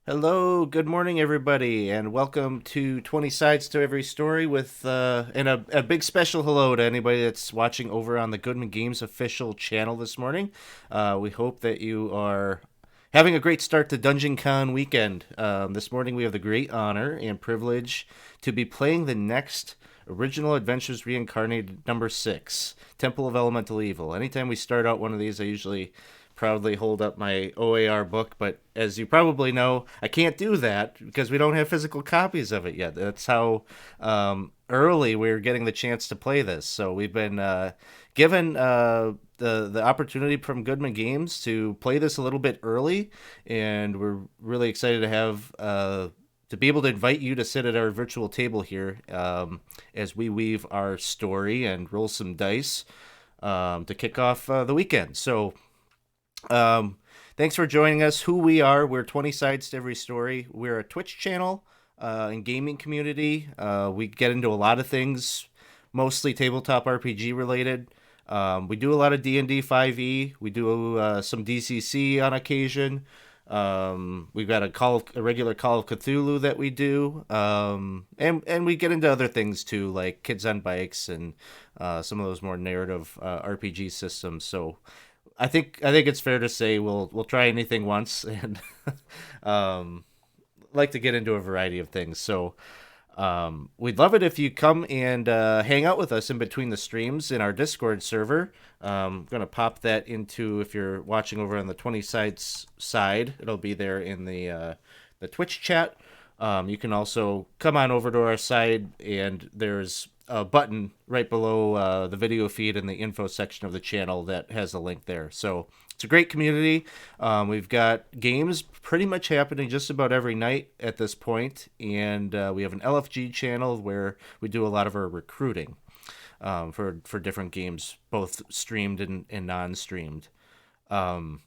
Hello, good morning, everybody, and welcome to 20 Sides to Every Story and a big special hello to anybody that's watching over on the Goodman Games official channel this morning. We hope that you are having a great start to Dungeon Con weekend. This morning we have the great honor and privilege to be playing the next Original Adventures Reincarnated number 6, Temple of Elemental Evil. Anytime we start out one of these, I usually proudly hold up my OAR book, but as you probably know, I can't do that because we don't have physical copies of it yet. That's how early we're getting the chance to play this. So we've been given the opportunity from Goodman Games to play this a little bit early, and we're really excited to have to be able to invite you to sit at our virtual table here as we weave our story and roll some dice to kick off the weekend. So um, thanks for joining us. Who we are, we're 20 Sides to Every Story. We're a Twitch channel and gaming community. We get into a lot of things, mostly tabletop RPG related. We do a lot of D&D 5e. We do some DCC on occasion. We've got a regular Call of Cthulhu that we do, and we get into other things too, like Kids on Bikes and some of those more narrative RPG systems. So I think it's fair to say we'll try anything once, and um, like to get into a variety of things. So we'd love it if you come and hang out with us in between the streams in our Discord server. I'm gonna pop that into, if you're watching over on the 20 sides side, it'll be there in the Twitch chat. You can also come on over to our side, and there's a button right below the video feed in the info section of the channel that has a link there. So it's a great community. We've got games pretty much happening just about every night at this point, and we have an LFG channel where we do a lot of our recruiting for different games, both streamed and non-streamed. Um,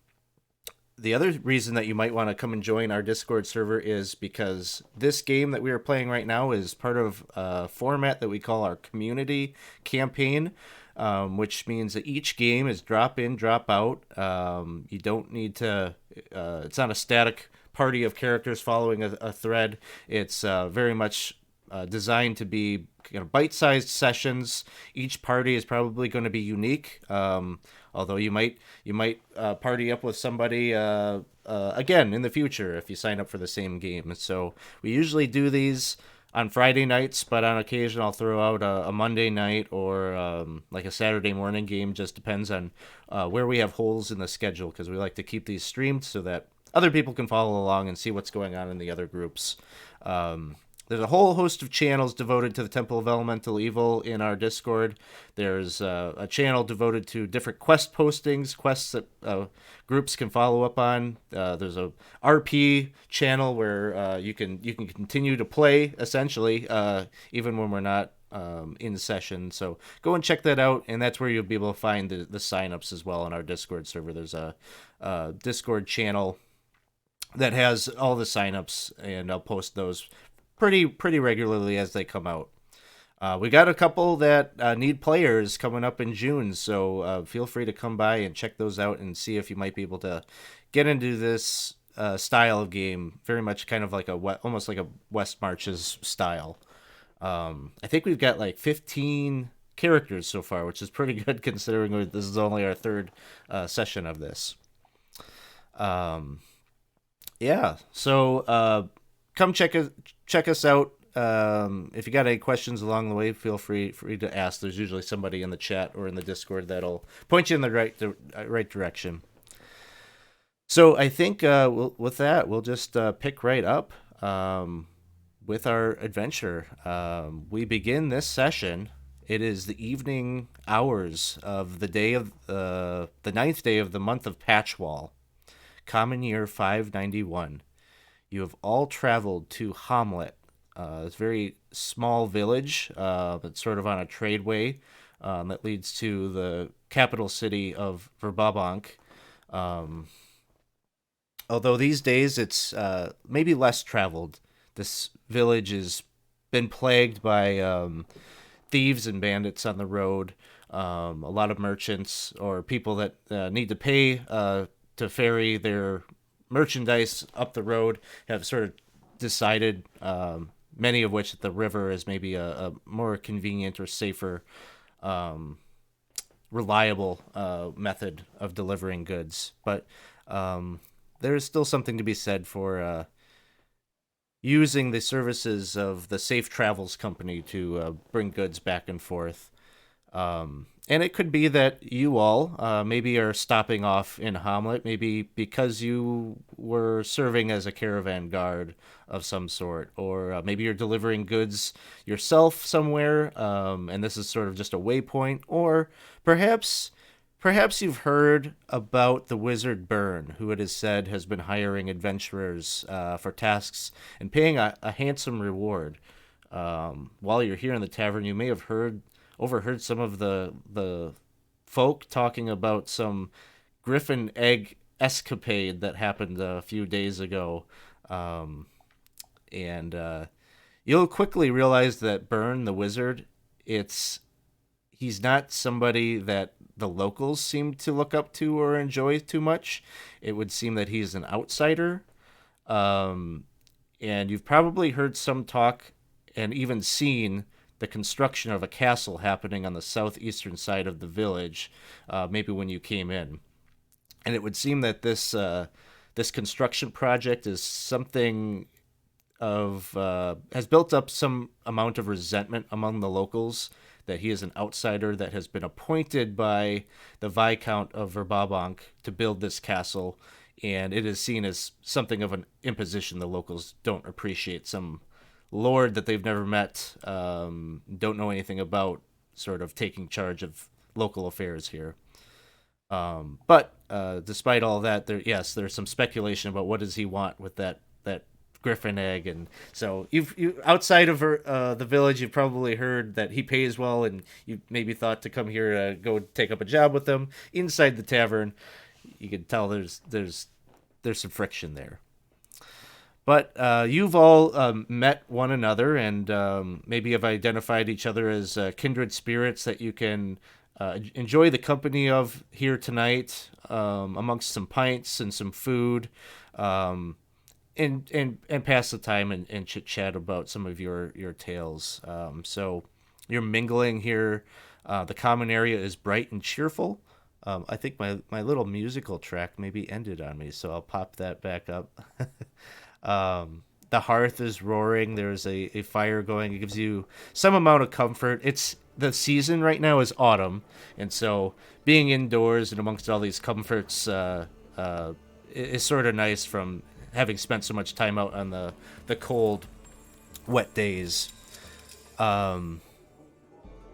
the other reason that you might want to come and join our Discord server is because this game that we are playing right now is part of a format that we call our community campaign, which means that each game is drop in, drop out. You don't need to, it's not a static party of characters following a thread. It's very much designed to be bite-sized sessions. Each party is probably going to be unique. Although you might party up with somebody again in the future if you sign up for the same game. So we usually do these on Friday nights, but on occasion I'll throw out a Monday night or like a Saturday morning game. Just depends on where we have holes in the schedule, because we like to keep these streamed so that other people can follow along and see what's going on in the other groups. There's a whole host of channels devoted to the Temple of Elemental Evil in our Discord. There's a channel devoted to different quest postings, quests that groups can follow up on. There's a RP channel where you can continue to play, essentially, even when we're not in session. So go and check that out, and that's where you'll be able to find the signups as well on our Discord server. There's a Discord channel that has all the signups, and I'll post those pretty regularly as they come out. We got a couple that need players coming up in June, so feel free to come by and check those out and see if you might be able to get into this style of game. Very much kind of like almost like a West Marches style. I think we've got like 15 characters so far, which is pretty good considering this is only our third session of this. Yeah, so come check us out. If you got any questions along the way, feel free to ask. There's usually somebody in the chat or in the Discord that'll point you in the right direction. So I think with that, we'll just pick right up with our adventure. We begin this session. It is the evening hours of the day of the ninth day of the month of Patchwall, Common Year 591. You have all traveled to Hamlet, this very small village that's sort of on a tradeway that leads to the capital city of Verbabank. Although these days it's maybe less traveled. This village has been plagued by thieves and bandits on the road. A lot of merchants or people that need to pay to ferry their merchandise up the road have sort of decided, many of which, that the river is maybe a more convenient or safer, reliable method of delivering goods. But there is still something to be said for using the services of the Safe Travels Company to bring goods back and forth. And it could be that you all maybe are stopping off in Hamlet, maybe because you were serving as a caravan guard of some sort, or maybe you're delivering goods yourself somewhere, and this is sort of just a waypoint, or perhaps you've heard about the wizard Byrne, who it is said has been hiring adventurers for tasks and paying a handsome reward. While you're here in the tavern, you may have overheard some of the folk talking about some griffin egg escapade that happened a few days ago. And you'll quickly realize that Byrne, the wizard, he's not somebody that the locals seem to look up to or enjoy too much. It would seem that he's an outsider. And you've probably heard some talk and even seen the construction of a castle happening on the southeastern side of the village, maybe when you came in. And it would seem that this construction project is something of has built up some amount of resentment among the locals, that he is an outsider that has been appointed by the Viscount of Verbabank to build this castle, and it is seen as something of an imposition. The locals don't appreciate some lord that they've never met, don't know anything about, sort of taking charge of local affairs here. But despite all that, there's some speculation about what does he want with that griffin egg. And so you outside of the village, you've probably heard that he pays well, and you maybe thought to come here to go take up a job with him. Inside the tavern, you can tell there's some friction there. But you've all met one another, and maybe have identified each other as kindred spirits that you can enjoy the company of here tonight, amongst some pints and some food, and pass the time and chit chat about some of your tales. So you're mingling here. The common area is bright and cheerful. I think my little musical track maybe ended on me, so I'll pop that back up. The hearth is roaring. There's a fire going. It gives you some amount of comfort. The season right now is autumn, and so being indoors and amongst all these comforts is sort of nice from having spent so much time out on the cold, wet days.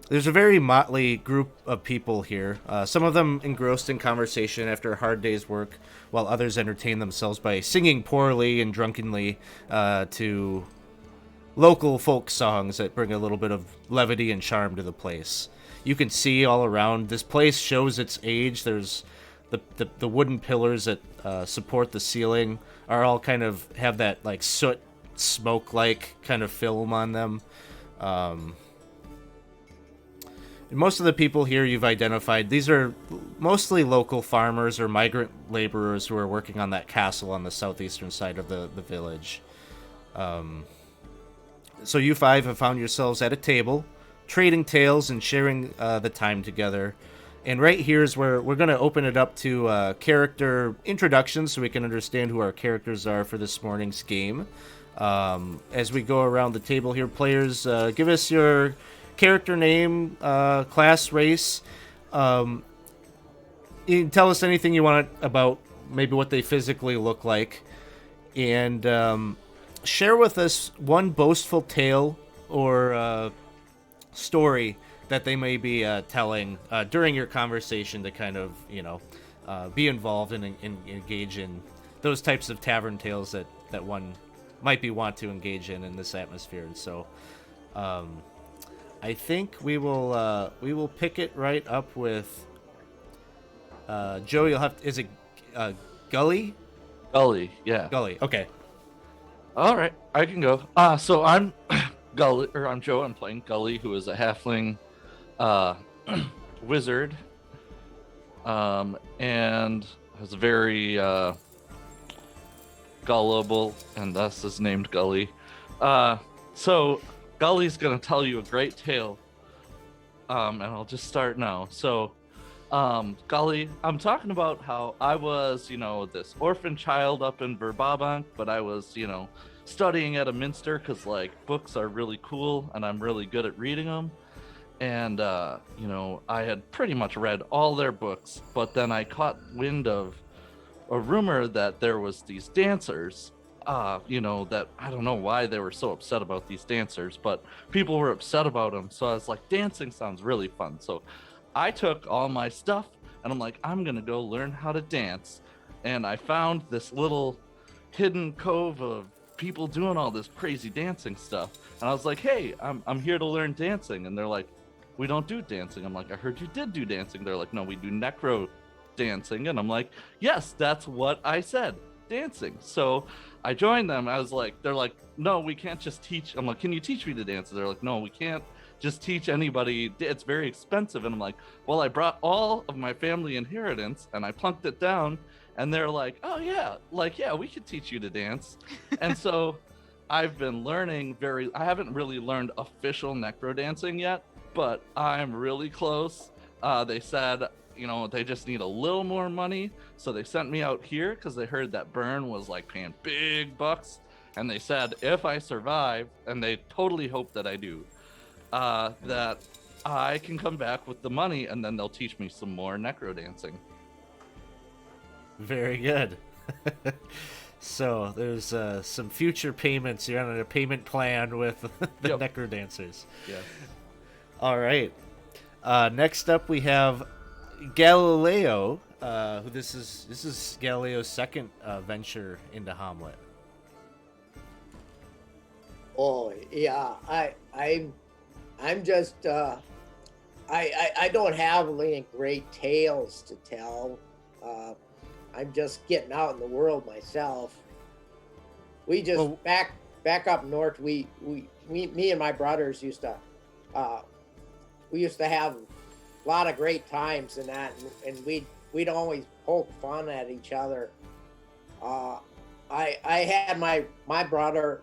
There's a very motley group of people here. Some of them engrossed in conversation after a hard day's work, while others entertain themselves by singing poorly and drunkenly to local folk songs that bring a little bit of levity and charm to the place. You can see all around, this place shows its age. There's the wooden pillars that support the ceiling are all kind of have that like soot smoke like kind of film on them. Most of the people here you've identified, these are mostly local farmers or migrant laborers who are working on that castle on the southeastern side of the village. So you five have found yourselves at a table, trading tales and sharing the time together. And right here is where we're going to open it up to character introductions so we can understand who our characters are for this morning's game. As we go around the table here, players, give us your character name, class, race. You can tell us anything you want about maybe what they physically look like. And share with us one boastful tale or story that they may be telling during your conversation to kind of, be involved and engage in those types of tavern tales that one might want to engage in this atmosphere. And so I think we will pick it right up with Joe. Is it Gully? Gully, yeah. Gully, okay. All right, I can go. So I'm Gully, or I'm Joe. I'm playing Gully, who is a halfling wizard, and has a very gullible and thus is named Gully. So Gully's gonna tell you a great tale. And I'll just start now. So, Gully, I'm talking about how I was, this orphan child up in Verbabank, but I was, studying at a minster because, like, books are really cool and I'm really good at reading them. And, I had pretty much read all their books, but then I caught wind of a rumor that there was these dancers, that I don't know why they were so upset about these dancers, but people were upset about them. So I was like, dancing sounds really fun. So I took all my stuff and I'm like, I'm going to go learn how to dance. And I found this little hidden cove of people doing all this crazy dancing stuff. And I was like, hey, I'm here to learn dancing. And they're like, we don't do dancing. I'm like, I heard you did do dancing. They're like, no, we do necro dancing. And I'm like, yes, that's what I said, dancing. So I joined them. I was like, they're like, no, we can't just teach. I'm like, can you teach me to dance? They're like, no, we can't just teach anybody. It's very expensive. And I'm like, well, I brought all of my family inheritance and I plunked it down. And they're like, oh yeah, we could teach you to dance. And so I've been learning I haven't really learned official necro dancing yet, but I'm really close. They said, they just need a little more money. So they sent me out here because they heard that Byrne was like paying big bucks. And they said, if I survive, and they totally hope that I do, that I can come back with the money and then they'll teach me some more necro dancing. Very good. So there's some future payments. You're on a payment plan with the necro dancers. Yes. All right. Next up, we have Galileo. Who this is Galileo's second venture into Hamlet. Oh yeah, I'm just I don't have any great tales to tell. I'm just getting out in the world myself. We just back up north. Me and my brothers used to have a lot of great times in that, and we'd always poke fun at each other. I had my brother.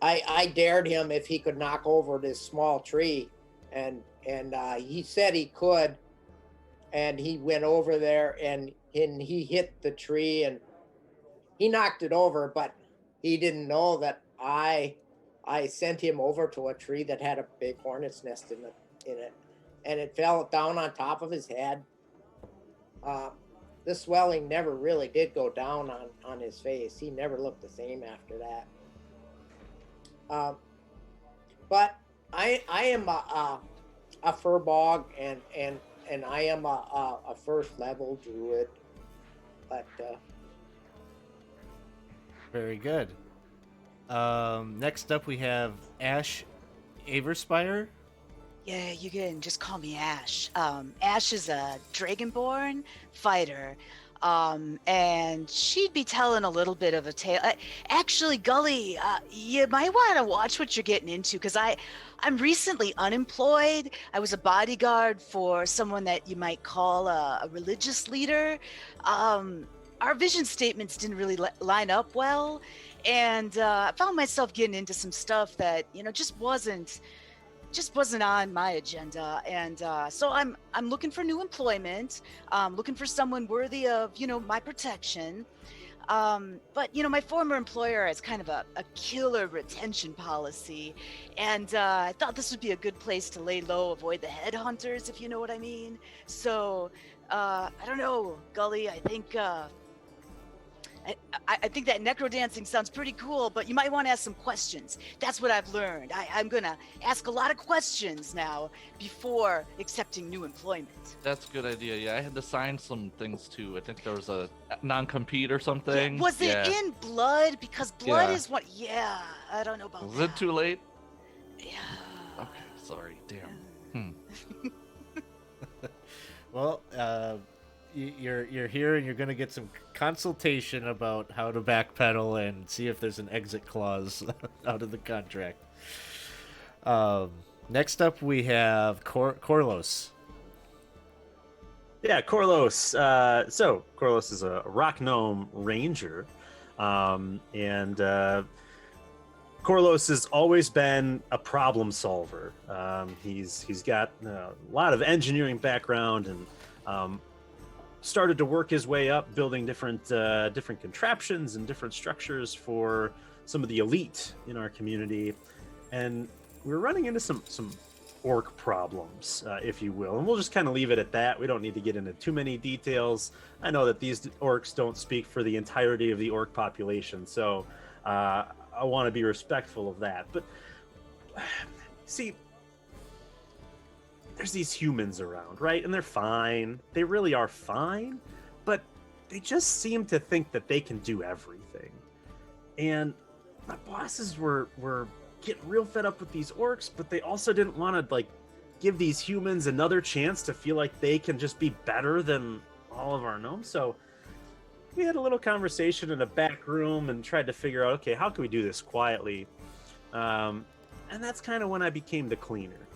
I dared him if he could knock over this small tree, and he said he could, and he went over there and he hit the tree and he knocked it over, but he didn't know that I sent him over to a tree that had a big hornet's nest in it, and it fell down on top of his head. The swelling never really did go down on his face. He never looked the same after that. But I am a furbog and I am a first level druid. But very good. Next up, we have Ash Averspire. Yeah, you can just call me Ash. Ash is a dragonborn fighter. And she'd be telling a little bit of a tale. Actually, Gully, you might want to watch what you're getting into, because I'm recently unemployed. I was a bodyguard for someone that you might call a religious leader. Our vision statements didn't really line up well, and I found myself getting into some stuff that just wasn't on my agenda, and so I'm looking for new employment, looking for someone worthy of my protection, but my former employer has kind of a killer retention policy, and I thought this would be a good place to lay low, avoid the headhunters, if you know what I mean. So I don't know, Gully, I think I think that necro dancing sounds pretty cool, but you might want to ask some questions. That's what I've learned. I'm going to ask a lot of questions now before accepting new employment. That's a good idea. Yeah, I had to sign some things too. I think there was a non-compete or something. Yeah, was it in blood? Because blood is what... Yeah, I don't know about that. Was it too late? Yeah. Okay, sorry. Damn. Well, you're here and you're going to get some consultation about how to backpedal and see if there's an exit clause out of the contract. Next up, we have Corlos. Yeah, Corlos. So Corlos is a rock gnome ranger. And Corlos has always been a problem solver. He's got a lot of engineering background and started to work his way up, building different contraptions and different structures for some of the elite in our community. And we're running into some orc problems, if you will, and we'll just kind of leave it at that. We don't need to get into too many details. I know that these orcs don't speak for the entirety of the orc population, so I want to be respectful of that. But see, there's these humans around, right? And they're fine. They really are fine, but they just seem to think that they can do everything. And my bosses were getting real fed up with these orcs, but they also didn't want to like give these humans another chance to feel like they can just be better than all of our gnomes. So we had a little conversation in a back room and tried to figure out, okay, how can we do this quietly? And that's kind of when I became the cleaner.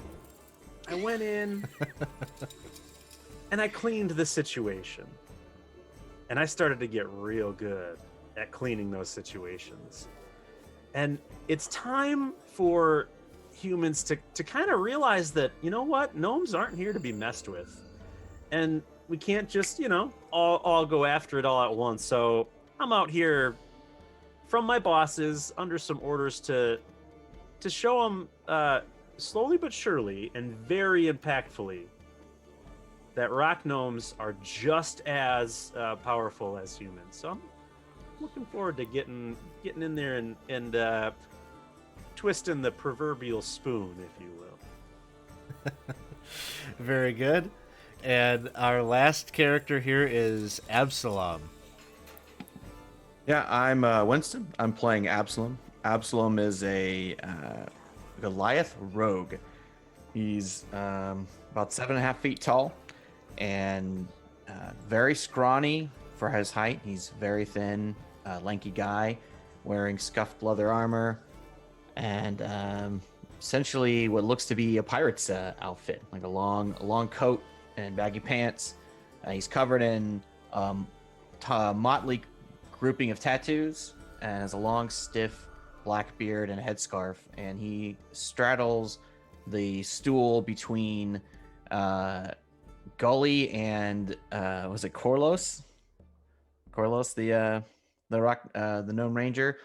I went in and I cleaned the situation. And I started to get real good at cleaning those situations. And it's time for humans to kind of realize that, you know what, gnomes aren't here to be messed with. And we can't just, all go after it all at once. So I'm out here from my bosses under some orders to show them slowly but surely and very impactfully that rock gnomes are just as powerful as humans. So I'm looking forward to getting in there and twisting the proverbial spoon, if you will. Very good. And our last character here is Absalom. Yeah, I'm Winston. I'm playing Absalom. Absalom is a Goliath rogue. He's about 7.5 feet tall and very scrawny for his height. He's very thin, lanky guy, wearing scuffed leather armor and essentially what looks to be a pirate's outfit, like a long coat and baggy pants. He's covered in motley grouping of tattoos and has a long, stiff black beard and a headscarf. And he straddles the stool between Gully and was it Corlos? Corlos, the gnome ranger,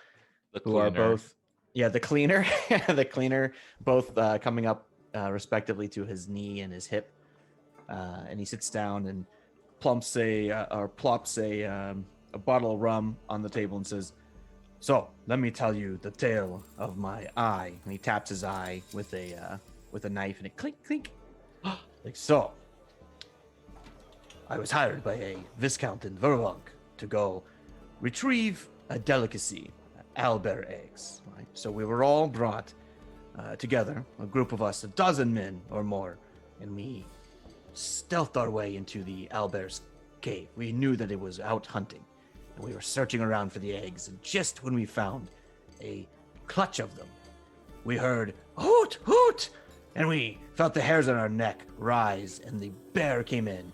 who are both the cleaner, the cleaner, both coming up respectively to his knee and his hip. And he sits down and plops a bottle of rum on the table and says, "So let me tell you the tale of my eye." And he taps his eye with a knife, and it clink clink. Like so. I was hired by a viscount in Verwunk to go retrieve a delicacy, owlbear eggs. Right? So we were all brought together, a group of us, 12 men or more, and we stealthed our way into the owlbear's cave. We knew that it was out hunting, and we were searching around for the eggs, and just when we found a clutch of them, we heard hoot, hoot, and we felt the hairs on our neck rise, and the bear came in,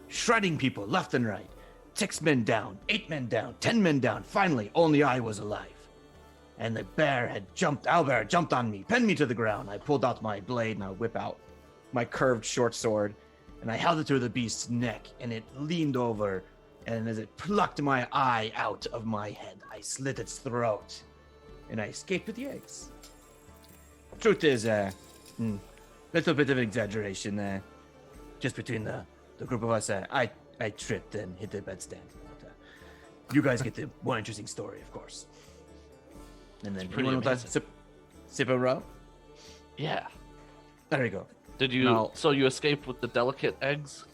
shredding people left and right. 6 men down, 8 men down, 10 men down. Finally, only I was alive. And the owlbear jumped on me, pinned me to the ground. I pulled out my blade and I whip out my curved short sword, and I held it to the beast's neck, and it leaned over, and as it plucked my eye out of my head, I slit its throat, and I escaped with the eggs. Truth is, little bit of exaggeration, just between the group of us. I tripped and hit the bedstand. But, you guys get the more interesting story, of course. And then pretty anyone with that sip a row? Yeah. There you go. Did you? No. So you escaped with the delicate eggs?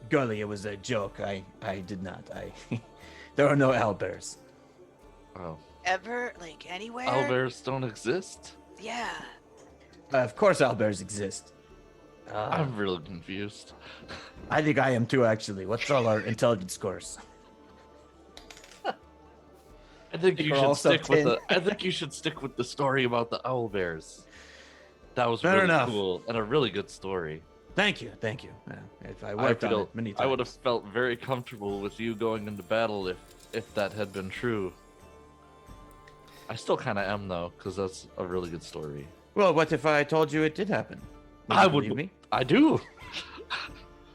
Gully, it was a joke. I did not. There are no owlbears. Oh. Ever? Like anywhere? Owlbears don't exist? Yeah. Of course owlbears exist. I'm really confused. I think I am too, actually. What's all our intelligence scores? I think you We're should also stick with kin. I think you should stick with the story about the owlbears. That was Fair really enough. cool and a really good story. Thank you. If I I worked on feel it many times. I would have felt very comfortable with you going into battle if that had been true. I still kind of am though, because that's a really good story. Well, what if I told you it did happen? Would I you would. believe me? I do.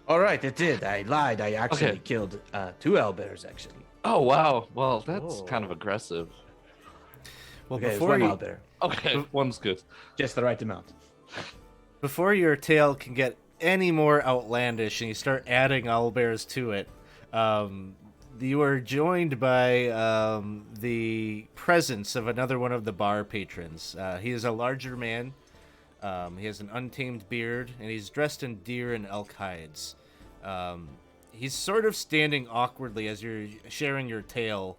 All right, it did. I lied. I actually Okay. killed 2 owlbears, actually. Oh wow. Well, that's kind of Whoa. aggressive. Well, Okay, it's before 1 you, owlbear. Okay, one's good. Just the right amount. before your tale can get any more outlandish and you start adding owlbears to it, you are joined by the presence of another one of the bar patrons. He is a larger man. He has an untamed beard, and he's dressed in deer and elk hides. He's sort of standing awkwardly as you're sharing your tale,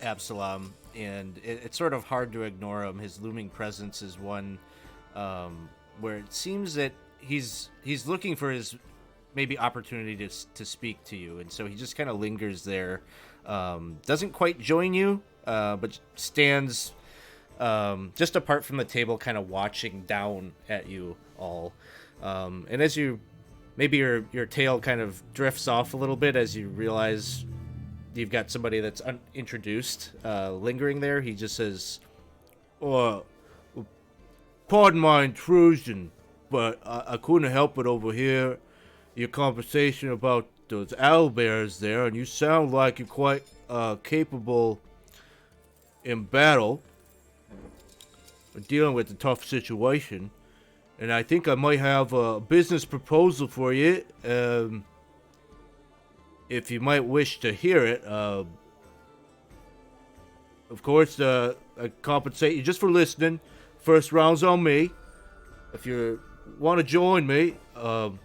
Absalom, and it's sort of hard to ignore him. His looming presence is one where it seems that he's looking for his maybe opportunity to speak to you, and so he just kind of lingers there. Doesn't quite join you, but stands just apart from the table, kind of watching down at you all. And as you maybe your tale kind of drifts off a little bit as you realize you've got somebody that's introduced lingering there, he just says, "Oh, pardon my intrusion, but I couldn't help but overhear your conversation about those owlbears there, and you sound like you're quite capable in battle, dealing with a tough situation. And I think I might have a business proposal for you, if you might wish to hear it. Of course, I compensate you just for listening. First round's on me. If you want to join me, I'll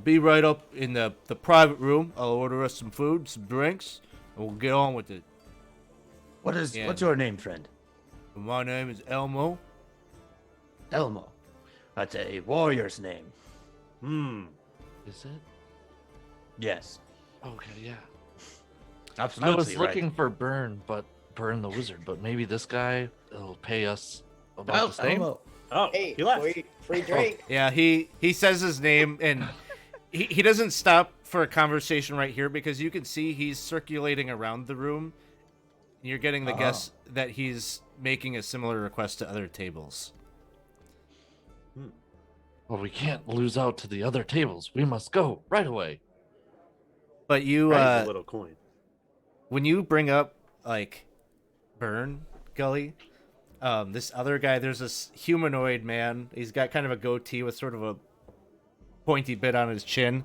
be right up in the private room. I'll order us some food, some drinks, and we'll get on with it. What's Yeah. your name, friend? My name is Elmo. Elmo. That's a warrior's name. Is it? Yes. Okay, yeah. Absolutely. I was right. looking for Burn the Wizard, but maybe this guy will pay us about the same. Elmo. Oh, Hey, he left. free drink. Yeah, he says his name, and he doesn't stop for a conversation right here because you can see he's circulating around the room. And you're getting the guess that he's making a similar request to other tables. Well, we can't lose out to the other tables. We must go right away. But you, Right, a little coin. when you bring up like Burn Gully, this other guy, there's this humanoid man. He's got kind of a goatee with sort of a pointy bit on his chin.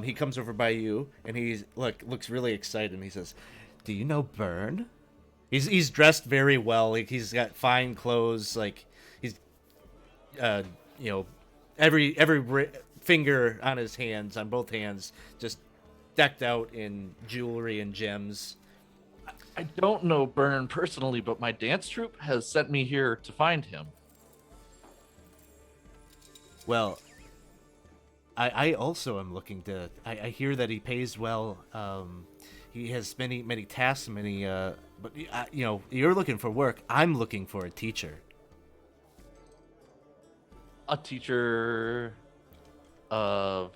He comes over by you and he's looks really excited. And he says, "Do you know Burn?" He's dressed very well. Like he's got fine clothes. Like he's, every finger on his hands, on both hands, just decked out in jewelry and gems. I don't know Burn personally, but my dance troupe has sent me here to find him. Well, I also am looking to. I hear that he pays well. He has many tasks, but you're looking for work. I'm looking for a teacher. A teacher of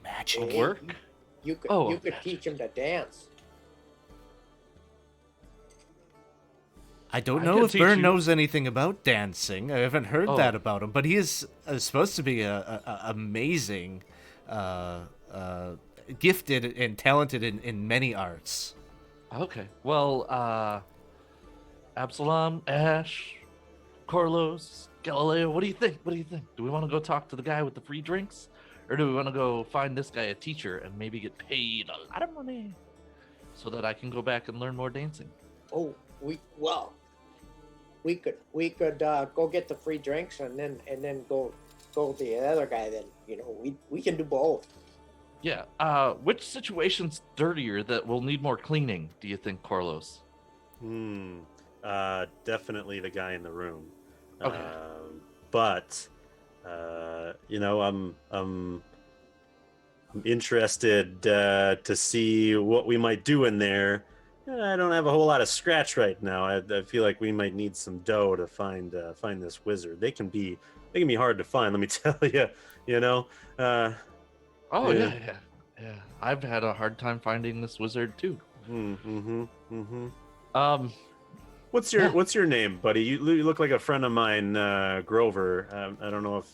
Magic. Hey, work? You could Oh, you could magic. teach him to dance. I don't I know can if teach Byrne you. knows anything about dancing. I haven't heard Oh. that about him, but he is supposed to be a amazing, gifted and talented in many arts. Okay. Well, Absalom, Ash, Corlos, Galileo, what do you think? What do you think? Do we want to go talk to the guy with the free drinks? Or do we want to go find this guy a teacher and maybe get paid a lot of money so that I can go back and learn more dancing? Oh, we could go get the free drinks and then go to the other guy. Then we can do both. Yeah. Which situation's dirtier that will need more cleaning, do you think, Corlos? Definitely the guy in the room. Okay. But I'm interested to see what we might do in there. I don't have a whole lot of scratch right now. I feel like we might need some dough to find this wizard. They can be they can be hard to find. Let me tell you. You know. Oh Yeah. yeah. I've had a hard time finding this wizard too. Um, What's your name, buddy? You look like a friend of mine, Grover. I don't know if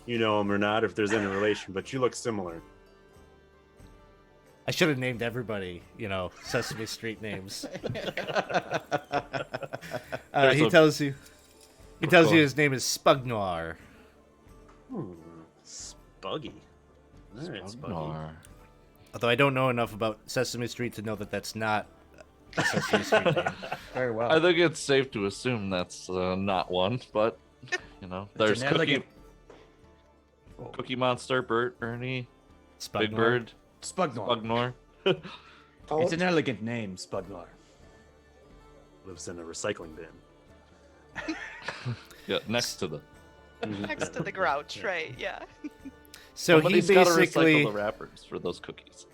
you know him or not, if there's any relation, but you look similar. I should have named everybody, Sesame Street names. He tells you his name is Spug Noir. Spuggy. All right, Spuggy. Spugnar. Although I don't know enough about Sesame Street to know that that's not a Sesame Street name. Very well. I think it's safe to assume that's not one, but there's Cookie Monster, Bert, Ernie, Spug Big Noir. Bird, Spugnor. Spugnor. It's an elegant name, Spugnor. Lives in a recycling bin. Yeah, next to the. Next to the grouch, right? Yeah. So Somebody's he gotta basically recycle the wrappers for those cookies.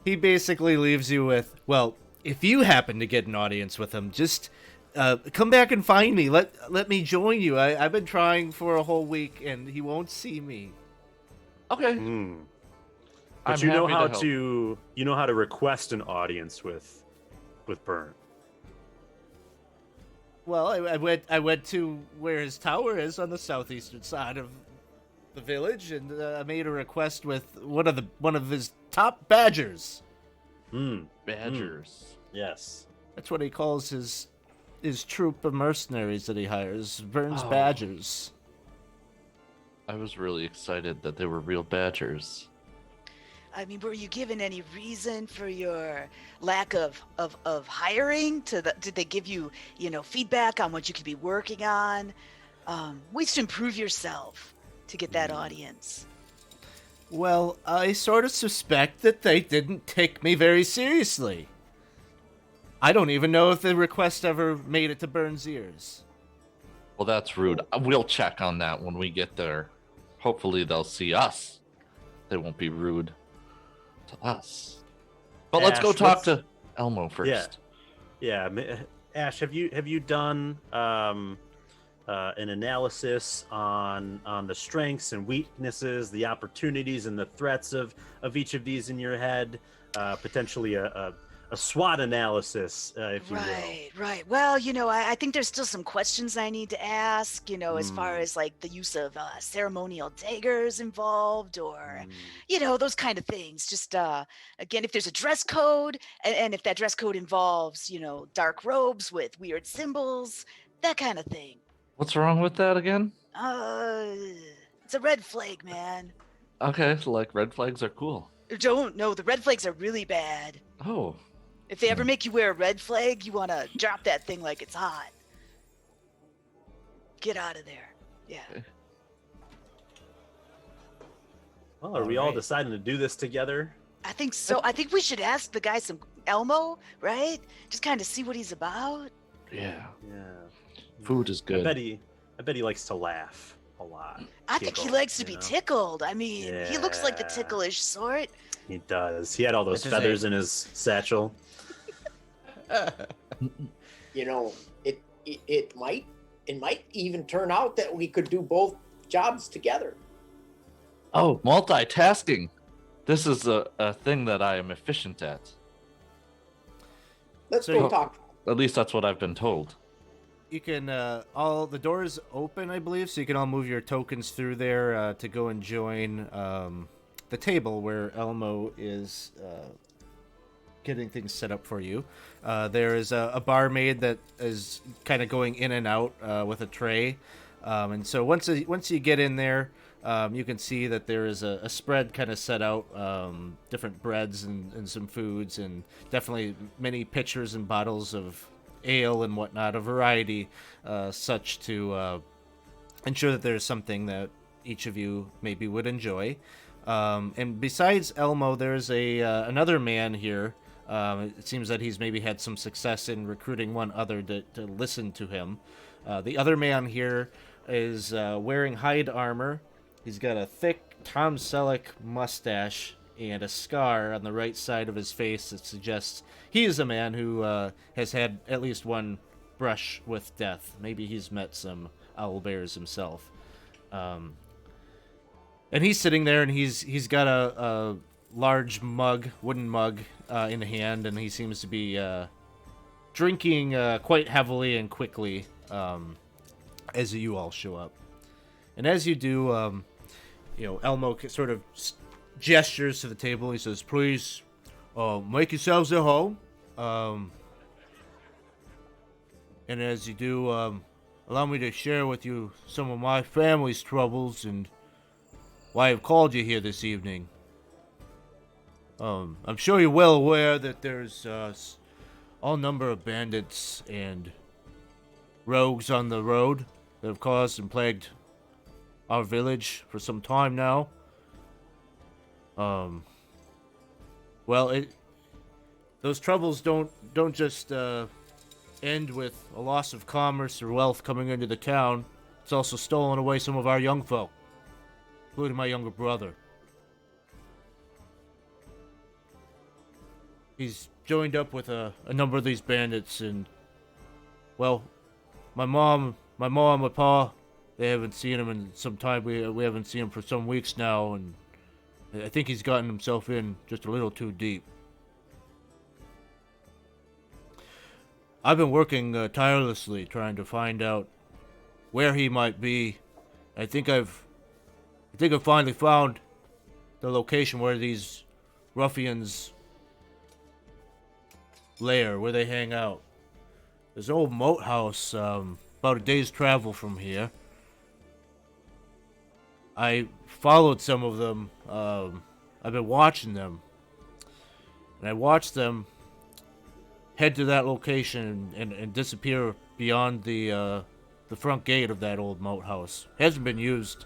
leaves you with, well, if you happen to get an audience with him, just come back and find me. Let me join you. I've been trying for a whole week and he won't see me. Okay. But I'm you know happy how to help. to request an audience with Burn. Well, I went to where his tower is on the southeastern side of the village, and I made a request with one of his top badgers. Badgers. Yes. That's what he calls his troop of mercenaries that he hires, Vern's Oh. badgers. I was really excited that they were real badgers. I mean, were you given any reason for your lack of hiring? Did they give you, feedback on what you could be working on? Ways to improve yourself to get that audience. Well, I sort of suspect that they didn't take me very seriously. I don't even know if the request ever made it to Burn's ears. Well, that's rude. We'll check on that when we get there. Hopefully they'll see us. They won't be rude to us. But let's go Ash, talk to Elmo first. Yeah. Ash, have you done an analysis on the strengths and weaknesses, the opportunities and the threats of each of these in your head? Potentially a SWOT analysis, if you will. Right. Well, I think there's still some questions I need to ask, as far as like the use of ceremonial daggers involved or, those kind of things. Just, again, if there's a dress code and if that dress code involves, dark robes with weird symbols, that kind of thing. What's wrong with that again? It's a red flag, man. Okay, so like red flags are cool. The red flags are really bad. Oh. If they ever make you wear a red flag, you want to drop that thing like it's hot. Get out of there. Yeah. Okay. Well, are we all deciding to do this together? I think so. I think we should ask the guy Elmo, right? Just kind of see what he's about. Yeah. Yeah. Food is good. I bet he likes to laugh a lot. I think he likes to be tickled. I mean, he looks like the ticklish sort. He does. He had all those This is feathers in his satchel. It might even turn out that we could do both jobs together. Oh, multitasking. This is a thing that I am efficient at. Let's So go you- talk. At least that's what I've been told. You can the doors open, I believe, so you can all move your tokens through there to go and join the table where Elmo is getting things set up for you. There is a barmaid that is kind of going in and out with a tray, and so once you get in there, you can see that there is a spread kind of set out, different breads and some foods, and definitely many pitchers and bottles of ale and whatnot, a variety, such to ensure that there's something that each of you maybe would enjoy. And besides Elmo, there's another man here. It seems that he's maybe had some success in recruiting one other to listen to him. The other man here is wearing hide armor. He's got a thick Tom Selleck mustache and a scar on the right side of his face that suggests he is a man who has had at least one brush with death. Maybe he's met some owlbears himself. And he's sitting there, and he's got a large wooden mug, in hand, and he seems to be drinking quite heavily and quickly as you all show up. And as you do, Elmo sort of gestures to the table. He says, "Please, make yourselves at home. And as you do, allow me to share with you some of my family's troubles and why I've called you here this evening. I'm sure you're well aware that there's all number of bandits and rogues on the road that have caused and plagued our village for some time now. Those troubles don't just end with a loss of commerce or wealth coming into the town. It's also stolen away some of our young folk, including my younger brother. He's joined up with a number of these bandits, and well, my mom, my pa, they haven't seen him in some time. We haven't seen him for some weeks now, and I think he's gotten himself in just a little too deep. I've been working tirelessly trying to find out where he might be. I think I've finally found the location where these ruffians lair, where they hang out. There's an old moat house about a day's travel from here. I followed some of them. I've been watching them. And I watched them head to that location and disappear beyond the front gate of that old moat house. Hasn't been used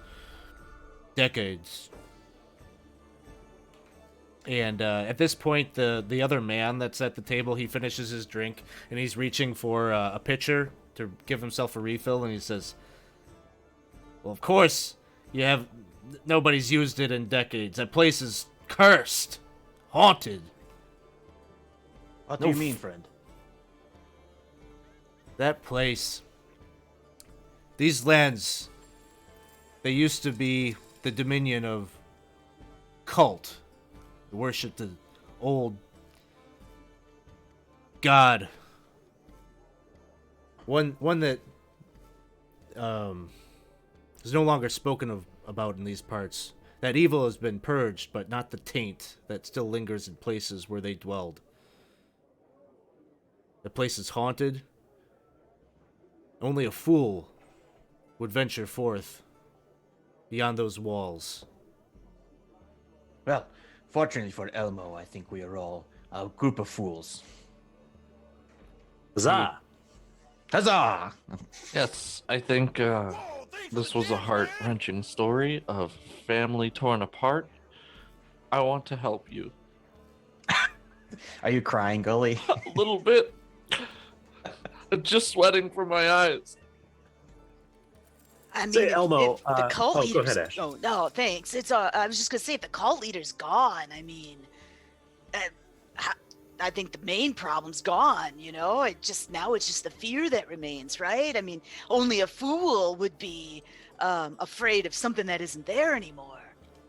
decades. And at this point, the other man that's at the table, he finishes his drink, and he's reaching for a pitcher to give himself a refill, and he says, "Well, of course, nobody's used it in decades. That place is cursed, haunted." What do you mean, friend? That place, these lands, they used to be the dominion of cult. They worshipped the old god. One that is no longer spoken about in these parts. That evil has been purged, but not the taint that still lingers in places where they dwelled. The place is haunted. Only a fool would venture forth beyond those walls. Well, fortunately for Elmo, I think we are all a group of fools. Huzzah! Huzzah! Yes, I think this was a heart-wrenching story of family torn apart. I want to help you. Are you crying, Gully? A little bit. Just sweating from my eyes. I mean, Say, if Elmo, the cult go leader's... ahead, Ash. Oh, no, thanks. I was just going to say, if the cult leader's gone, I mean, I think the main problem's gone, now it's just the fear that remains, right? I mean, only a fool would be afraid of something that isn't there anymore.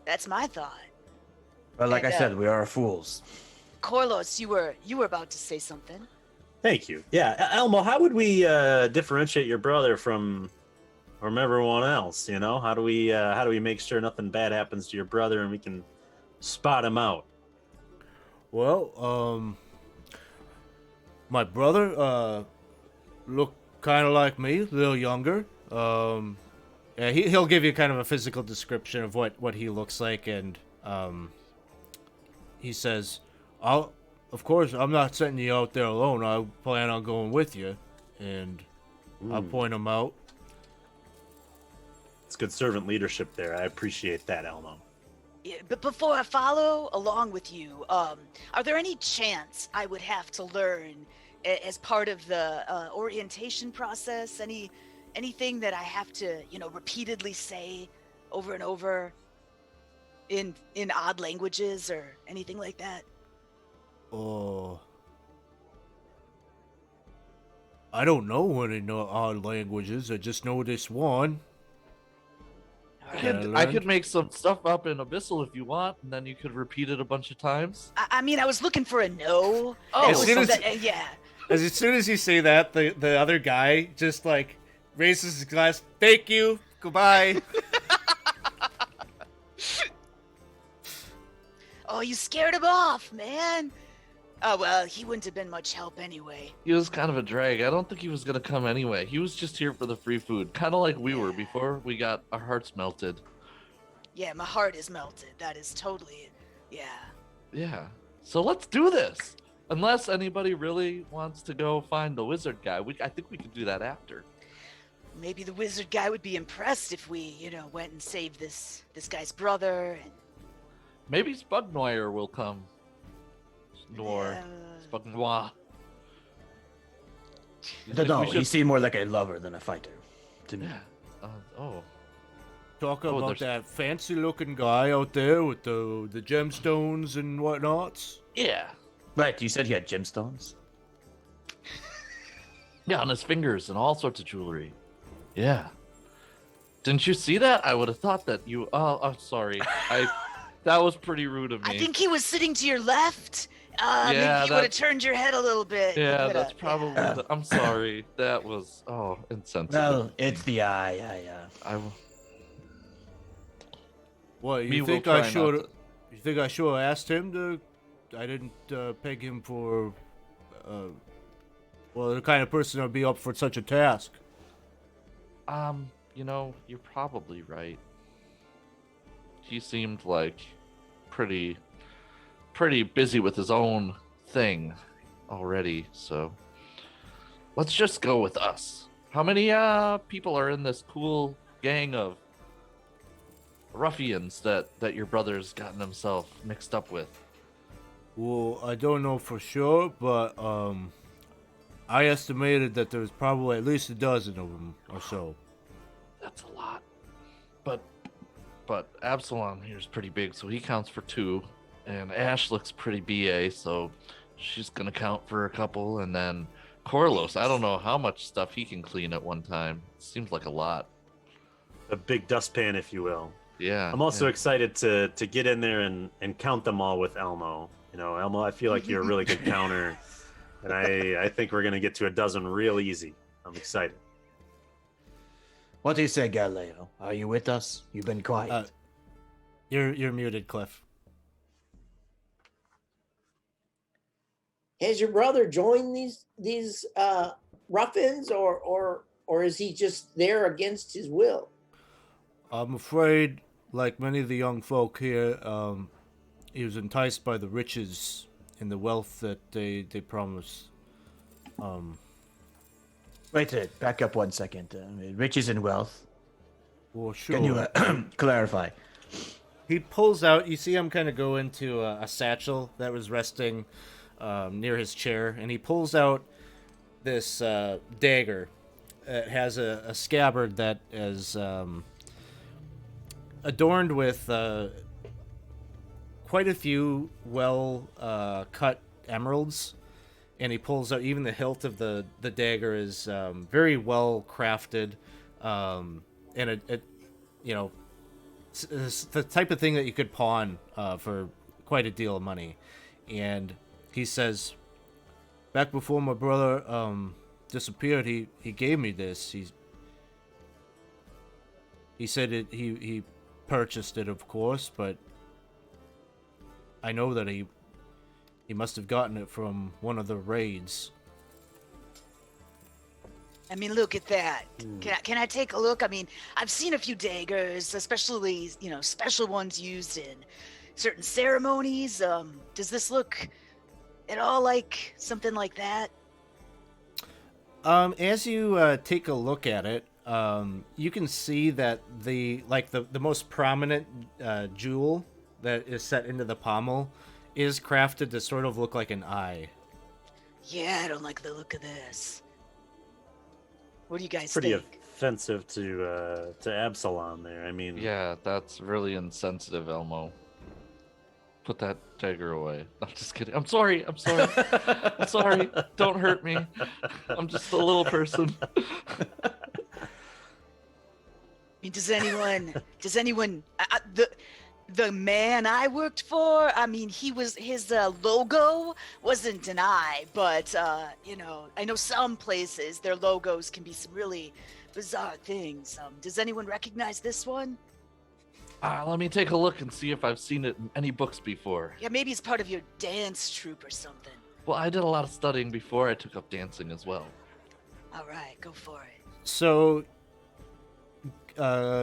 That's my thought. Well, like And, I said, we are fools. Corlos, you were about to say something. Thank you. Yeah, Elmo, how would we differentiate your brother from everyone else? How do we make sure nothing bad happens to your brother and we can spot him out? Well, my brother looked kind of like me, a little younger. Yeah, he'll give you kind of a physical description of what he looks like, and he says, "Of course, I'm not sending you out there alone. I plan on going with you," and I'll point him out. It's good servant leadership there. I appreciate that, Elmo. Yeah, but before I follow along with you, are there any chance I would have to learn as part of the orientation process? Anything that I have to, repeatedly say over and over in odd languages or anything like that? Oh, I don't know any odd languages. I just know this one. I could make some stuff up in Abyssal if you want, and then you could repeat it a bunch of times. I mean, I was looking for a no. Oh, As soon as- Yeah. As soon as you say that, the other guy just like raises his glass. Thank you. Goodbye. Oh, you scared him off, man. Oh, well, he wouldn't have been much help anyway. He was kind of a drag. I don't think he was gonna come anyway. He was just here for the free food, kind of like we were before we got our hearts melted. Yeah, my heart is melted. That is totally, yeah. Yeah. So let's do this. Unless anybody really wants to go find the wizard guy, I think we could do that after. Maybe the wizard guy would be impressed if we, went and saved this guy's brother. And Maybe Spugnoir will come. Nor Spugnoir. I don't know. He seemed more like a lover than a fighter to me. Yeah. Oh. Talk Oh, about there's- that fancy-looking guy out there with the gemstones and whatnots. Yeah. Right, you said he had gemstones? Yeah, on his fingers and all sorts of jewelry. Yeah. Didn't you see that? I would have thought that you. Oh, I'm sorry. That was pretty rude of me. I think he was sitting to your left. Yeah, Maybe you would have that- turned your head a little bit. Yeah, But, that's probably. I'm sorry. That was insensitive. Well, it's the eye. What Me you will think try I not should? to- You think I should have asked him to? I didn't peg him for. Well, the kind of person that'd be up for such a task. You're probably right. He seemed like pretty busy with his own thing already, so let's just go with us. How many people are in this cool gang of ruffians that your brother's gotten himself mixed up with? Well, I don't know for sure, but I estimated that there's probably at least a dozen of them or so. That's a lot. But Absalom here's pretty big, so he counts for 2. And Ash looks pretty BA, so she's gonna count for a couple. And then Corlos, I don't know how much stuff he can clean at one time. Seems like a lot. A big dustpan, if you will. Yeah. I'm also yeah. excited to get in there and count them all with Elmo. Elmo, I feel like you're a really good counter, and I think we're gonna get to a dozen real easy. I'm excited. What do you say, Galileo? Are you with us? You've been quiet. You're muted, Cliff. Has your brother joined these ruffians, or is he just there against his will? I'm afraid, like many of the young folk here, he was enticed by the riches and the wealth that they promise. Wait, back up 1 second. Riches and wealth. Well, sure. Can you clarify? He pulls out. You see him kind of go into a satchel that was resting near his chair, and he pulls out this dagger. It has a scabbard that is adorned with quite a few cut emeralds. And he pulls out, even the hilt of the dagger is very well crafted, and it's the type of thing that you could pawn for quite a deal of money. And he says, back before my brother disappeared, he gave me this. He said he purchased it, of course, but I know that he must have gotten it from one of the raids. I mean, look at that. Can I take a look? I mean, I've seen a few daggers, especially, special ones used in certain ceremonies. Does this look at all like something like that? As you take a look at it, you can see that the most prominent jewel that is set into the pommel is crafted to sort of look like an eye. Yeah, I don't like the look of this. What do you guys Pretty think? offensive to Absalom there. I mean, Yeah, that's really insensitive, Elmo. Put that dagger away. I'm just kidding. I'm sorry. I'm sorry. Don't hurt me. I'm just a little person. mean, does anyone, the man I worked for, I mean, his logo wasn't an eye, but, you know, I know some places their logos can be some really bizarre things. Does anyone recognize this one? Let me take a look and see if I've seen it in any books before. Yeah, maybe it's part of your dance troupe or something. Well, I did a lot of studying before I took up dancing as well. All right, go for it. So,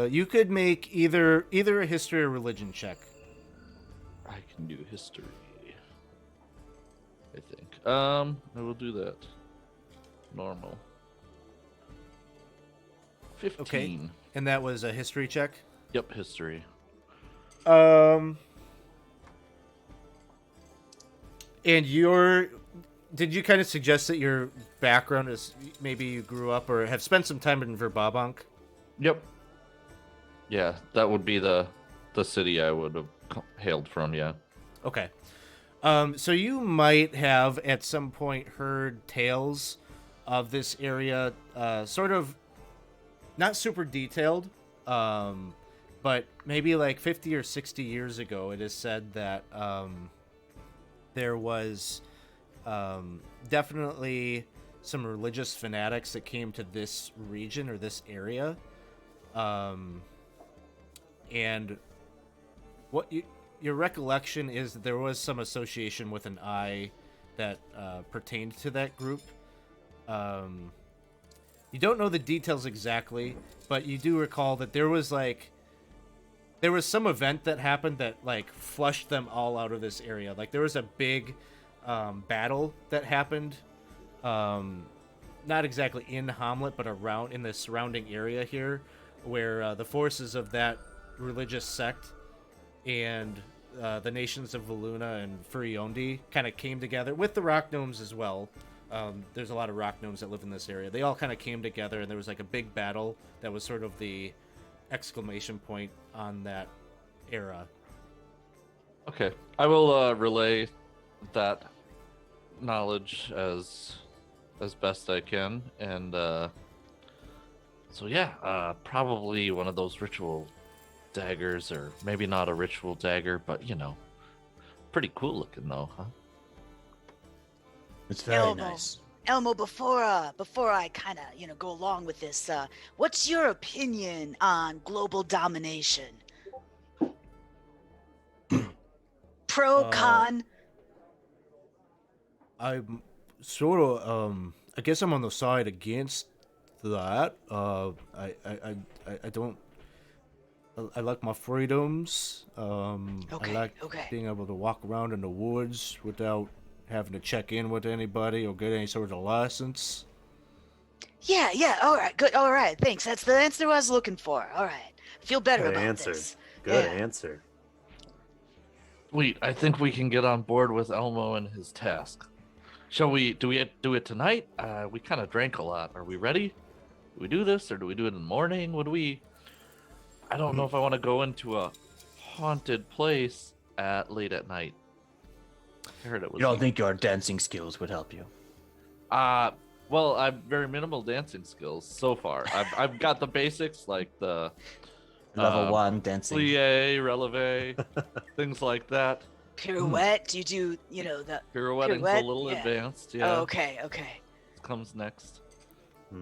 you could make either a history or religion check. I can do history, I think. I will do that. Normal. 15. Okay. And that was a history check? Yep, history. And did you kind of suggest that your background is maybe you grew up or have spent some time in Verbabank? Yep. Yeah, that would be the city I would have hailed from, yeah. Okay. So you might have at some point heard tales of this area, sort of not super detailed, but maybe like 50 or 60 years ago, it is said that there was definitely some religious fanatics that came to this region or this area. And what your recollection is that there was some association with an eye that pertained to that group. You don't know the details exactly, but you do recall that there was some event that happened that like flushed them all out of this area. Like there was a big battle that happened, not exactly in Hamlet, but around in the surrounding area here, where the forces of that religious sect and the nations of Voluna and Furiondi kind of came together with the rock gnomes as well. There's a lot of rock gnomes that live in this area. They all kind of came together, and there was like a big battle that was sort of the exclamation point on that era. Okay, I will relay that knowledge as best I can, and so yeah, probably one of those ritual daggers, or maybe not a ritual dagger, but you know, pretty cool looking though, huh? It's very nice. Elmo, before I kind of go along with this, what's your opinion on global domination? Pro, con? I'm sort of I guess I'm on the side against that. I don't. I like my freedoms. I like being able to walk around in the woods without having to check in with anybody or get any sort of license. Yeah. All right, good. All right, thanks. That's the answer I was looking for. All right, feel better Good about answer. this. Good Yeah. answer. Sweet, I think we can get on board with Elmo and his task. Shall we do it tonight? We kind of drank a lot. Are we ready? Do we do this, or do we do it in the morning? I don't know if I want to go into a haunted place late at night. I heard it was. You don't think your dancing skills would help you? Well, I've very minimal dancing skills so far. I've got the basics like the Level 1 dancing. plie, releve, things like that. Pirouette? Do you do the Pirouetting's pirouette? a little Yeah. advanced. Yeah. Oh, okay. Comes next.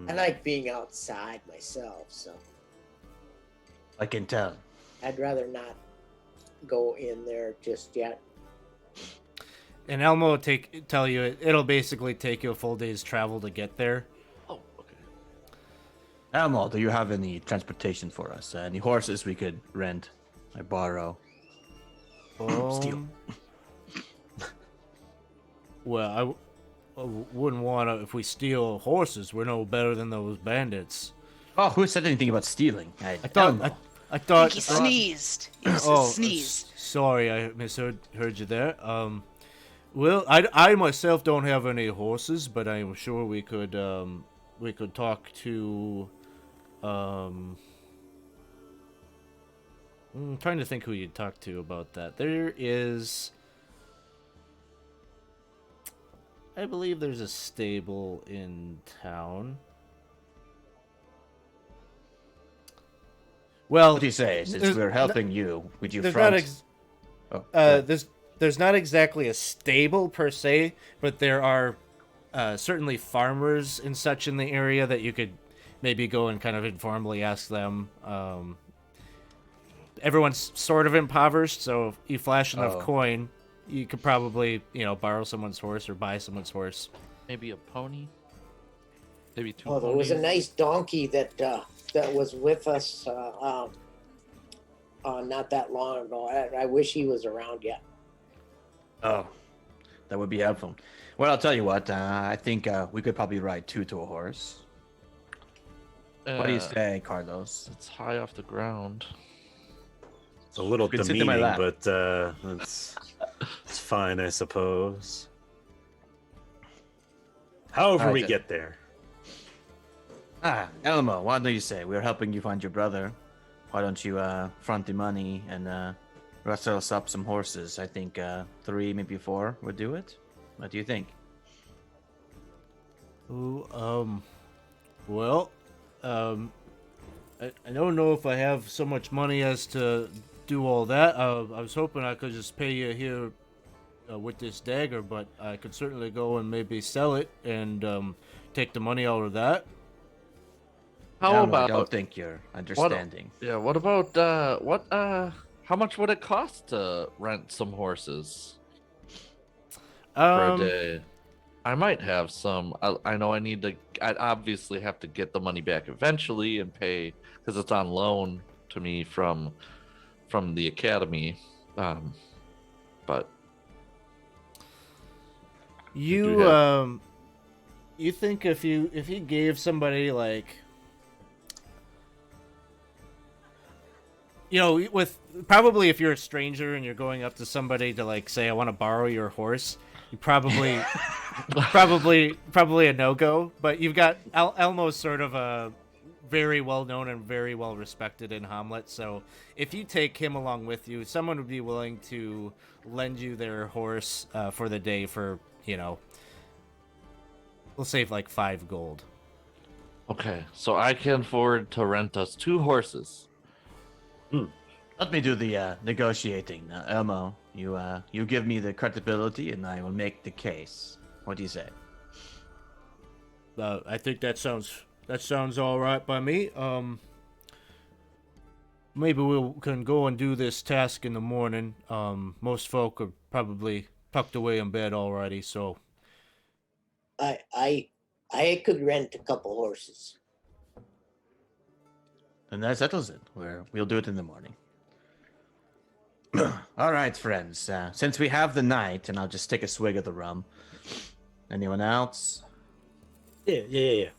I like being outside myself, so I can tell. I'd rather not go in there just yet. And Elmo will tell you it'll basically take you a full day's travel to get there. Oh, okay. Elmo, do you have any transportation for us? Any horses we could rent or borrow? Steal. Well, I wouldn't want to. If we steal horses, we're no better than those bandits. Oh, who said anything about stealing? I thought. I think he sneezed. He sneezed. Sorry, I misheard you there. Well, I myself don't have any horses, but I'm sure we could talk to. I'm trying to think who you'd talk to about that. There is. I believe there's a stable in town. Well, What do you say? Since there's we're helping you, would you there's front? not Oh, there's not exactly a stable per se, but there are certainly farmers and such in the area that you could maybe go and kind of informally ask them. Everyone's sort of impoverished, so if you flash enough Oh. coin, you could probably borrow someone's horse or buy someone's horse. Maybe a pony. Maybe two. Oh, there was a ponies. nice donkey that was with us not that long ago. I wish he was around yet. Oh, that would be helpful. Well, I'll tell you what. I think we could probably ride two to a horse. What do you say, Carlos? It's high off the ground. It's a little You can sit in my demeaning, lap. but it's fine, I suppose. However, Alright, we then. get there. Elmo, what do you say? We're helping you find your brother. Why don't you front the money and rustle us up some horses? I think 3, maybe 4 would do it. What do you think? Ooh, well, I don't know if I have so much money as to do all that. I was hoping I could just pay you here with this dagger, but I could certainly go and maybe sell it and take the money out of that. How Elmo, I about? don't think you're understanding. Yeah. What about? How much would it cost to rent some horses for a day? I might have some. I know I need to. I'd obviously have to get the money back eventually and pay because it's on loan to me from the academy. But You you think if you gave somebody like with probably if you're a stranger and you're going up to somebody to like say I want to borrow your horse, you probably probably a no-go, but you've got Elmo's sort of a very well known and very well respected in Hamlet, so if you take him along with you, someone would be willing to lend you their horse for the day for, we'll save like 5 gold. okay, so I can afford to rent us 2 horses. Let me do the negotiating. Elmo, you give me the credibility, and I will make the case. What do you say? I think that sounds all right by me. Maybe we can go and do this task in the morning. Most folk are probably tucked away in bed already, so I could rent a couple horses. And that settles it. We'll do it in the morning. All right, friends. Since we have the night, and I'll just take a swig of the rum. Anyone else? Yeah.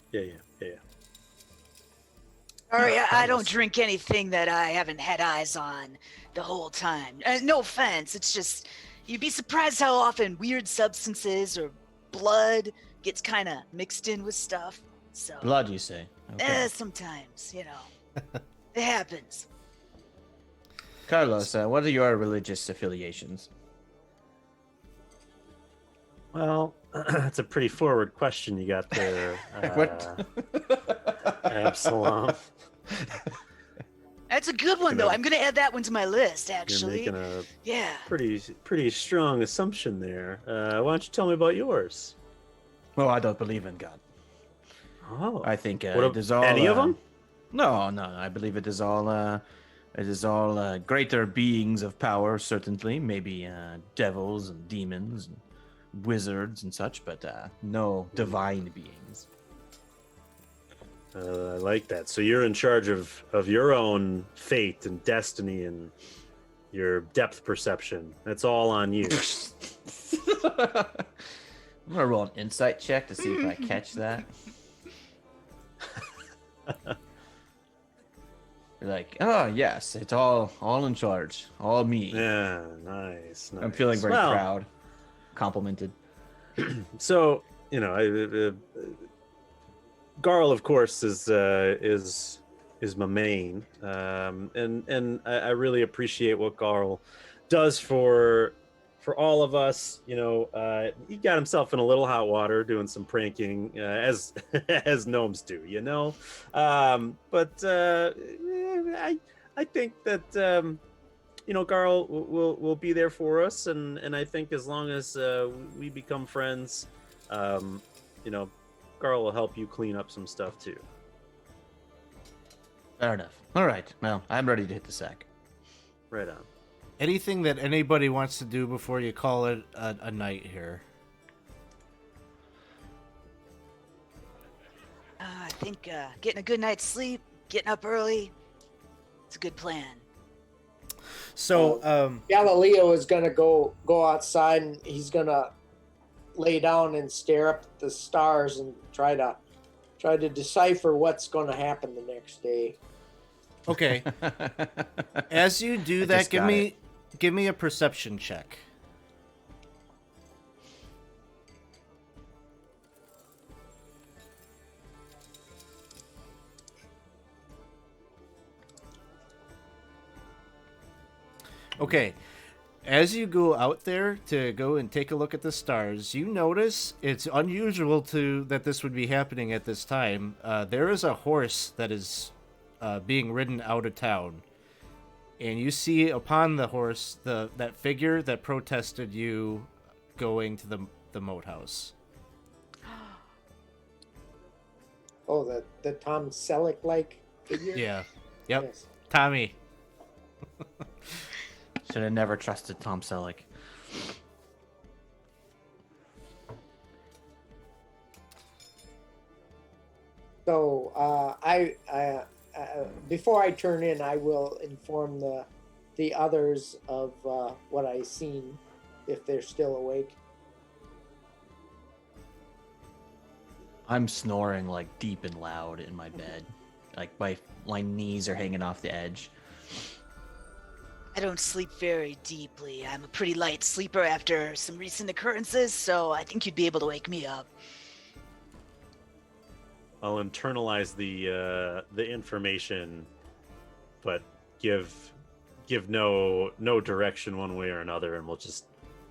Sorry, I don't drink anything that I haven't had eyes on the whole time. No offense, it's just you'd be surprised how often weird substances or blood gets kind of mixed in with stuff. So Blood, you say? Okay. sometimes, it happens. Carlos, what are your religious affiliations? Well, that's a pretty forward question you got there. What? Absalom. That's a good one, though. Gonna- I'm gonna add that one to my list, You're actually. making a Yeah. pretty strong assumption there. Why don't you tell me about yours? Well, I don't believe in God. Oh, I think what it is all any of them? No. I believe it is all greater beings of power, certainly. Maybe devils and demons and wizards and such, but no divine beings. I like that. So you're in charge of your own fate and destiny and your depth perception. That's all on you. I'm gonna roll an insight check to see if I catch that. You're like, oh yes, it's all in charge, all me. Yeah, nice. I'm feeling very Well, proud, complimented. So Garl, of course, is my main, and I really appreciate what Garl does for all of us. He got himself in a little hot water doing some pranking, as as gnomes do, But I think that Garl will be there for us, and I think as long as we become friends, Garl will help you clean up some stuff too. Fair enough. All right. Well, I'm ready to hit the sack. Right on. Anything that anybody wants to do before you call it a night here? I think getting a good night's sleep, getting up early, it's a good plan. So, Galileo is gonna go outside, and he's gonna lay down and stare up at the stars and try to decipher what's gonna happen the next day. okay. As you do I that, just got it. give me a perception check. Okay. As you go out there to go and take a look at the stars, you notice it's unusual that this would be happening at this time. There is a horse that is being ridden out of town, and you see upon the horse that figure that protested you going to the moat house. Oh, the Tom Selleck like figure. Yeah. Yep. Yes. Tommy. Should have never trusted Tom Selleck. So I before I turn in, I will inform the others of what I seen, if they're still awake. I'm snoring like deep and loud in my bed. Like my knees are hanging off the edge. I don't sleep very deeply. I'm a pretty light sleeper after some recent occurrences, so I think you'd be able to wake me up. I'll internalize the information, but give no direction one way or another, and we'll just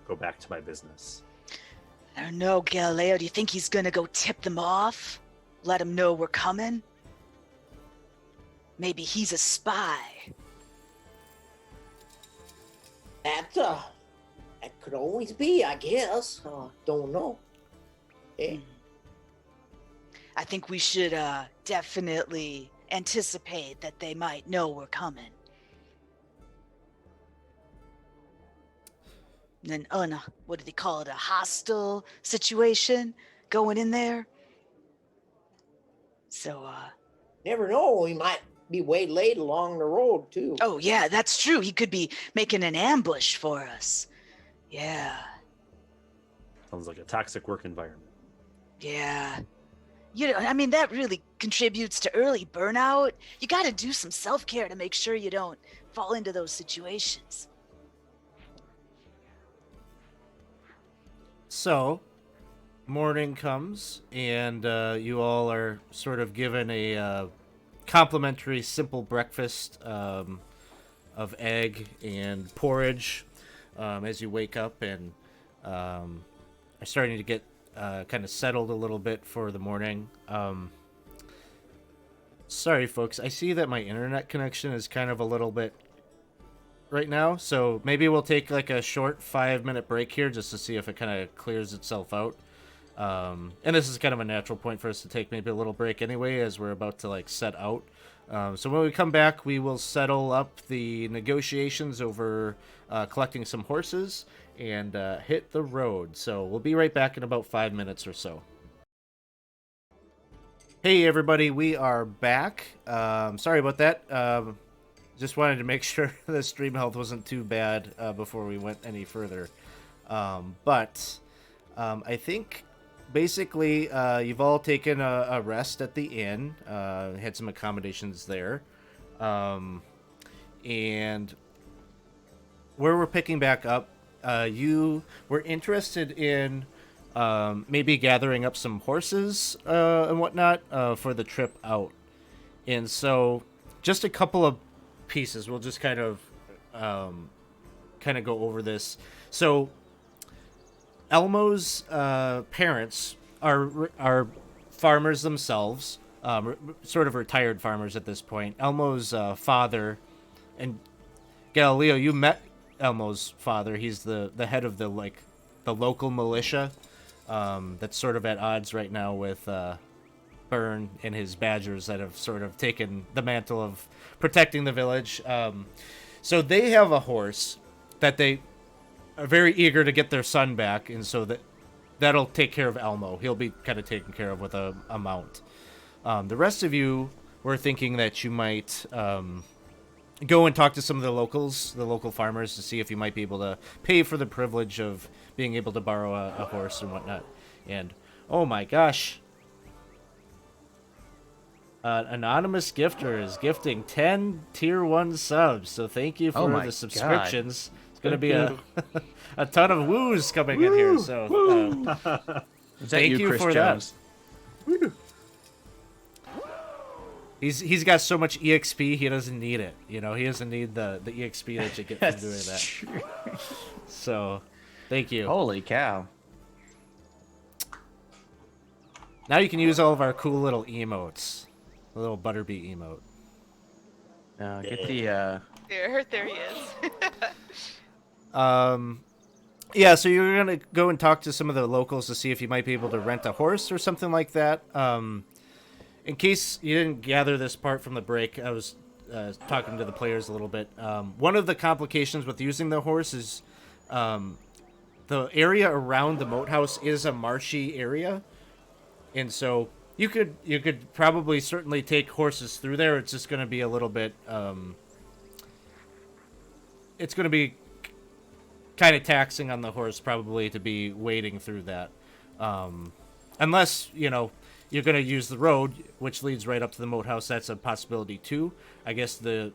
go back to my business. I don't know, Galileo. Do you think he's gonna go tip them off? Let them know we're coming? Maybe he's a spy. That could always be, I guess. Don't know. Eh? I think we should definitely anticipate that they might know we're coming. And then, what do they call it? A hostile situation going in there. So, Never know. We might be waylaid along the road too. oh yeah, that's true. He could be making an ambush for us. Yeah, Sounds like a toxic work environment. yeah. I mean, that really contributes to early burnout. You got to do some self-care to make sure you don't fall into those situations. So, morning comes, and you all are sort of given a complimentary simple breakfast of egg and porridge as you wake up and are starting to get kind of settled a little bit for the morning. Sorry, folks. I see that my internet connection is kind of a little bit right now, so maybe we'll take like a short 5-minute break here just to see if it kind of clears itself out. And this is kind of a natural point for us to take maybe a little break anyway, as we're about to like set out. So when we come back, we will settle up the negotiations over collecting some horses and hit the road. So we'll be right back in about 5 minutes or so. Hey everybody, we are back. Sorry about that. Just wanted to make sure the stream health wasn't too bad before we went any further. But I think basically you've all taken a rest at the inn, had some accommodations there. And where we're picking back up, you were interested in maybe gathering up some horses and whatnot for the trip out. And so just a couple of pieces. We'll just kind of go over this. So Elmo's parents are farmers themselves, sort of retired farmers at this point. Elmo's father And Galileo, you met Elmo's father. He's the head of the local militia that's sort of at odds right now with Byrne and his badgers that have sort of taken the mantle of protecting the village. So they have a horse that they are very eager to get their son back, and so that'll take care of Elmo. He'll be kind of taken care of with a mount. The rest of you were thinking that you might go and talk to some of the locals, the local farmers, to see if you might be able to pay for the privilege of being able to borrow a horse and whatnot. And, oh my gosh. Anonymous Gifter is gifting 10 Tier 1 subs, so thank you for the subscriptions. It's going to be a ton of woos coming in here, so thank you Chris for Jones? that. He's got so much EXP, he doesn't need it. You know, he doesn't need the EXP that you get from doing that. True. So, thank you. Holy cow. Now you can use all of our cool little emotes. The little Butterbee emote. Get the There he is. Yeah, so you're going to go and talk to some of the locals to see if you might be able to rent a horse or something like that. In case you didn't gather this part from the break, I was talking to the players a little bit. One of the complications with using the horse is the area around the moat house is a marshy area. And so you could probably certainly take horses through there. It's just going to be a little bit... it's going to be kind of taxing on the horse probably to be wading through that. Unless, you know, you're going to use the road, which leads right up to the moat house. That's a possibility too. I guess the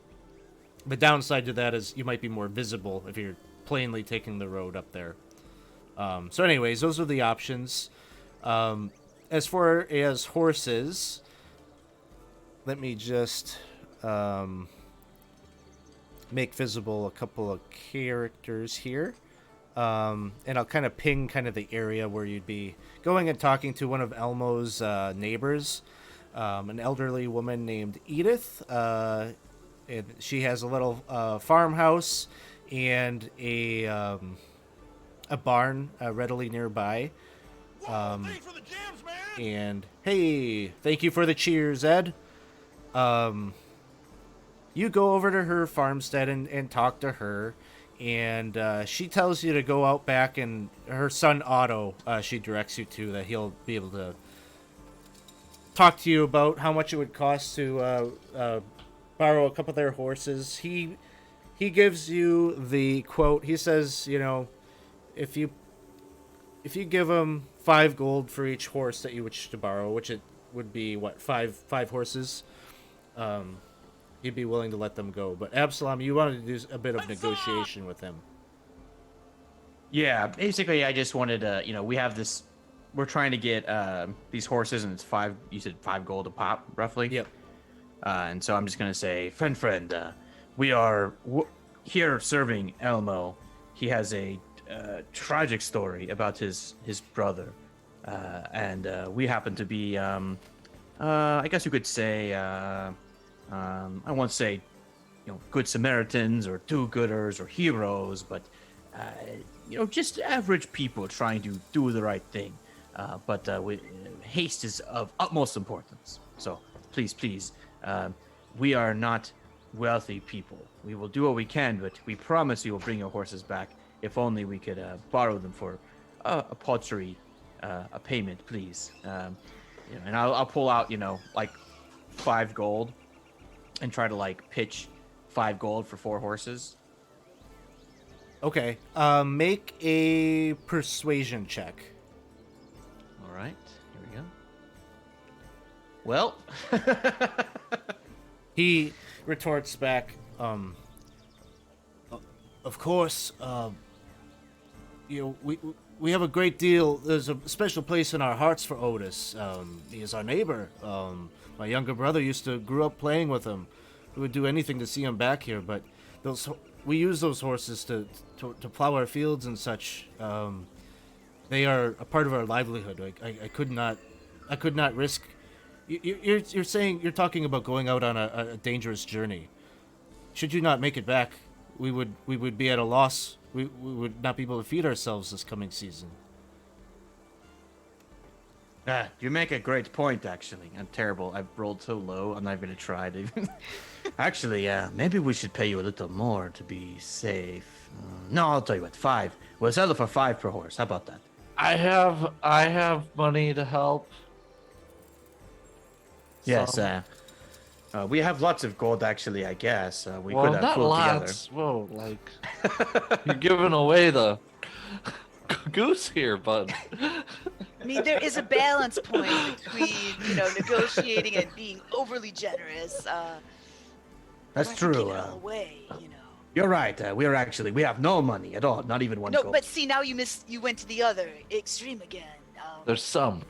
downside to that is you might be more visible if you're plainly taking the road up there. So anyways, those are the options. As far as horses, let me just make visible a couple of characters here. And I'll kind of ping kind of the area where you'd be going and talking to one of Elmo's neighbors, an elderly woman named Edith. And she has a little farmhouse and a barn readily nearby. And hey, thank you for the cheers, Ed. You go over to her farmstead and talk to her. And she tells you to go out back, and her son Otto, she directs you to, that he'll be able to talk to you about how much it would cost to borrow a couple of their horses. He gives you the quote. He says, you know, if you give him 5 gold for each horse that you wish to borrow, which it would be what, five horses. He'd be willing to let them go. But Absalom, you wanted to do a bit of negotiation with him. Yeah, basically, I just wanted to, you know, we have this, we're trying to get these horses, and it's 5, you said 5 gold a pop, roughly? Yep. And so I'm just going to say, friend, we are here serving Elmo. He has a tragic story about his brother. And we happen to be, I guess you could say, I won't say, you know, good Samaritans or do-gooders or heroes, but, you know, just average people trying to do the right thing. But haste is of utmost importance. So please, we are not wealthy people. We will do what we can, but we promise we will bring your horses back if only we could borrow them for a paltry a payment, please. You know, and I'll pull out, you know, like 5 gold. And try to, like, pitch 5 gold for 4 horses. Okay. Make a persuasion check. All right. Here we go. Well. He retorts back, of course, you know, we have a great deal. There's a special place in our hearts for Otis. He is our neighbor. My younger brother grew up playing with him. We would do anything to see him back here, but we use those horses to plow our fields and such. They are a part of our livelihood. I could not risk. You're talking about going out on a dangerous journey. should you not make it back, we would be at a loss. We would not be able to feed ourselves this coming season. You make a great point, actually. I'm terrible. I've rolled so low, I'm not even going to try to even... Actually, maybe we should pay you a little more to be safe. No, I'll tell you what, 5. We'll settle for 5 per horse. How about that? I have money to help. Yes, Some. we have lots of gold, actually, I guess. We Well, could not pull lots. Whoa, like you're giving away the goose here, bud. I mean, there is a balance point between, negotiating and being overly generous. That's I can true. give it all away, You're right. We have no money at all. Not even one No, gold. but see, now you went to the other extreme again. There's some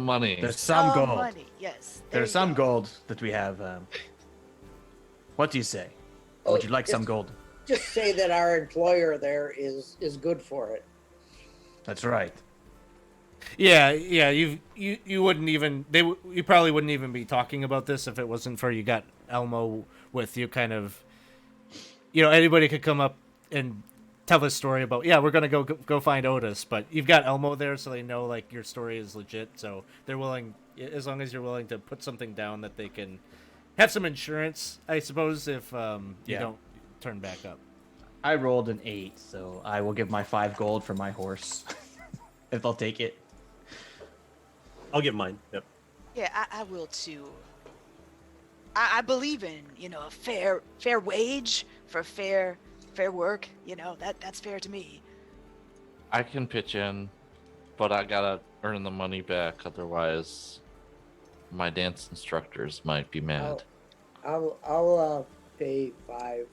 money. There's some gold. Money, yes. There There's you some go. gold that we have. What do you say? Would you like some gold? Just say that our employer there is good for it. That's right. Yeah. You wouldn't even you probably wouldn't even be talking about this if it wasn't for you got Elmo with you. Kind of, anybody could come up and tell a story about we're gonna go find Otis, but you've got Elmo there, so they know like your story is legit. So they're willing, as long as you're willing to put something down that they can have some insurance, I suppose, if you don't turn back up. I rolled an 8, so I will give my 5 gold for my horse, if they'll take it. I'll get mine. Yep. Yeah, I will too. I believe in, a fair wage for fair work. That's fair to me. I can pitch in, but I gotta earn the money back. Otherwise, my dance instructors might be mad. I'll pay 5.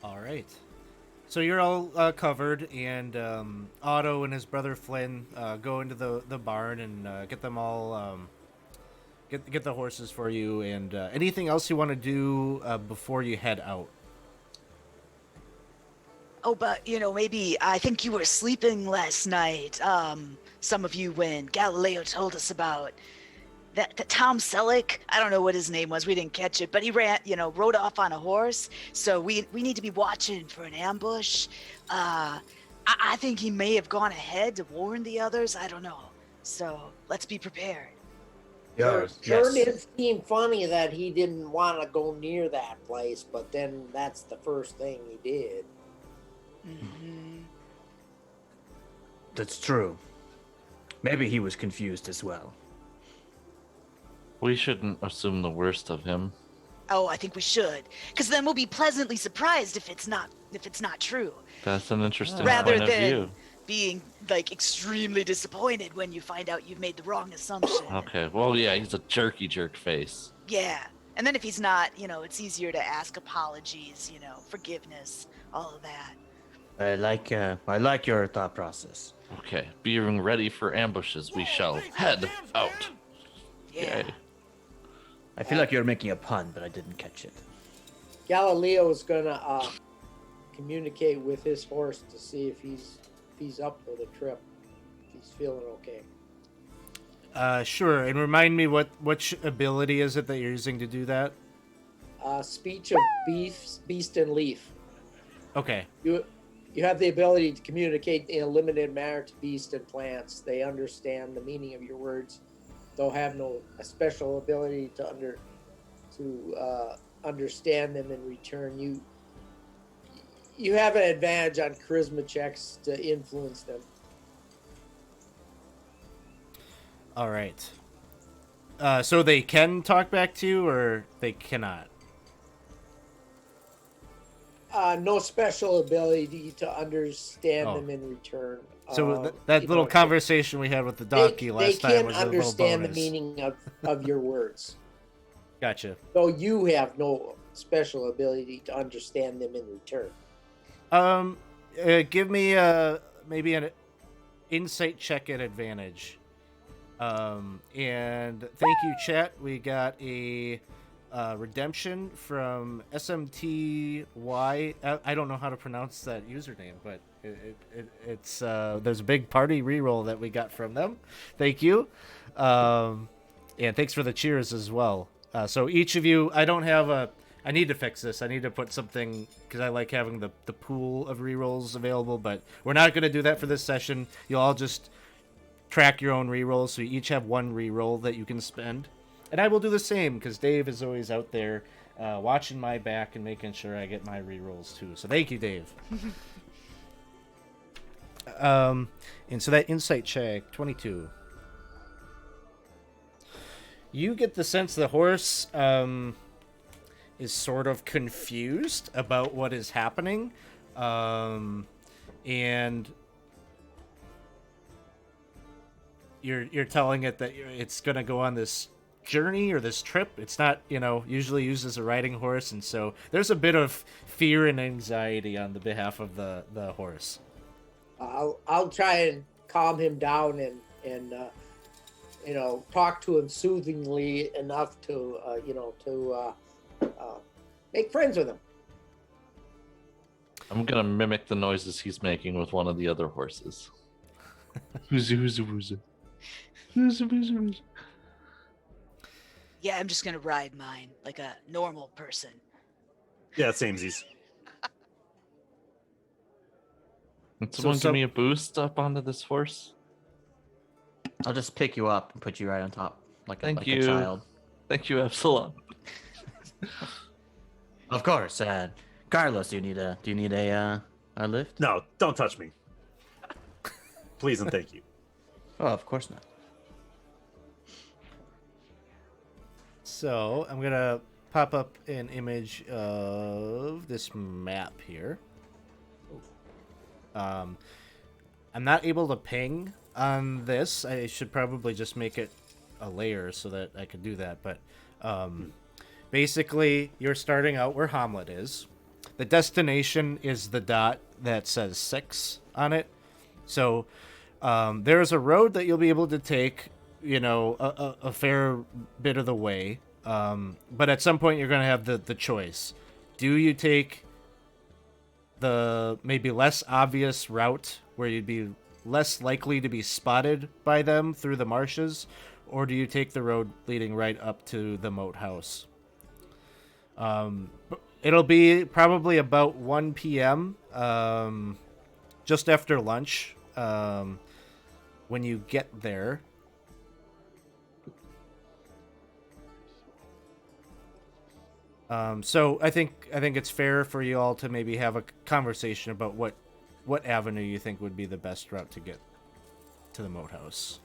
All right. So you're all covered, and Otto and his brother Flynn go into the barn and get them all get the horses for you. And anything else you want to do before you head out? Oh, but maybe I think you were sleeping last night. Some of you when Galileo told us about that Tom Selleck. I don't know what his name was. We didn't catch it, but he rode off on a horse. So we need to be watching for an ambush. I think he may have gone ahead to warn the others. I don't know. So let's be prepared. Sure did seem funny that he didn't want to go near that place, but then that's the first thing he did. Mm-hmm. That's true. Maybe he was confused as well. We shouldn't assume the worst of him. Oh, I think we should, because then we'll be pleasantly surprised if it's not true. That's an interesting Rather point of than view. being extremely disappointed when you find out you've made the wrong assumption. Okay, well, yeah, he's a jerk face. Yeah, and then if he's not, it's easier to ask apologies, forgiveness, all of that. I like your thought process. Okay, being ready for ambushes, we shall head out. Yeah. Yay. I feel like you're making a pun, but I didn't catch it. Galileo's gonna communicate with his horse to see if he's up for the trip, if he's feeling okay. Sure. And remind me which ability is it that you're using to do that? Speech of beast and leaf. Okay. You have the ability to communicate in a limited manner to beasts and plants. They understand the meaning of your words. They'll have a special ability to understand them in return. You have an advantage on charisma checks to influence them. All right. So they can talk back to you, or they cannot? No special ability to understand them in return. So that little conversation we had with the donkey last time was a little bonus. They can understand the meaning of your words. Gotcha. So you have no special ability to understand them in return. Give me maybe an insight check at advantage. And thank you, chat. We got a redemption from SMTY. I don't know how to pronounce that username, but it's there's a big party reroll that we got from them. Thank you. And thanks for the cheers as well. So each of you, I don't have a. I need to fix this. I need to put something because I like having the pool of rerolls available, but we're not going to do that for this session. You'll all just track your own rerolls, so you each have one reroll that you can spend. And I will do the same because Dave is always out there watching my back and making sure I get my rerolls too. So thank you, Dave. And so that insight check, 22. You get the sense the horse is sort of confused about what is happening, and you're telling it that it's going to go on this journey or this trip. It's not, usually used as a riding horse, and so there's a bit of fear and anxiety on the behalf of the horse. I'll try and calm him down and talk to him soothingly enough to make friends with him. I'm gonna mimic the noises he's making with one of the other horses. Whoozoo, whoozoo, whoozoo. Whoozoo, whoozoo, whoozoo. Yeah, I'm just gonna ride mine like a normal person. Yeah, samesies. Can someone give me a boost up onto this horse? I'll just pick you up and put you right on top, like a child. Thank you, Absalom. Of course. Carlos, do you need a lift? No, don't touch me. Please and thank you. Oh, of course not. So I'm gonna pop up an image of this map here. I'm not able to ping on this. I should probably just make it a layer so that I could do that. But basically, you're starting out where Hamlet is. The destination is the dot that says 6 on it. So there's a road that you'll be able to take, a fair bit of the way. But at some point, you're going to have the choice. Do you take the maybe less obvious route where you'd be less likely to be spotted by them through the marshes, or do you take the road leading right up to the moat house? It'll be probably about 1 p.m., just after lunch, when you get there. So I think it's fair for you all to maybe have a conversation about what avenue you think would be the best route to get to the moat house.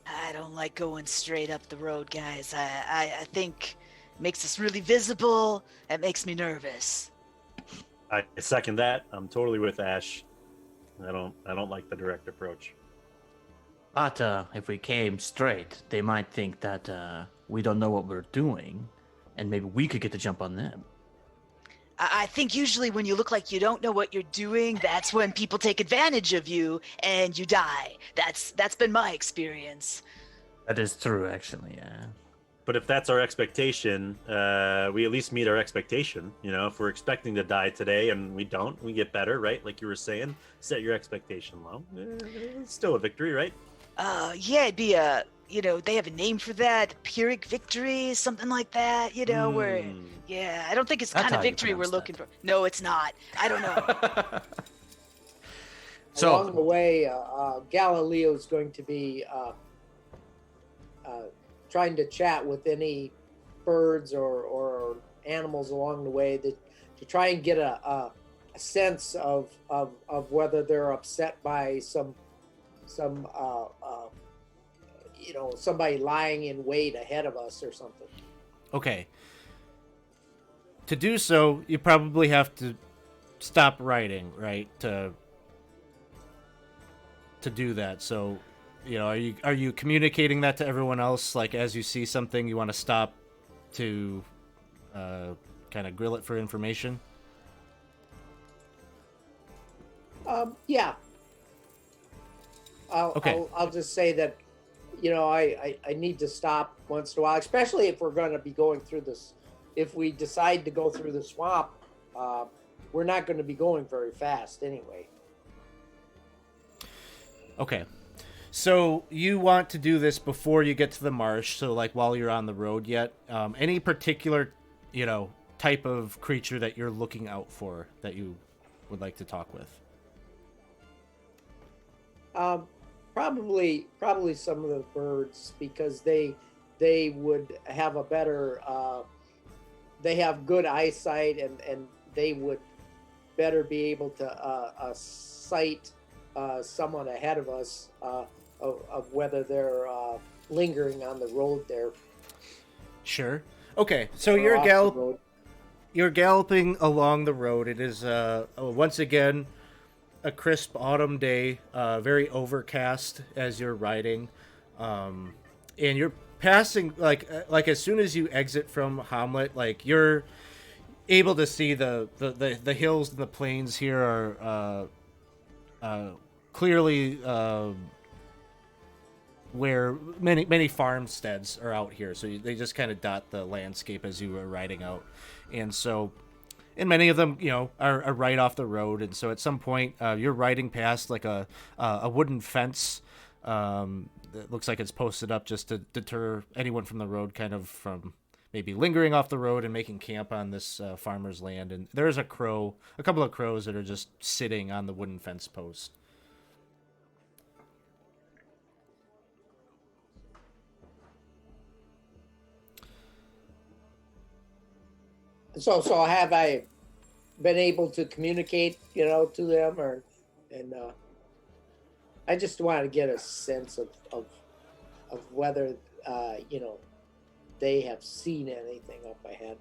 I don't like going straight up the road, guys. I think it makes us really visible. It makes me nervous. I second that. I'm totally with Ash. I don't like the direct approach. But if we came straight, they might think that we don't know what we're doing, and maybe we could get the jump on them. I think usually when you look like you don't know what you're doing, that's when people take advantage of you and you die. That's been my experience. That is true, actually, yeah. But if that's our expectation, we at least meet our expectation. If we're expecting to die today and we don't, we get better, right? Like you were saying, set your expectation low. It's still a victory, right? Yeah, it'd be a, they have a name for that, Pyrrhic victory, something like that, where, yeah, I don't think it's the kind of victory we're looking for. No, it's not. I don't know. So along the way, Galileo is going to be trying to chat with any birds or animals along the way to try and get a sense of whether they're upset by some somebody lying in wait ahead of us or something. Okay. To do so, you probably have to stop writing, right? To do that. So, are you communicating that to everyone else? Like, as you see something, you want to stop to kind of grill it for information? Yeah. Okay. I'll just say that, I need to stop once in a while, especially if we're going to be going through this. If we decide to go through the swamp, we're not going to be going very fast anyway. Okay. So you want to do this before you get to the marsh, so like while you're on the road yet. Any particular, type of creature that you're looking out for that you would like to talk with? Probably some of the birds, because they would have a better they have good eyesight, and they would better be able to sight someone ahead of us of whether they're lingering on the road there. Sure. Okay, so or you're off the road. you're galloping along the road. It is once again a crisp autumn day, very overcast as you're riding, and you're passing like as soon as you exit from Hamlet, like you're able to see the hills and the plains here are clearly where many farmsteads are out here, so they just kind of dot the landscape as you were riding out, and many of them are right off the road, and so at some point you're riding past like a wooden fence that looks like it's posted up just to deter anyone from the road, kind of from maybe lingering off the road and making camp on this farmer's land. And there's a couple of crows that are just sitting on the wooden fence post. So have I been able to communicate, to them, and I just want to get a sense of whether they have seen anything up ahead.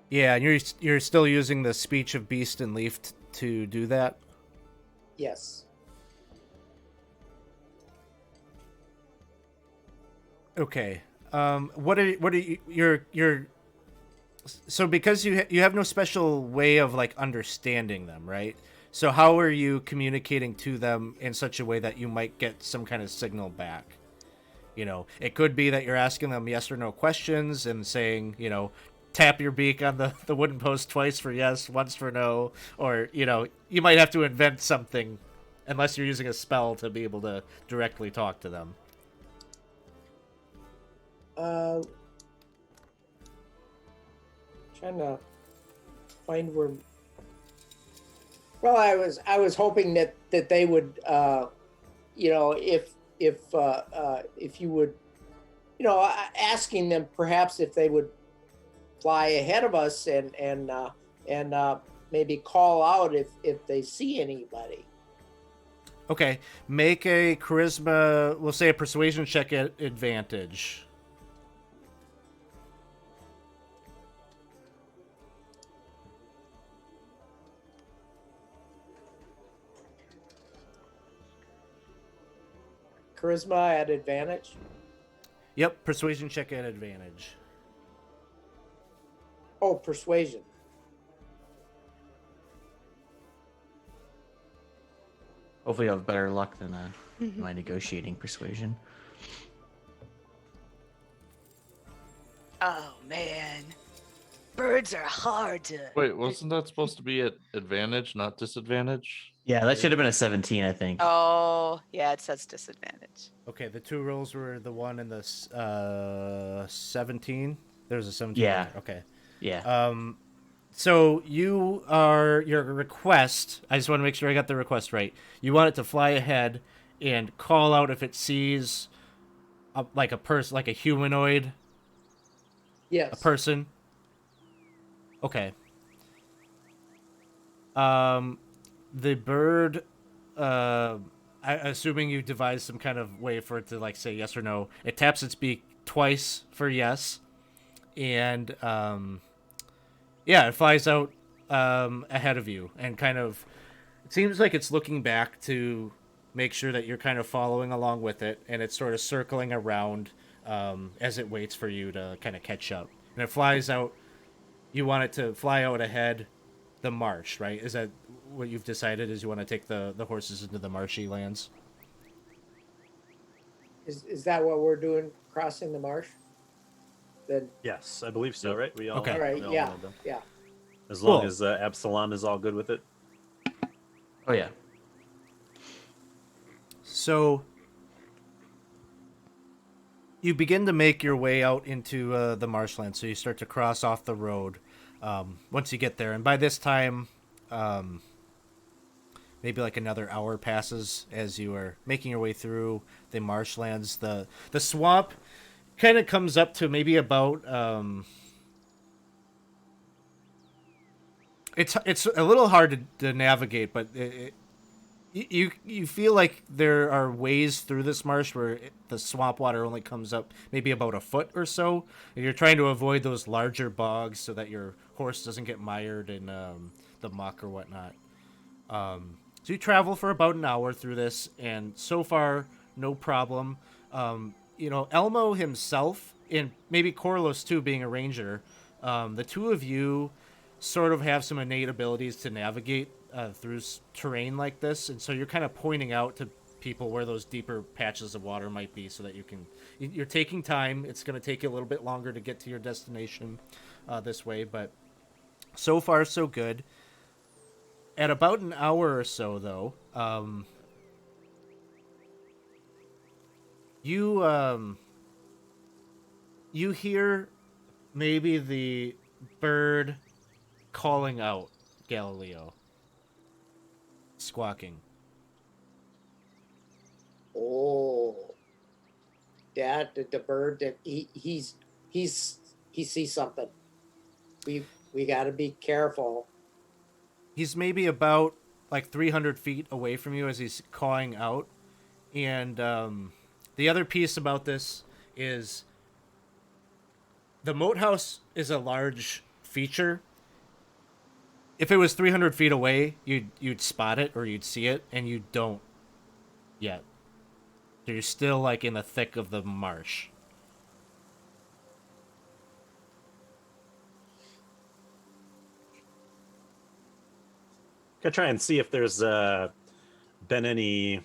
Yeah, and you're still using the speech of beast and leaf to do that. Yes. Okay. What are your so because you have no special way of like understanding them, right? So how are you communicating to them in such a way that you might get some kind of signal back? It could be that you're asking them yes or no questions and saying, tap your beak on the wooden post twice for yes, once for no, or you might have to invent something, unless you're using a spell to be able to directly talk to them. Trying to find where. Well, I was hoping that they would, if you would, asking them perhaps if they would fly ahead of us and maybe call out if they see anybody. Okay, make a charisma. We'll say a persuasion check at advantage. Charisma at advantage. Yep, persuasion check at advantage. Oh, persuasion. Hopefully, you have better luck than my negotiating persuasion. Oh man, birds are hard to. Wait, wasn't that supposed to be at advantage, not disadvantage? Yeah, that should have been a 17, I think. Oh yeah, it says disadvantage. Okay, the two rolls were the one and the 17. There's a 17. Yeah. There. Okay. Yeah. So your request, I just want to make sure I got the request right. You want it to fly ahead and call out if it sees like a person, like a humanoid. Yes. A person. Okay. The bird, assuming you devised some kind of way for it to like say yes or no, it taps its beak twice for yes, and it flies out ahead of you and kind of, it seems like it's looking back to make sure that you're kind of following along with it, and it's sort of circling around as it waits for you to kind of catch up. And it flies out. You want it to fly out ahead the marsh, right? Is that what you've decided? Is you want to take the horses into the marshy lands? Is that what we're doing, crossing the marsh? Then Yes, I believe so. Right? We all. Okay. all right, we all yeah, know them. yeah. As long Cool. as Absalom is all good with it. Oh, yeah. So You begin to make your way out into the marshland, so you start to cross off the road once you get there. And by this time, maybe like another hour passes as you are making your way through the marshlands. The swamp kind of comes up to maybe about it's a little hard to navigate, but you feel like there are ways through this marsh where the swamp water only comes up maybe about a foot or so, and you're trying to avoid those larger bogs so that your horse doesn't get mired in the muck or whatnot. So you travel for about an hour through this, and so far no problem. Elmo himself, and maybe Corlos too, being a ranger, the two of you sort of have some innate abilities to navigate through terrain like this, and so you're kind of pointing out to people where those deeper patches of water might be, so that you're taking time. It's going to take you a little bit longer to get to your destination this way, but so far so good. At about an hour or so, though, you hear maybe the bird calling out Galileo, squawking. Oh, Dad, the bird that he sees something. We got to be careful. He's maybe about like 300 feet away from you as he's cawing out. And the other piece about this is the moat house is a large feature. If it was 300 feet away, you'd spot it or you'd see it, and you don't yet. So you're still like in the thick of the marsh. Gotta try and see if there's been any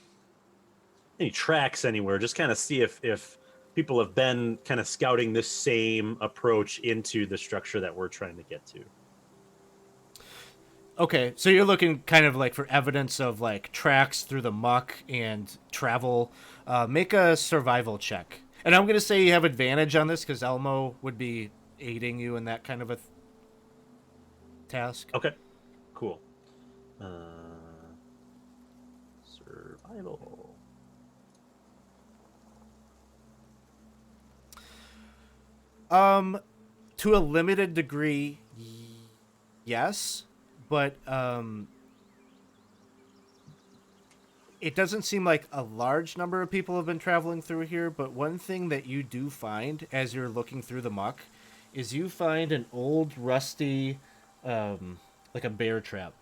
tracks anywhere. Just kind of see if people have been kind of scouting this same approach into the structure that we're trying to get to. Okay, so you're looking kind of like for evidence of like tracks through the muck and travel. Make a survival check. And I'm going to say you have advantage on this because Elmo would be aiding you in that kind of a task. Okay, cool. Survival. To a limited degree, yes, but it doesn't seem like a large number of people have been traveling through here. But one thing that you do find as you're looking through the muck is you find an old rusty, like a bear trap.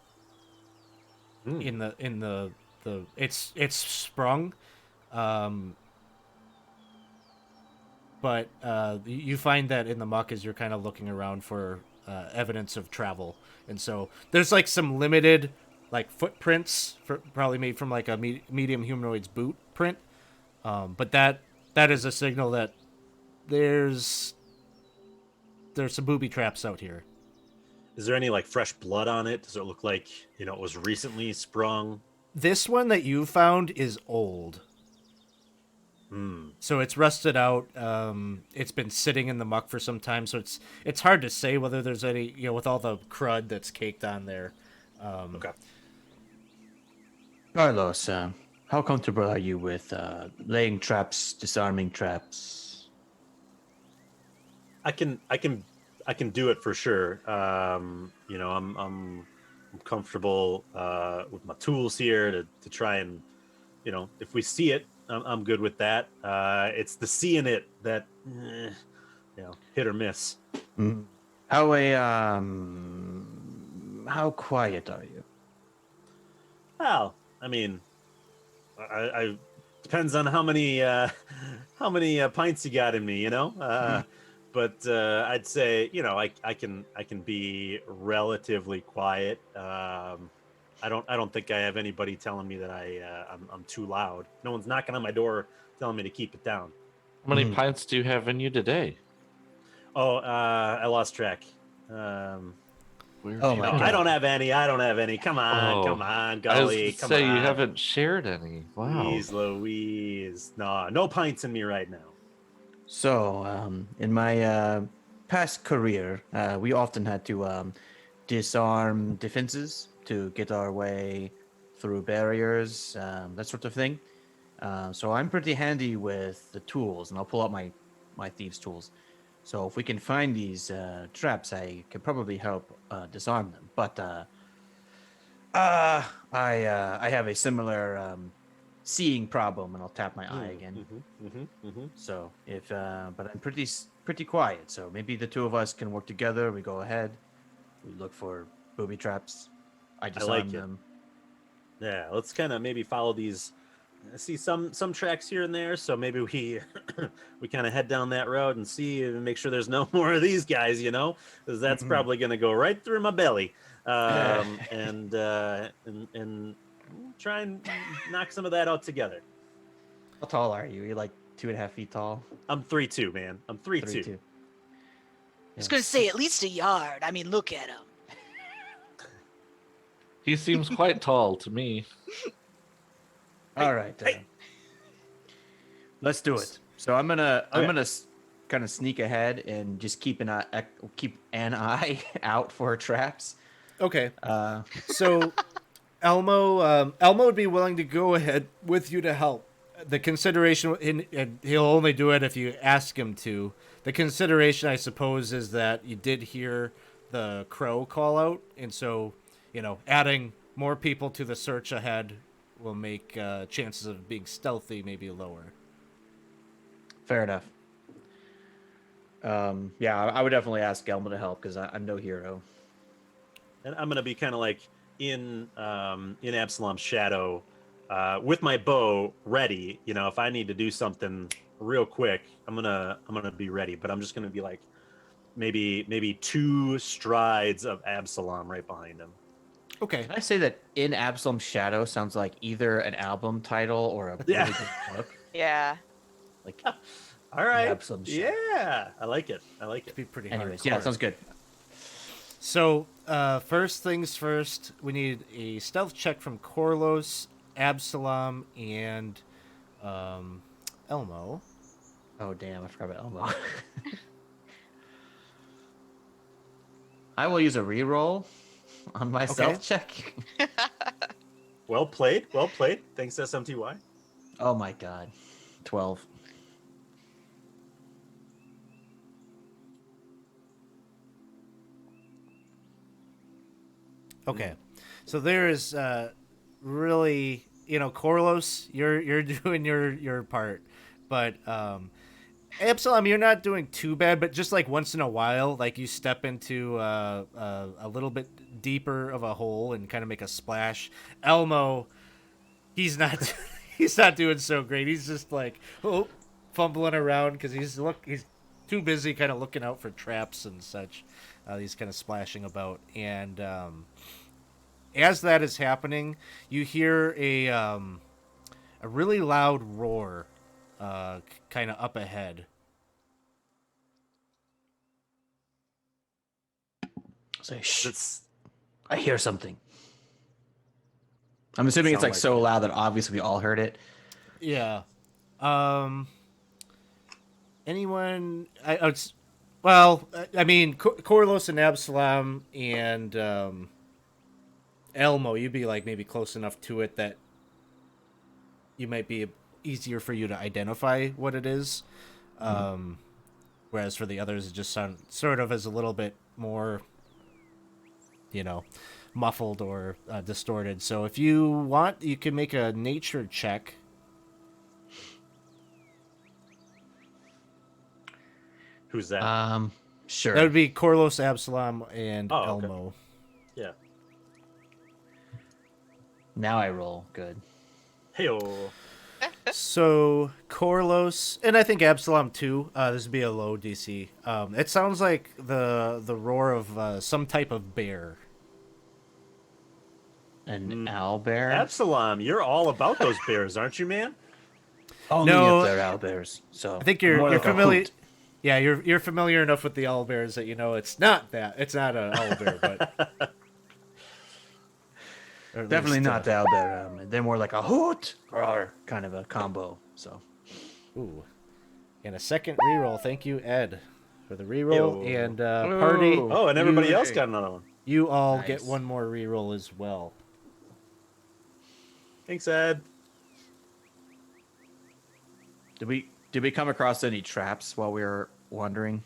In the it's sprung, but you find that in the muck as you're kind of looking around for evidence of travel, and so there's like some limited like footprints probably made from like a medium humanoid's boot print, but that is a signal that there's some booby traps out here. Is there any like fresh blood on it? Does it look like it was recently sprung? This one that you found is old. So it's rusted out. It's been sitting in the muck for some time, so it's hard to say whether there's any, with all the crud that's caked on there. Okay. Carlos, how comfortable are you with laying traps, disarming traps? I can do it for sure. I'm comfortable with my tools here to try and, if we see it, I'm good with that. It's the seeing it that, hit or miss. Mm. How quiet are you? Well, I mean, I depends on how many pints you got in me, But I'd say, I can be relatively quiet. I don't think I have anybody telling me that I'm too loud. No one's knocking on my door telling me to keep it down. How many pints do you have in you today? Oh, I lost track. Oh my God. I don't have any. Come on, Golly. I was say you haven't shared any. Wow. Jeez Louise. No pints in me right now. So, in my past career, we often had to disarm defenses to get our way through barriers, that sort of thing. So I'm pretty handy with the tools, and I'll pull out my thieves' tools. So if we can find these traps, I can probably help disarm them. But I have a similar seeing problem, and I'll tap my eye again. So if but I'm pretty quiet. So maybe the two of us can work together. We go ahead. We look for booby traps. I disarm like it. them. Yeah, let's kind of maybe follow these. I see some tracks here and there, so maybe we we kind of head down that road and see and make sure there's no more of these guys, because that's probably going to go right through my belly, and try and knock some of that out together. How tall are you? Are you like 2.5 feet tall? I'm 3'2", man. I'm 3'2". 3'2". I was gonna say at least a yard. I mean, look at him. He seems quite tall to me. All right. Let's do it. So I'm gonna kind of sneak ahead and just keep an eye out for traps. Okay. So Elmo would be willing to go ahead with you to help. The consideration, and he'll only do it if you ask him to. The consideration, I suppose, is that you did hear the crow call out, and so adding more people to the search ahead will make chances of being stealthy maybe lower. Fair enough. Yeah, I would definitely ask Elmo to help because I'm no hero. And I'm gonna be kind of like in Absalom's shadow, with my bow ready. If I need to do something real quick, I'm gonna be ready. But I'm just gonna be like maybe 2 strides of Absalom right behind him. Okay. Can I say that In Absalom's Shadow sounds like either an album title or a really good book? Yeah. Like, All right. Absalom's Shadow. Yeah, I like it. It'd be pretty anyways, hardcore. yeah, sounds good. So, first things first, we need a stealth check from Corlos, Absalom, and Elmo. Oh, damn, I forgot about Elmo. I will use a reroll on my stealth check. Well played. Thanks, SMTY. Oh my god. 12. Okay, so there is really, Corlos, you're doing your part, but Absalom, you're not doing too bad. But just like once in a while, like you step into a little bit deeper of a hole and kind of make a splash. Elmo, he's not he's not doing so great. He's just like fumbling around because he's too busy kind of looking out for traps and such. He's kind of splashing about, and as that is happening, you hear a really loud roar, kind of up ahead. Say, shh. That's I hear something. I'm assuming it's Sound like like so loud that obviously we all heard it. Yeah. Anyone? I mean, Corlos and Absalom and Elmo, you'd be like maybe close enough to it that you might be easier for you to identify what it is. Whereas for the others, it just sounds sort of as a little bit more, muffled or distorted. So if you want, you can make a nature check. Who's that? Sure. That would be Corlos, Absalom, and Oh, okay. Elmo. Yeah. Now I roll good. Hey-o. So Corlos, and I think Absalom too. This would be a low DC. It sounds like the roar of some type of bear. An owlbear? Absalom, you're all about those bears, aren't you, man? Only No, if they're owlbears. So I think I'm you're more like a familiar. hoot. Yeah, you're familiar enough with the owlbears that it's not that. It's not an owlbear, but or at Definitely least, not the owlbear. They're more like a hoot or kind of a combo. So Ooh, And a second reroll. Thank you, Ed, for the reroll. Ew. And party. Oh, and everybody you, else got another one. You all Nice. get one more reroll as well. Thanks, Ed. Did we come across any traps while we were wandering?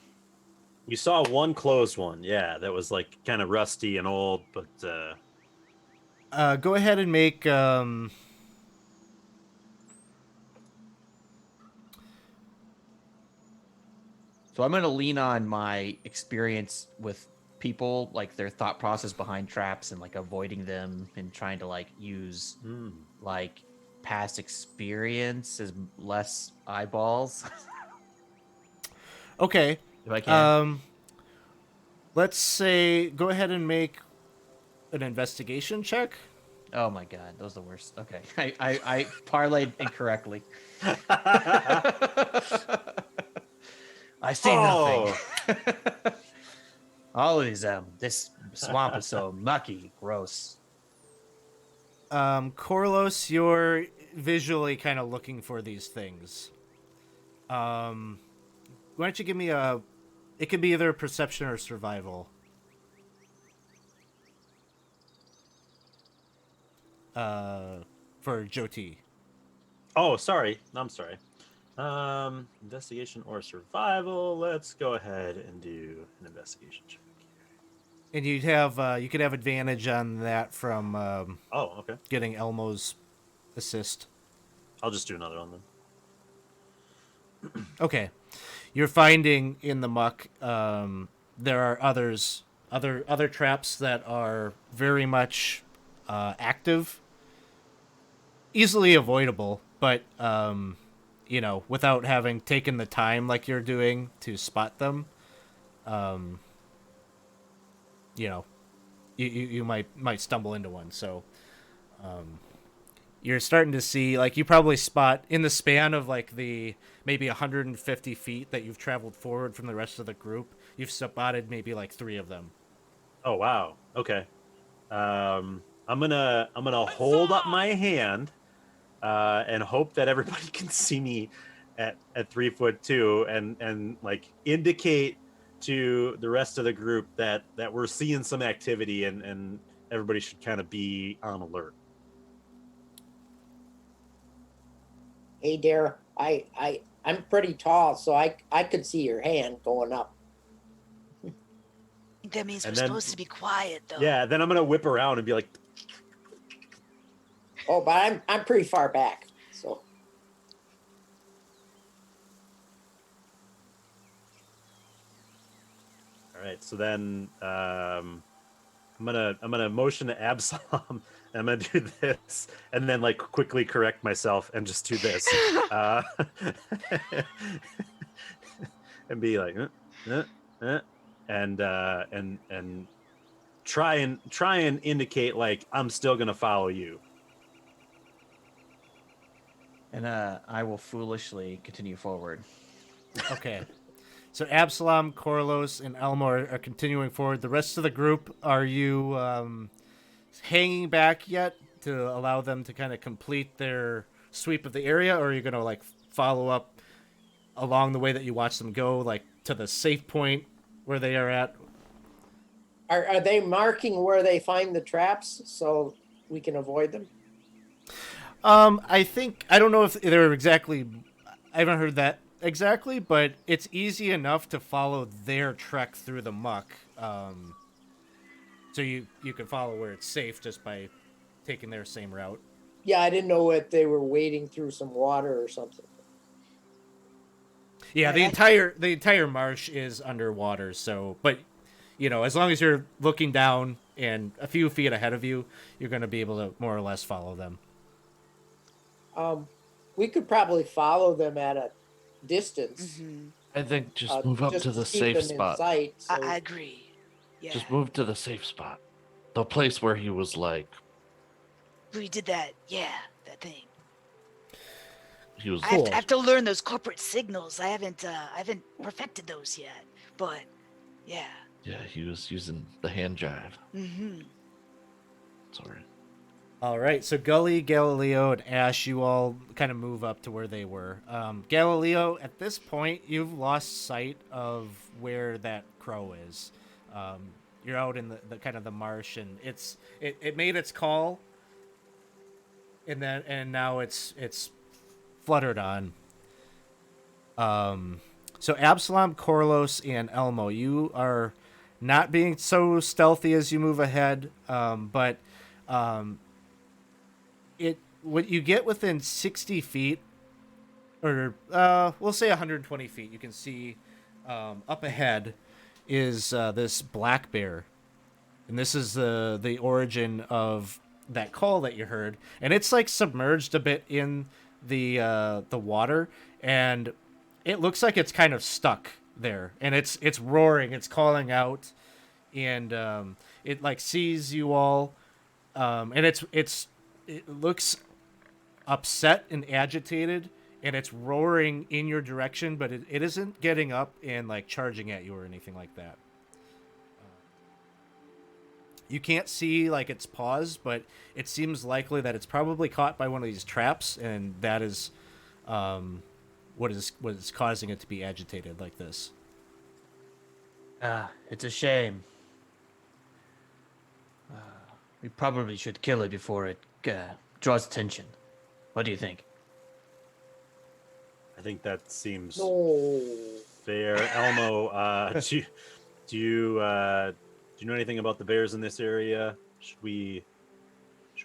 We saw one closed one. Yeah, that was like kind of rusty and old, but Go ahead and make So I'm going to lean on my experience with people, like their thought process behind traps and like avoiding them and trying to like use like past experience as less eyeballs. Okay. If I can. Let's say go ahead and make an investigation check. Oh my god, that was the worst. Okay. I parlayed incorrectly. I see nothing. All of these this swamp is so mucky, gross. Corlos, you're visually kind of looking for these things. Why don't you give me a... It could be either perception or survival. For Joti. Oh, sorry. I'm sorry. Investigation or survival. Let's go ahead and do an investigation check. And you'd have you could have advantage on that from Oh, okay. getting Elmo's assist. I'll just do another one then. Okay. You're finding in the muck there are other traps that are very much active, easily avoidable, but you know, without having taken the time like you're doing to spot them, you know, you might stumble into one. So you're starting to see, like, you probably spot in the span of like the maybe 150 feet that you've traveled forward from the rest of the group, you've spotted maybe like 3 of them. Oh wow. Okay. I'm gonna hold up my hand and hope that everybody can see me at 3'2" and like indicate to the rest of the group that we're seeing some activity and everybody should kind of be on alert. Hey, Dare, I'm pretty tall, so I could see your hand going up. That means And we're then- supposed to be quiet, though. Yeah, then I'm gonna whip around and be like, Oh, but I'm pretty far back, so. all right. So then I'm gonna motion to Absalom. And I'm gonna do this, and then like quickly correct myself and just do this, and be like, and try and indicate like I'm still gonna follow you. And I will foolishly continue forward. Okay. So Absalom, Corlos, and Elmore are continuing forward. The rest of the group, are you hanging back yet to allow them to kind of complete their sweep of the area, or are you going to like follow up along the way that you watch them go, like to the safe point where they are at? Are they marking where they find the traps so we can avoid them? I don't know if they're exactly, I haven't heard that exactly, but it's easy enough to follow their trek through the muck. So you can follow where it's safe just by taking their same route. Yeah, I didn't know if they were wading through some water or something. Yeah, the entire marsh is underwater, so, but you know, as long as you're looking down and a few feet ahead of you, you're going to be able to more or less follow them. We could probably follow them at a distance. Mm-hmm. I think just move up just to the keep safe them in spot. sight, so- I agree. Yeah. Just move to the safe spot. The place where he was like, We did that. Yeah, that thing. he was. I have to learn those corporate signals. I haven't perfected those yet. But yeah. Yeah, he was using the hand jive. Mm-hmm. Sorry. All right, so Gully, Galileo, and Ash, you all kind of move up to where they were. Galileo, at this point, you've lost sight of where that crow is. You're out in the kind of the marsh, and it made its call, and now it's fluttered on. So Absalom, Corlos, and Elmo, you are not being so stealthy as you move ahead, but it when you get within 60 feet, or we'll say 120 feet, you can see up ahead is this black bear, and this is the origin of that call that you heard, and it's like submerged a bit in the water, and it looks like it's kind of stuck there, and it's roaring, it's calling out, and it like sees you all, and it looks upset and agitated, and it's roaring in your direction, but it isn't getting up and like charging at you or anything like that. You can't see like its paws, but it seems likely that it's probably caught by one of these traps, and that is what is causing it to be agitated like this. It's a shame. We probably should kill it before it draws attention. What do you think? I think that seems No. fair. Elmo, do you know anything about the bears in this area? Should we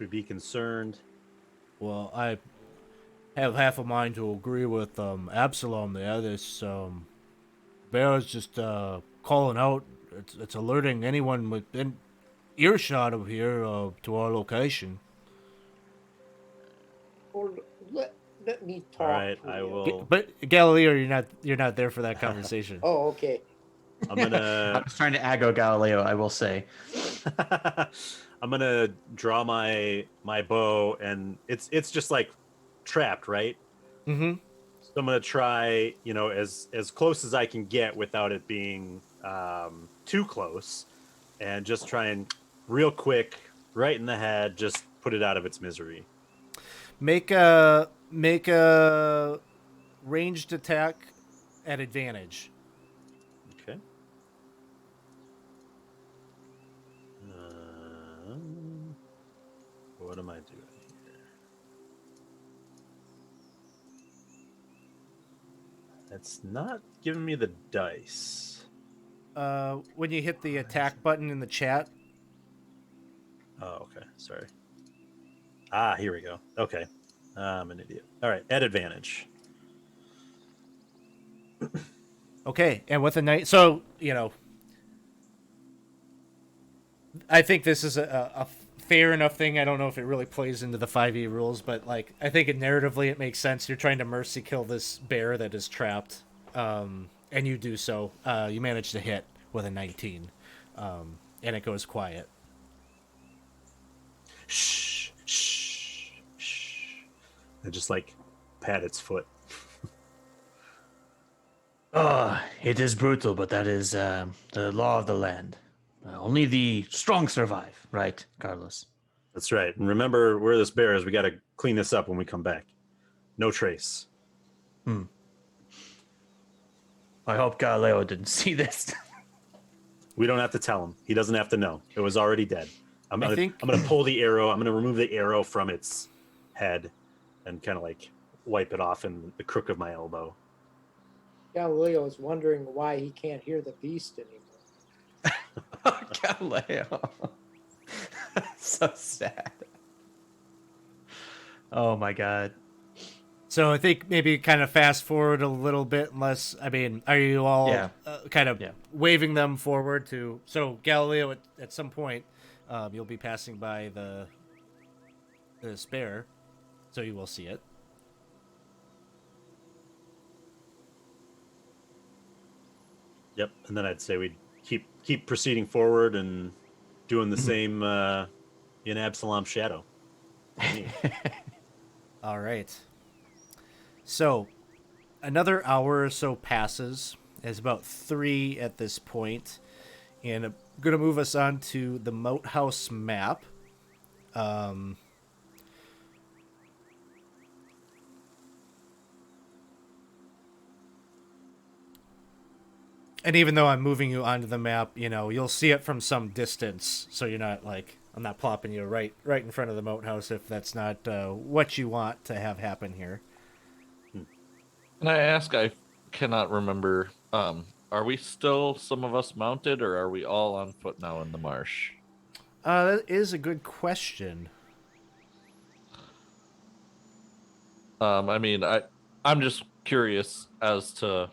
be concerned? Well, I have half a mind to agree with Absalom there. This bear is just calling out. It's alerting anyone within earshot of here to our location. Hold, let me talk. All right, to I you. will. But Galileo, you're not there for that conversation. Oh, okay. I'm I gonna. was trying to aggro Galileo, I will say. I'm gonna draw my bow, and it's just like trapped, right? Mm-hmm. So I'm gonna try, as close as I can get without it being too close, and just try and real quick, right in the head, just put it out of its misery. Make a ranged attack at advantage. Okay. What am I doing here? That's not giving me the dice. When you hit the attack button in the chat. Oh, okay. Sorry. Here we go. Okay. I'm an idiot. All right. At advantage. Okay, and with a knight, so I think this is a fair enough thing. I don't know if it really plays into the 5e rules, but like I think narratively it makes sense. You're trying to mercy kill this bear that is trapped, and you do so. You manage to hit with a 19, and it goes quiet. Shh. Shh. Shh. I just pat its foot. It is brutal, but that is the law of the land. Only the strong survive, right, Carlos? That's right. And remember where this bear is. We got to clean this up when we come back. No trace. I hope Galileo didn't see this. We don't have to tell him. He doesn't have to know. It was already dead. I'm gonna pull the arrow. I'm gonna remove the arrow from its head and kind of wipe it off in the crook of my elbow. Galileo is wondering why he can't hear the beast anymore. Galileo. So sad. Oh my god. So I think maybe kind of fast forward a little bit, unless are you all kind of waving them forward to? So Galileo, at some point, you'll be passing by this bear, so you will see it. Yep. And then I'd say we'd keep proceeding forward and doing the same in Absalom's shadow. All right. So, another hour or so passes. It's about 3 at this point, and I'm going to move us on to the Moat House map. And even though I'm moving you onto the map, you'll see it from some distance, so you're not like I'm not plopping you right in front of the moat house if that's not what you want to have happen here. Can I ask? I cannot remember. Are we still some of us mounted, or are we all on foot now in the marsh? That is a good question. I mean, I'm just curious as to.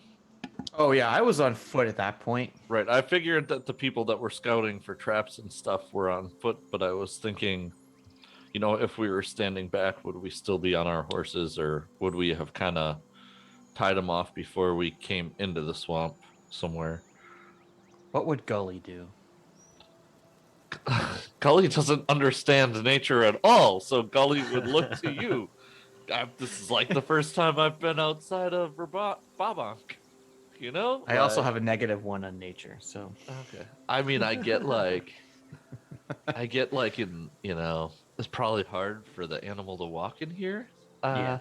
Oh yeah, I was on foot at that point. Right, I figured that the people that were scouting for traps and stuff were on foot, but I was thinking, if we were standing back, would we still be on our horses, or would we have kind of tied them off before we came into the swamp somewhere? What would Gully do? Gully doesn't understand nature at all, so Gully would look to you. This is like the first time I've been outside of Babonk. I also have a -1 on nature, so. Okay. I mean, I get like in, it's probably hard for the animal to walk in here. Yeah.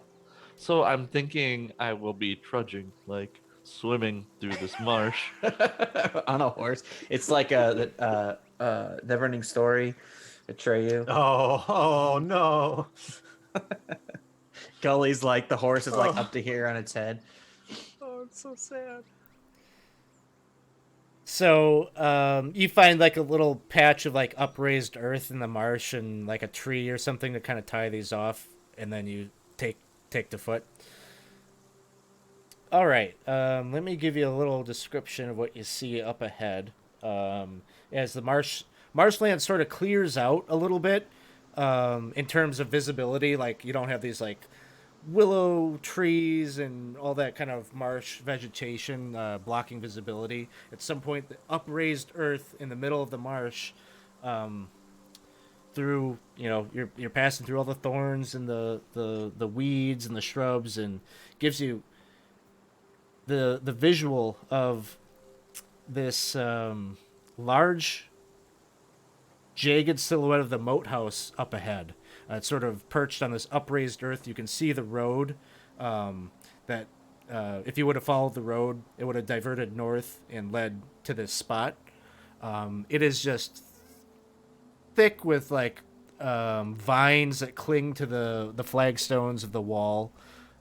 So I'm thinking I will be trudging, like swimming through this marsh. On a horse. It's like a never-ending story. Atreyu. Oh no. Gully's like the horse is like up to here on its head. Oh, it's so sad. So you find like a little patch of like upraised earth in the marsh and like a tree or something to kind of tie these off, and then you take to foot. All right, let me give you a little description of what you see up ahead. As the marshland sort of clears out a little bit in terms of visibility, like you don't have these like willow trees and all that kind of marsh vegetation blocking visibility. At some point, the upraised earth in the middle of the marsh, through you're passing through all the thorns and the weeds and the shrubs, and gives you the visual of this large jagged silhouette of the moat house up ahead. It's sort of perched on this upraised earth. You can see the road that if you would have followed the road, it would have diverted north and led to this spot. It is just thick with like vines that cling to the flagstones of the wall.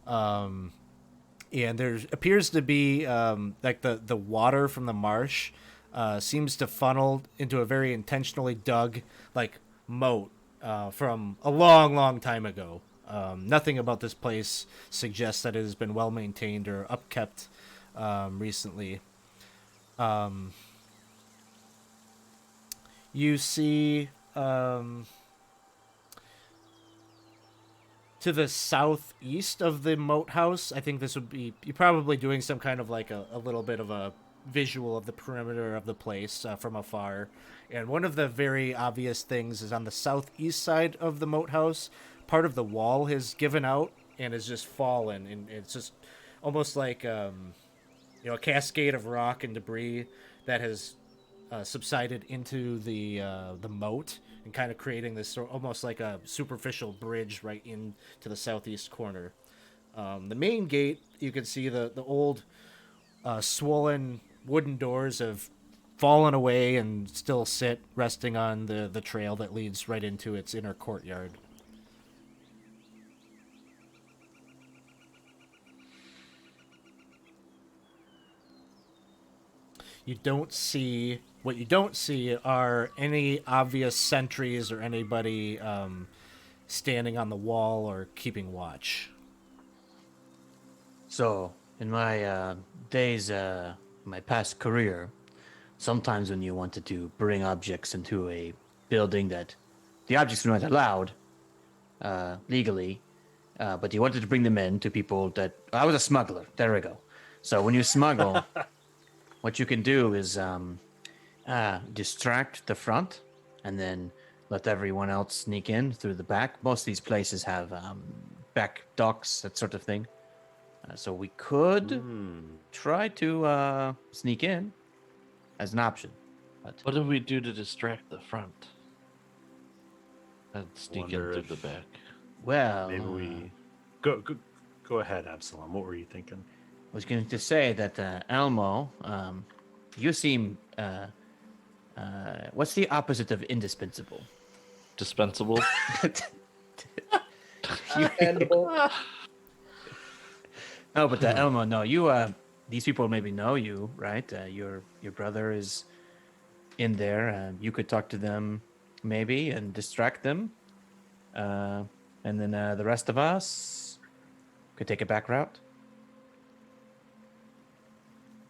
And there appears to be like the water from the marsh seems to funnel into a very intentionally dug like moat from a long time ago. Nothing about this place suggests that it has been well maintained or upkept recently. You see to the southeast of the moat house, I think this would be, you're probably doing some kind of like a little bit of a visual of the perimeter of the place from afar. And one of the very obvious things is on the southeast side of the moat house, part of the wall has given out and has just fallen. And it's just almost like, a cascade of rock and debris that has subsided into the moat, and kind of creating this almost like a superficial bridge right into the southeast corner. The main gate, you can see the old swollen wooden doors have fallen away and still sit resting on the trail that leads right into its inner courtyard. What you don't see are any obvious sentries or anybody standing on the wall or keeping watch. So, in my days, my past career, sometimes when you wanted to bring objects into a building that the objects were not allowed legally, but you wanted to bring them in to people that... I was a smuggler. There we go. So when you smuggle, what you can do is distract the front and then let everyone else sneak in through the back. Most of these places have back docks, that sort of thing. So we could try to sneak in as an option. But What do we do to distract the front and sneak in Wonder through if- the back? well, Maybe we go ahead, Absalom. What were you thinking? I was going to say that Elmo you seem. What's the opposite of indispensable? Dispensable. Dependable. No, but Elmo, no, you. These people maybe know you, right? Your brother is in there. You could talk to them, maybe, and distract them. And then the rest of us could take a back route.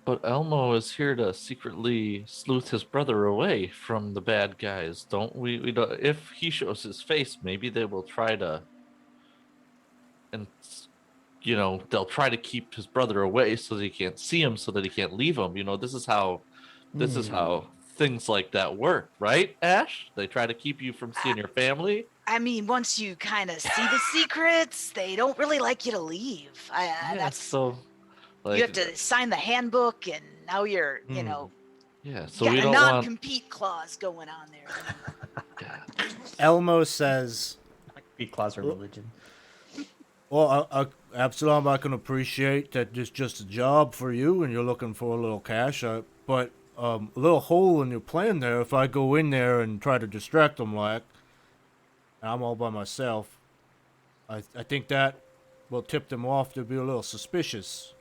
But Elmo is here to secretly sleuth his brother away from the bad guys, don't we? We don't, if he shows his face, maybe they will try to, and they'll try to keep his brother away so that he can't see him, so that he can't leave him. This is how things like that work, right, Ash? They try to keep you from seeing your family. I mean, once you kind of see the secrets, they don't really like you to leave. That's so. Like, you have to sign the handbook, and now you're, Yeah, so got we a don't non-compete clause going on there. Yeah. Elmo says, Compete clause or religion. well, Absalom, I can appreciate that it's just a job for you and you're looking for a little cash, but a little hole in your plan there, if I go in there and try to distract them and I'm all by myself, I think that will tip them off to be a little suspicious.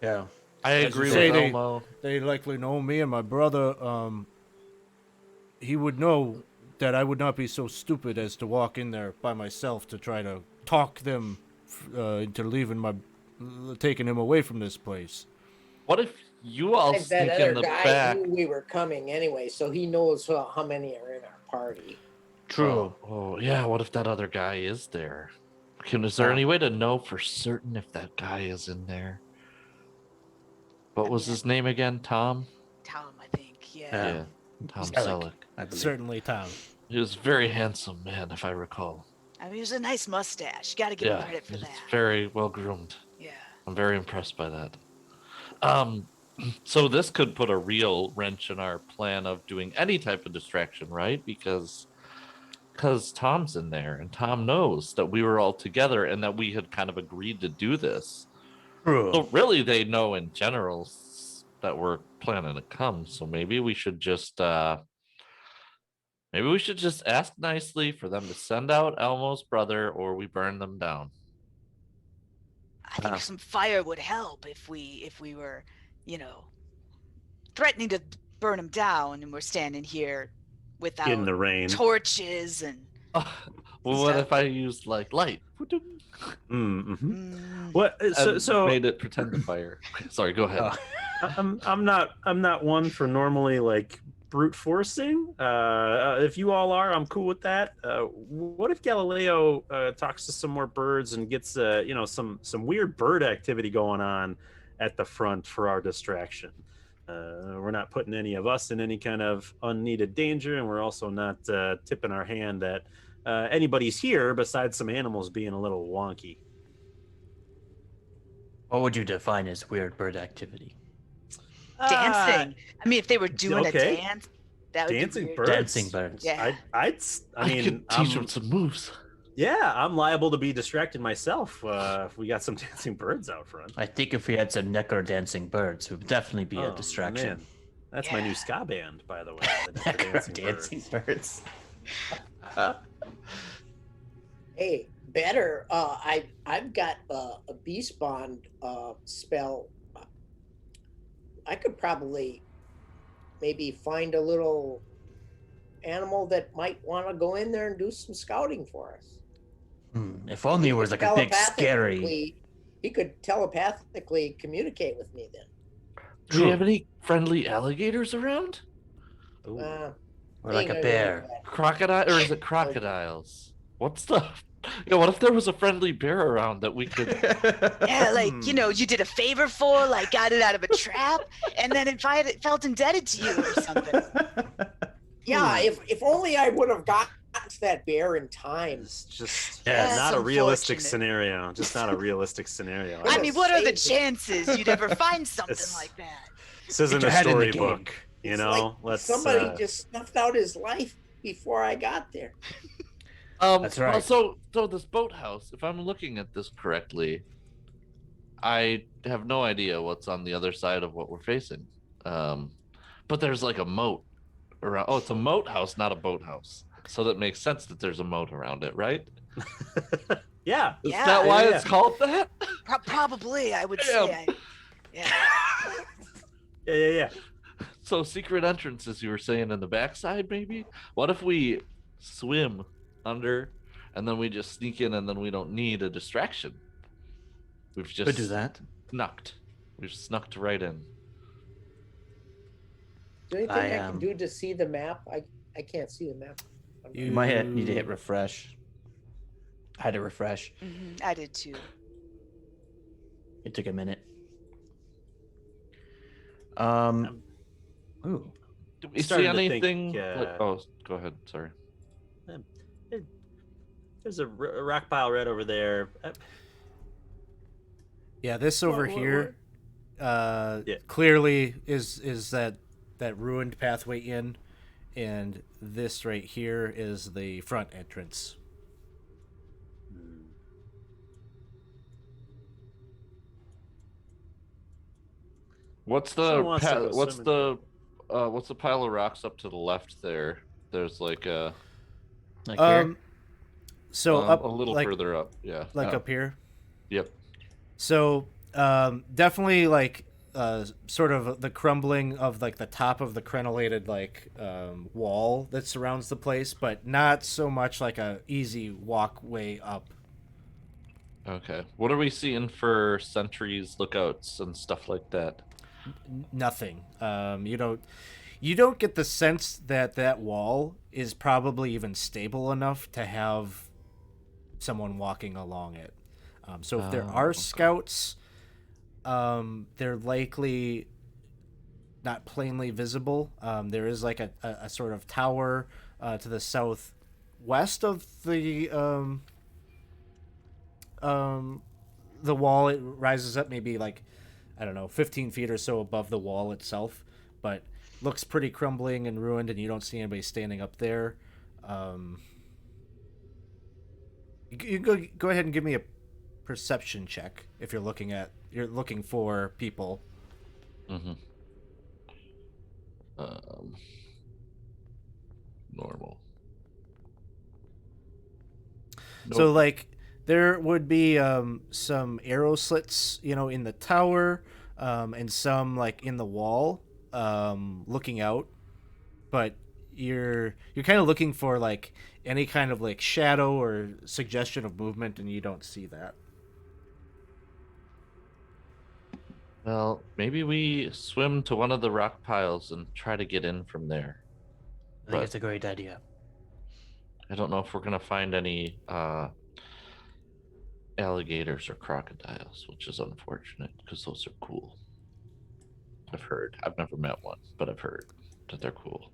Yeah. I agree with Elmo. They likely know me and my brother. He would know that I would not be so stupid as to walk in there by myself to try to talk them into taking him away from this place. What if you all Like sneak that in other the guy back? knew we were coming anyway, so he knows how many are in our party. True. Oh, yeah. What if that other guy is there? Is there any way to know for certain if that guy is in there? What was his name again? Tom? Tom, I think. Yeah. Yeah. Tom Selleck. I believe. Certainly, Tom. He was a very handsome man, if I recall. I mean, it was a nice mustache. You got to give him credit for he's that. very well groomed. Yeah. I'm very impressed by that. So this could put a real wrench in our plan of doing any type of distraction, right? Because Tom's in there, and Tom knows that we were all together and that we had kind of agreed to do this. True. So really, they know in general that we're planning to come. So maybe we should just ask nicely for them to send out Elmo's brother, or we burn them down. I think some fire would help if we were, threatening to burn him down, and we're standing here without In the rain. torches and. Well, what if I used light? Mm-hmm. What? So made it pretend to fire. Sorry, go ahead. I'm not one for normally like brute forcing. If you all are, I'm cool with that. What if Galileo talks to some more birds and gets some weird bird activity going on at the front for our distraction? We're not putting any of us in any kind of unneeded danger, and we're also not tipping our hand that anybody's here besides some animals being a little wonky. What would you define as weird bird activity? Dancing. I mean, if they were doing a dance, that would dancing be weird. birds. Dancing birds. Yeah. I mean, could teach them some moves. Yeah, I'm liable to be distracted myself if we got some dancing birds out front. I think if we had some necker dancing birds, it would definitely be a distraction. Man. That's my new ska band, by the way. The Necker dancing birds. Hey, better. I've got a beast bond spell. I could probably maybe find a little animal that might want to go in there and do some scouting for us. If only it was like a big scary. He could telepathically communicate with me then. Do you have any friendly alligators around? Or like a bear. Crocodile, or is it crocodiles? What stuff? What if there was a friendly bear around that we could? Yeah, like you did a favor for, like got it out of a trap, and then it felt indebted to you or something. Yeah, if only I would have gotten to that bear in time. It's just That's not a realistic unfortunate. scenario. Just not a realistic scenario. I mean, what are the saved chances you'd ever find something It's- like that? This isn't your a head in the storybook, It's like somebody just snuffed out his life before I got there. That's right. Well, so this boathouse, if I'm looking at this correctly, I have no idea what's on the other side of what we're facing. But there's like a moat around. Oh, it's a moat house, not a boathouse. So that makes sense that there's a moat around it, right? Yeah. Is Yeah. that why Yeah. it's called that? Probably, I would Damn. say. Yeah. Yeah. So secret entrances, you were saying in the backside, maybe? What if we swim under, and then we just sneak in, and then we don't need a distraction? We've just Could do that. snucked. We've snucked right in. Is there anything I can am- do to see the map? I can't see the map. You might need to hit refresh. I had to refresh. I did too. It took a minute. Ooh. Do we see Starting to think, anything? Oh, go ahead. Sorry. There's a rock pile right over there. Yeah, this over What- here Yeah. clearly is that ruined pathway in, and this right here is the front entrance. What's Someone the wants to go what's the pile of rocks up to the left there? There's like a Like here? So up a little like, further up. Yeah. like up here. Yep. So definitely like sort of the crumbling of like the top of the crenellated like wall that surrounds the place, but not so much like a easy walkway up. Okay. What are we seeing for sentries, lookouts, and stuff like that? Nothing. You don't get the sense that that wall is probably even stable enough to have someone walking along it. So if there are scouts, they're likely not plainly visible. There is like a sort of tower to the southwest of the wall. It rises up maybe like, I don't know, 15 feet or so above the wall itself, but looks pretty crumbling and ruined, and you don't see anybody standing up there. You go ahead and give me a perception check if you're looking for people. Mm-hmm. Normal. So like there would be some arrow slits, in the tower, and some like in the wall, looking out. But you're kind of looking for like any kind of like shadow or suggestion of movement, and you don't see that. Well, maybe we swim to one of the rock piles and try to get in from there. I think it's a great idea. I don't know if we're gonna find any alligators or crocodiles, which is unfortunate because those are cool. I've heard. I've never met one, but I've heard that they're cool.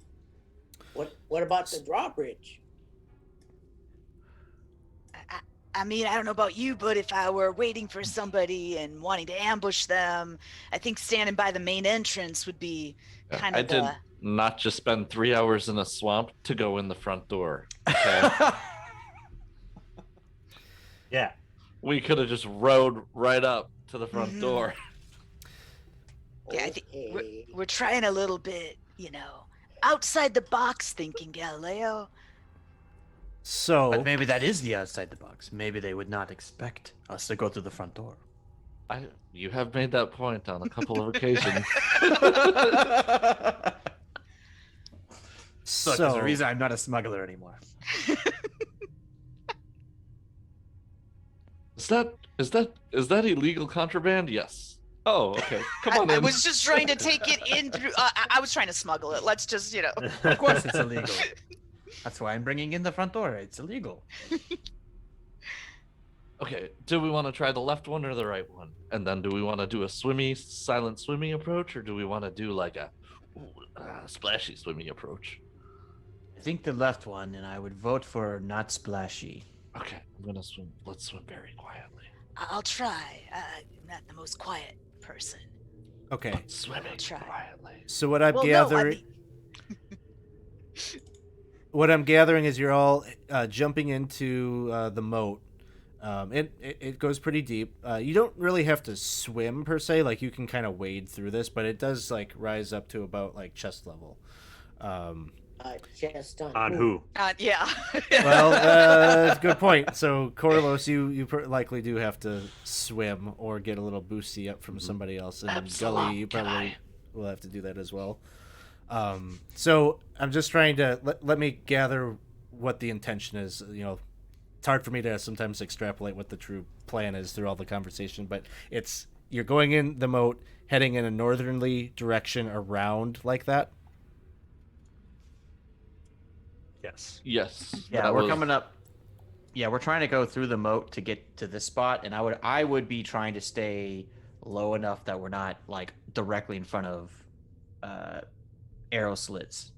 What about the drawbridge? I mean, I don't know about you, but if I were waiting for somebody and wanting to ambush them, I think standing by the main entrance would be kind of I did not just spend 3 hours in a swamp to go in the front door. Okay? Yeah. We could have just rode right up to the front door. Yeah, I think Okay. we're trying a little bit, outside the box thinking, Galileo. So But maybe that is the outside the box. Maybe they would not expect us to go through the front door. You have made that point on a couple of occasions. Look, there's a reason I'm not a smuggler anymore. Is that illegal contraband? Yes. Oh, okay. Come on I in. was just trying to take it in through. I was trying to smuggle it. Let's just, Of course it's illegal. That's why I'm bringing in the front door. It's illegal. Okay, do we want to try the left one or the right one? And then do we want to do a silent swimmy approach, or do we want to do like a splashy swimmy approach? I think the left one, and I would vote for not splashy. Okay, I'm gonna swim. Let's swim very quietly. I'll try. I'm not the most quiet person. Okay. Swimming Try. quietly. So what I'm Well, gathering, what I'm gathering is you're all jumping into the moat, It goes pretty deep. You don't really have to swim per se. Like, you can kind of wade through this, but it does like rise up to about like chest level. Chest On who? Yeah. Well, good point. So Corlos, you likely do have to swim or get a little boosty up from somebody else, and then Absalom, Gully, you can probably I? will have to do that as well. So I'm just trying to let me gather what the intention is. You know, it's hard for me to sometimes extrapolate what the true plan is through all the conversation, but it's you're going in the moat, heading in a northerly direction around like that. Yes. Yes. Yeah, that we're was- coming up. Yeah, we're trying to go through the moat to get to this spot, and I would be trying to stay low enough that we're not like directly in front of arrow slits,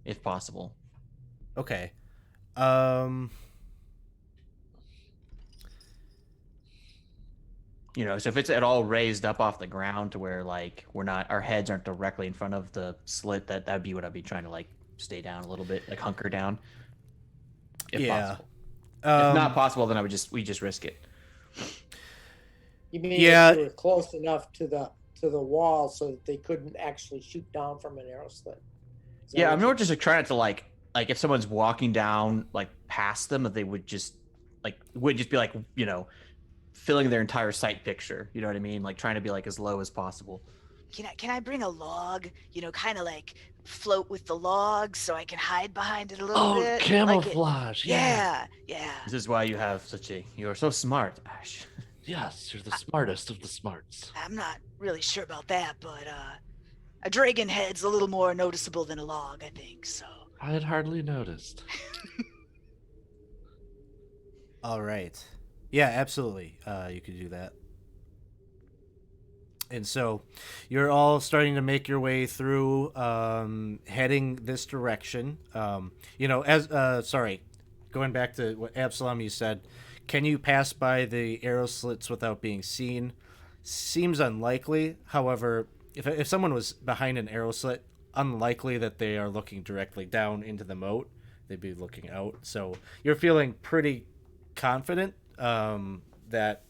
if possible. Okay. You know, so if it's at all raised up off the ground to where like our heads aren't directly in front of the slit, that'd be what I'd be trying to like stay down a little bit, like hunker down. If Yeah. possible. If not possible, then we just risk it. You mean Yeah. if you were close enough to the wall so that they couldn't actually shoot down from an arrow slit? Is that Yeah, what I'm you- more just like, trying to like if someone's walking down like past them, that they would just be like, you know, filling their entire sight picture. You know what I mean? Like trying to be like as low as possible. Can I bring a log? You know, kind of like float with the log so I can hide behind it a little Oh, bit. Like it- camouflage. yeah. This is why you're so smart, Ash. Yes, you're the smartest of the smarts. I'm not really sure about that, but a dragon head's a little more noticeable than a log, I think. So I had hardly noticed. All right. Yeah, absolutely. You could do that. And so you're all starting to make your way through, heading this direction. You know, going back to what Absalom you said, can you pass by the arrow slits without being seen? Seems unlikely. However, if someone was behind an arrow slit, unlikely that they are looking directly down into the moat. They'd be looking out. So you're feeling pretty confident that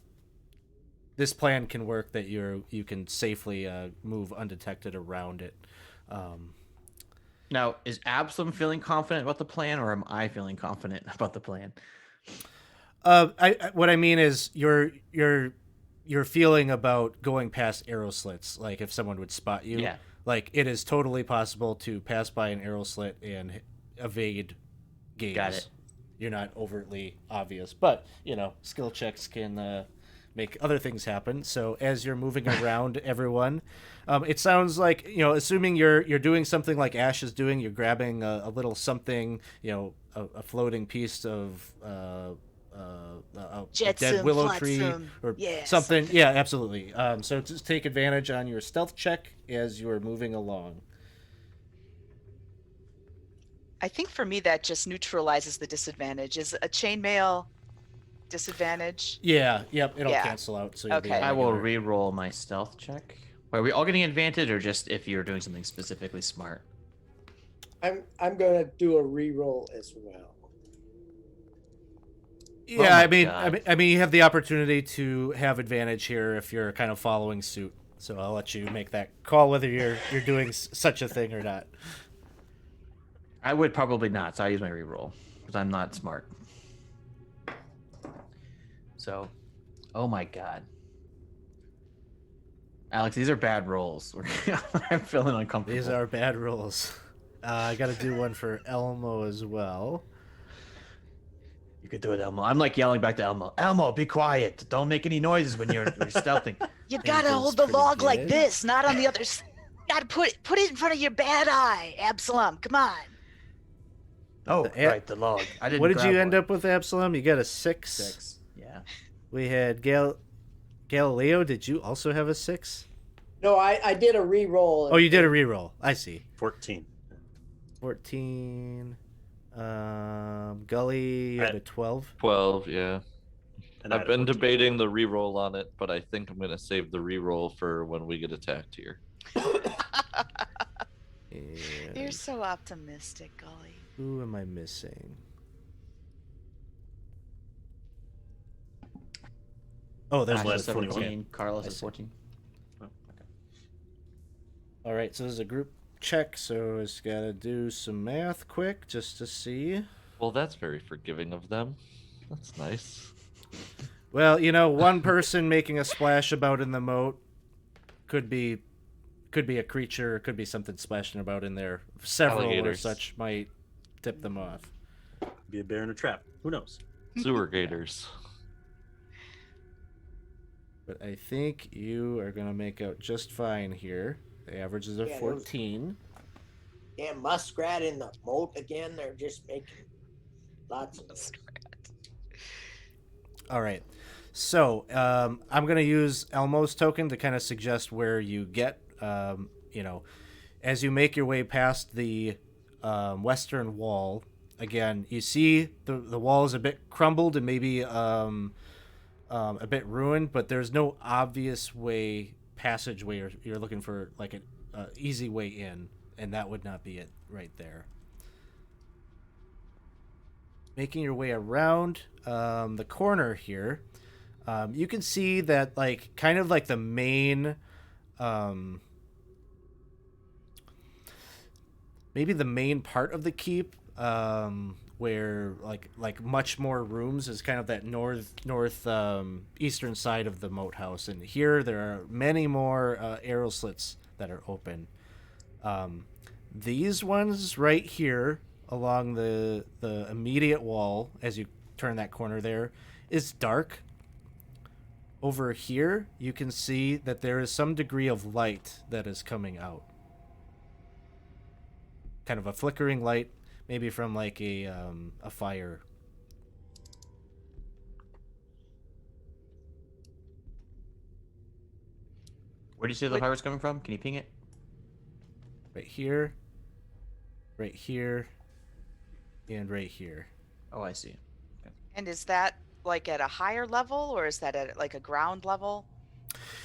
this plan can work, that you can safely move undetected around it. Now, is Absalom feeling confident about the plan, or am I feeling confident about the plan? What I mean is your feeling about going past arrow slits, like if someone would spot you. Yeah. Like, it is totally possible to pass by an arrow slit and evade gaze. Got it. You're not overtly obvious, but you know, skill checks can make other things happen. So as you're moving around everyone, it sounds like, you know, assuming you're doing something like Ash is doing, you're grabbing a little something, you know, a floating piece of a Jetsam, dead willow tree flotsam. or Yeah, something. Yeah, absolutely. So just take advantage on your stealth check as you're moving along. I think for me that just neutralizes the disadvantage. Is a chainmail disadvantage? Yeah, yep, it'll Yeah. cancel out. So you'll be Okay. a I will regular. re-roll my stealth check. Are we all getting advantage, or just if you're doing something specifically smart? I'm gonna do a reroll as well. Yeah, my I mean, God. I mean, you have the opportunity to have advantage here if you're kind of following suit. So I'll let you make that call whether you're doing such a thing or not. I would probably not, so I use my re-roll because I'm not smart. So, oh my god, Alex, these are bad rolls. I'm feeling uncomfortable. These are bad rolls. I got to do one for Elmo as well. You could do it, Elmo. I'm like yelling back to Elmo. Elmo, be quiet. Don't make any noises when you're stealthing. You gotta feels hold the pretty log like good. this, not on the other side. Gotta put it in front of your bad eye, Absalom. Come on. Oh, The- right, the log. I didn't. What did grab you end one. up with, Absalom? You got a 6. 6. Yeah. We had Galileo. Did you also have a 6? No, I did a reroll. Oh, you did a reroll. I see. 14. 14. Gully, you had a 12. 12, yeah. And I I've had a been 14. debating the reroll on it, but I think I'm going to save the reroll for when we get attacked here. And You're so optimistic, Golly. who am I missing? Oh, there's Ash another is 17. 21. Carlos I is see. 14. Oh, okay. All right, so this is a group check, so it's got to do some math quick just to see. Well, that's very forgiving of them. That's nice. Well, one person making a splash about in the moat could be a creature, could be something splashing about in there. Several or Alligators. such might tip them off. Be a bear in a trap. Who knows? Sewer gators. But I think you are going to make out just fine here. The average is a Yeah, those- 14. Damn muskrat in the moat again. They're just making lots of noise. All right. So I'm going to use Elmo's token to kind of suggest where you get, as you make your way past the western wall. Again, you see the wall is a bit crumbled and maybe a bit ruined, but there's no obvious passageway. You're looking for like an easy way in, and that would not be it right there. Making your way around the corner here, you can see that kind of like the main, maybe the main part of the keep, where like much more rooms is kind of that north eastern side of the moat house, and here there are many more arrow slits that are open. These ones right here along the immediate wall, as you turn that corner there, is dark. Over here, you can see that there is some degree of light that is coming out. Kind of a flickering light, maybe from like a fire. Where do you see the fire's coming from? Can you ping it? Right here, and right here. Oh, I see. And is that like at a higher level, or is that at like a ground level?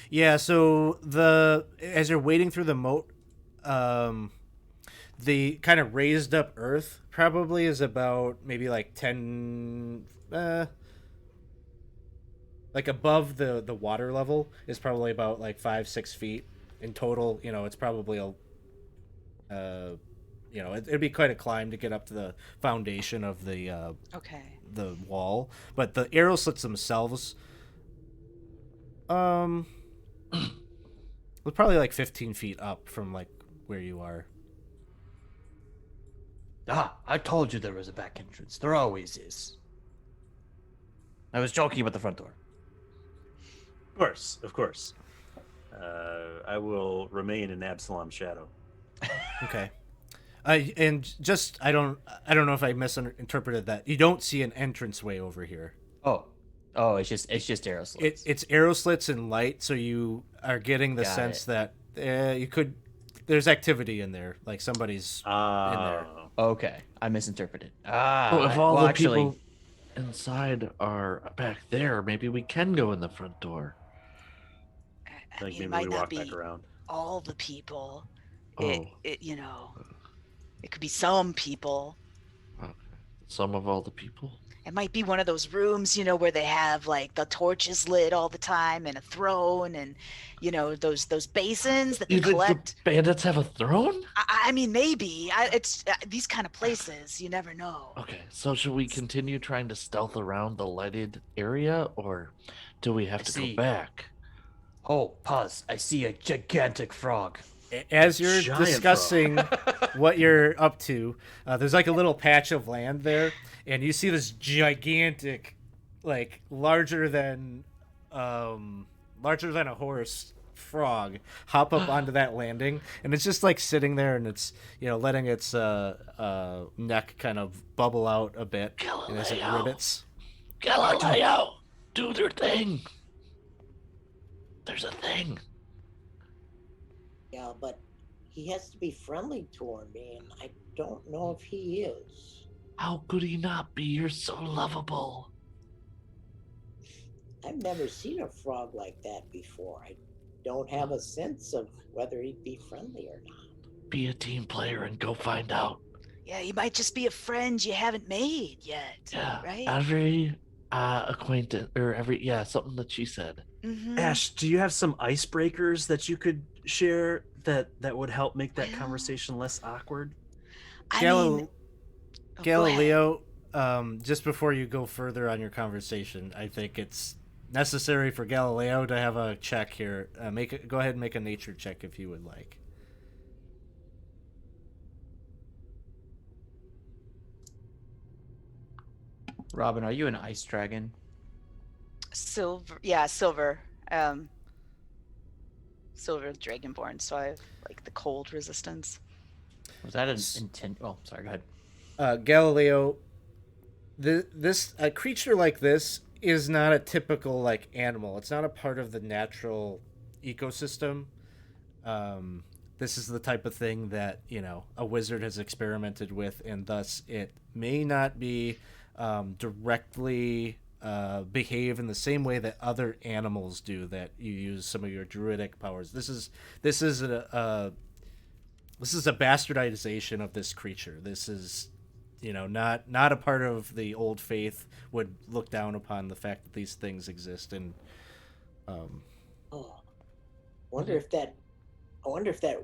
Yeah, so as you're wading through the moat, the kind of raised up earth probably is about maybe like 10, like above the water level is probably about like 5-6 feet in total. It's probably it'd be quite a climb to get up to the foundation of the Okay. the wall, but the arrow slits themselves, was probably like 15 feet up from like where you are. Ah, I told you there was a back entrance. There always is. I was joking about the front door. Of course. I will remain in Absalom's shadow. Okay. And just I don't know if I misinterpreted that. You don't see an entranceway over here. Oh, it's just arrow slits. It's arrow slits and light, so you are getting the Got sense it. that there's activity in there, like somebody's in there. Okay, I misinterpreted. If all well, the actually, people inside are back there, maybe we can go in the front door. I think it maybe might we not walk be back around. all the people. Oh. It could be some people. Okay. Some of all the people. It might be one of those rooms, where they have like the torches lit all the time and a throne and, those basins that they You think collect. the bandits have a throne? I mean, maybe. It's these kind of places. You never know. Okay, so should we continue trying to stealth around the lighted area, or do we have to see. go back? oh, pause. I see a gigantic frog. As you're Giant discussing what you're up to, there's like a little patch of land there, and you see this gigantic, like larger than a horse frog hop up onto that landing, and it's just like sitting there, and it's letting its neck kind of bubble out a bit, and as it Galileo. rivets. Galileo, do their thing. There's a thing. Yeah, but he has to be friendly toward me, and I don't know if he is. How could he not be? You're so lovable. I've never seen a frog like that before. I don't have a sense of whether he'd be friendly or not. Be a team player and go find out. Yeah, he might just be a friend you haven't made yet. Yeah. Right? acquaintance or something that she said. Mm-hmm. Ash, do you have some icebreakers that you could share that would help make that Well, conversation less awkward? I mean, Galil- go ahead. Galileo, just before you go further on your conversation, I think it's necessary for Galileo to have a check here. Go ahead and make a nature check if you would like. Robin, are you an ice dragon? Silver, yeah, silver. Silver dragonborn, so I have like the cold resistance. Was that an intent? Oh, sorry. Go ahead. Galileo, a creature like this is not a typical like animal. It's not a part of the natural ecosystem. This is the type of thing that a wizard has experimented with, and thus it may not be directly behave in the same way that other animals do. That you use some of your druidic powers. This is a bastardization of this creature. This is not a part of the old faith. Would look down upon the fact that these things exist. And Oh, I wonder if that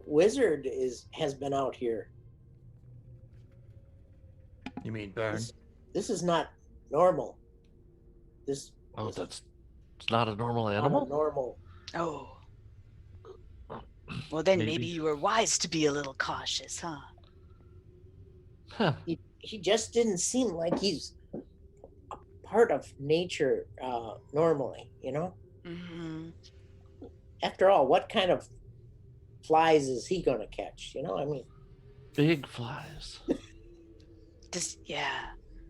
wizard has been out here. You mean Burn? This is not normal. This Oh, is it's not a normal not animal. a normal. Oh. Well, then Maybe. maybe you were wise to be a little cautious, huh? Huh. He just didn't seem like he's a part of nature normally. Mm-hmm. After all, what kind of flies is he gonna catch? I mean, Big flies. Yeah.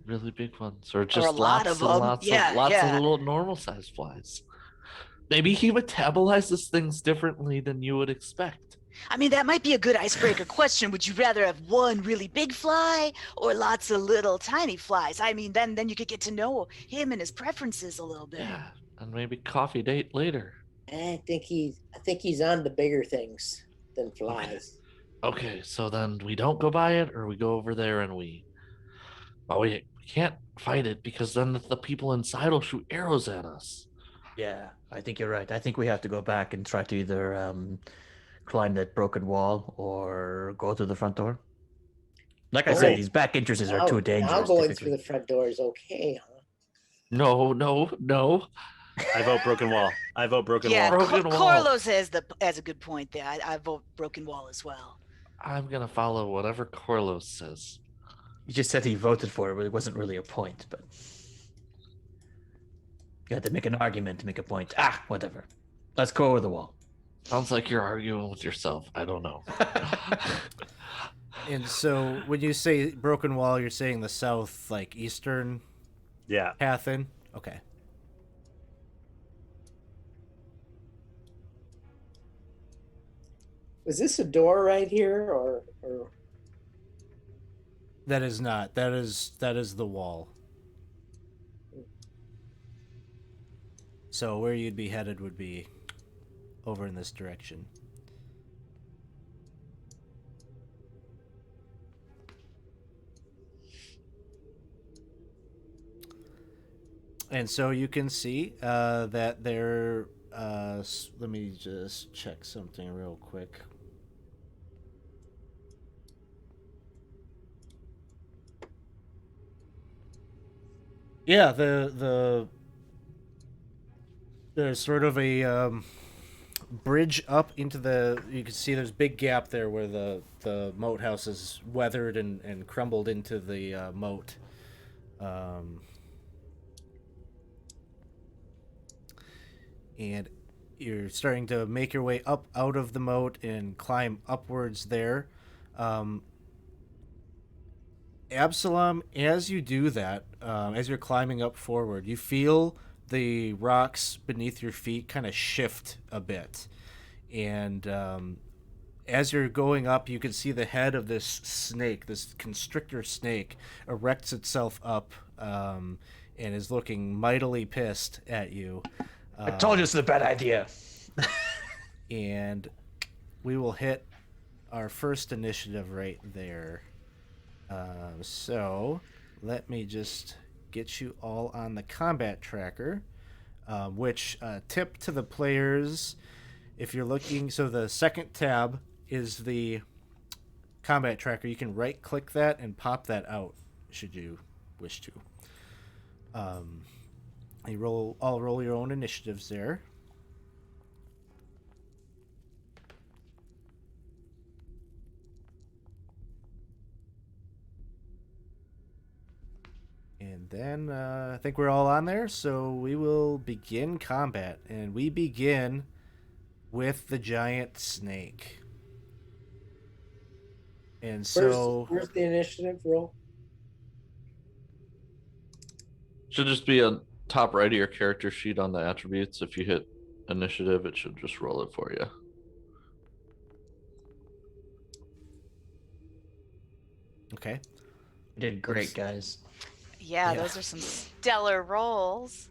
Really big ones, or just a lot lots of and them. lots Yeah, of lots yeah. of little normal sized flies. Maybe he metabolizes things differently than you would expect. I mean, that might be a good icebreaker question. Would you rather have one really big fly or lots of little tiny flies? I mean, then you could get to know him and his preferences a little bit. Yeah, and maybe coffee date later. I think he's on the bigger things than flies. Okay, so then we don't go by it, or we go over there and we can't fight it because then the people inside will shoot arrows at us. Yeah, I think you're right. I think we have to go back and try to either climb that broken wall or go through the front door. Like I said, these back entrances are too dangerous. Now going typically. through the front door is okay, huh? No. I vote broken wall. I vote broken Yeah, wall. Broken wall. Corlos has a good point there. I vote broken wall as well. I'm gonna follow whatever Corlos says. He just said he voted for it, but it wasn't really a point. But you had to make an argument to make a point. Whatever. Let's go over the wall. Sounds like you're arguing with yourself. I don't know. And so when you say broken wall, you're saying the south, like eastern Yeah. path in? Okay. Was this a door right here, or? That is not. That is the wall. So where you'd be headed would be over in this direction. And so you can see that there. Let me just check something real quick. Yeah, there's sort of a bridge up into the. You can see there's a big gap there where the moat house is weathered and crumbled into the moat. And you're starting to make your way up out of the moat and climb upwards there. Absalom, as you do that, as you're climbing up forward, you feel the rocks beneath your feet kind of shift a bit. And as you're going up, you can see the head of this snake, this constrictor snake, erects itself up and is looking mightily pissed at you. I told you it's a bad idea. And we will hit our first initiative right there. So let me just get you all on the combat tracker, which tip to the players, if you're looking, so the second tab is the combat tracker. You can right click that and pop that out should you wish to. I'll roll your own initiatives there. And then I think we're all on there, so we will begin combat. And we begin with the giant snake. And so... Where's the initiative roll? Should just be a top right of your character sheet on the attributes. If you hit initiative, it should just roll it for you. Okay. You did great, guys. Yeah, Yeah. those are some stellar rolls.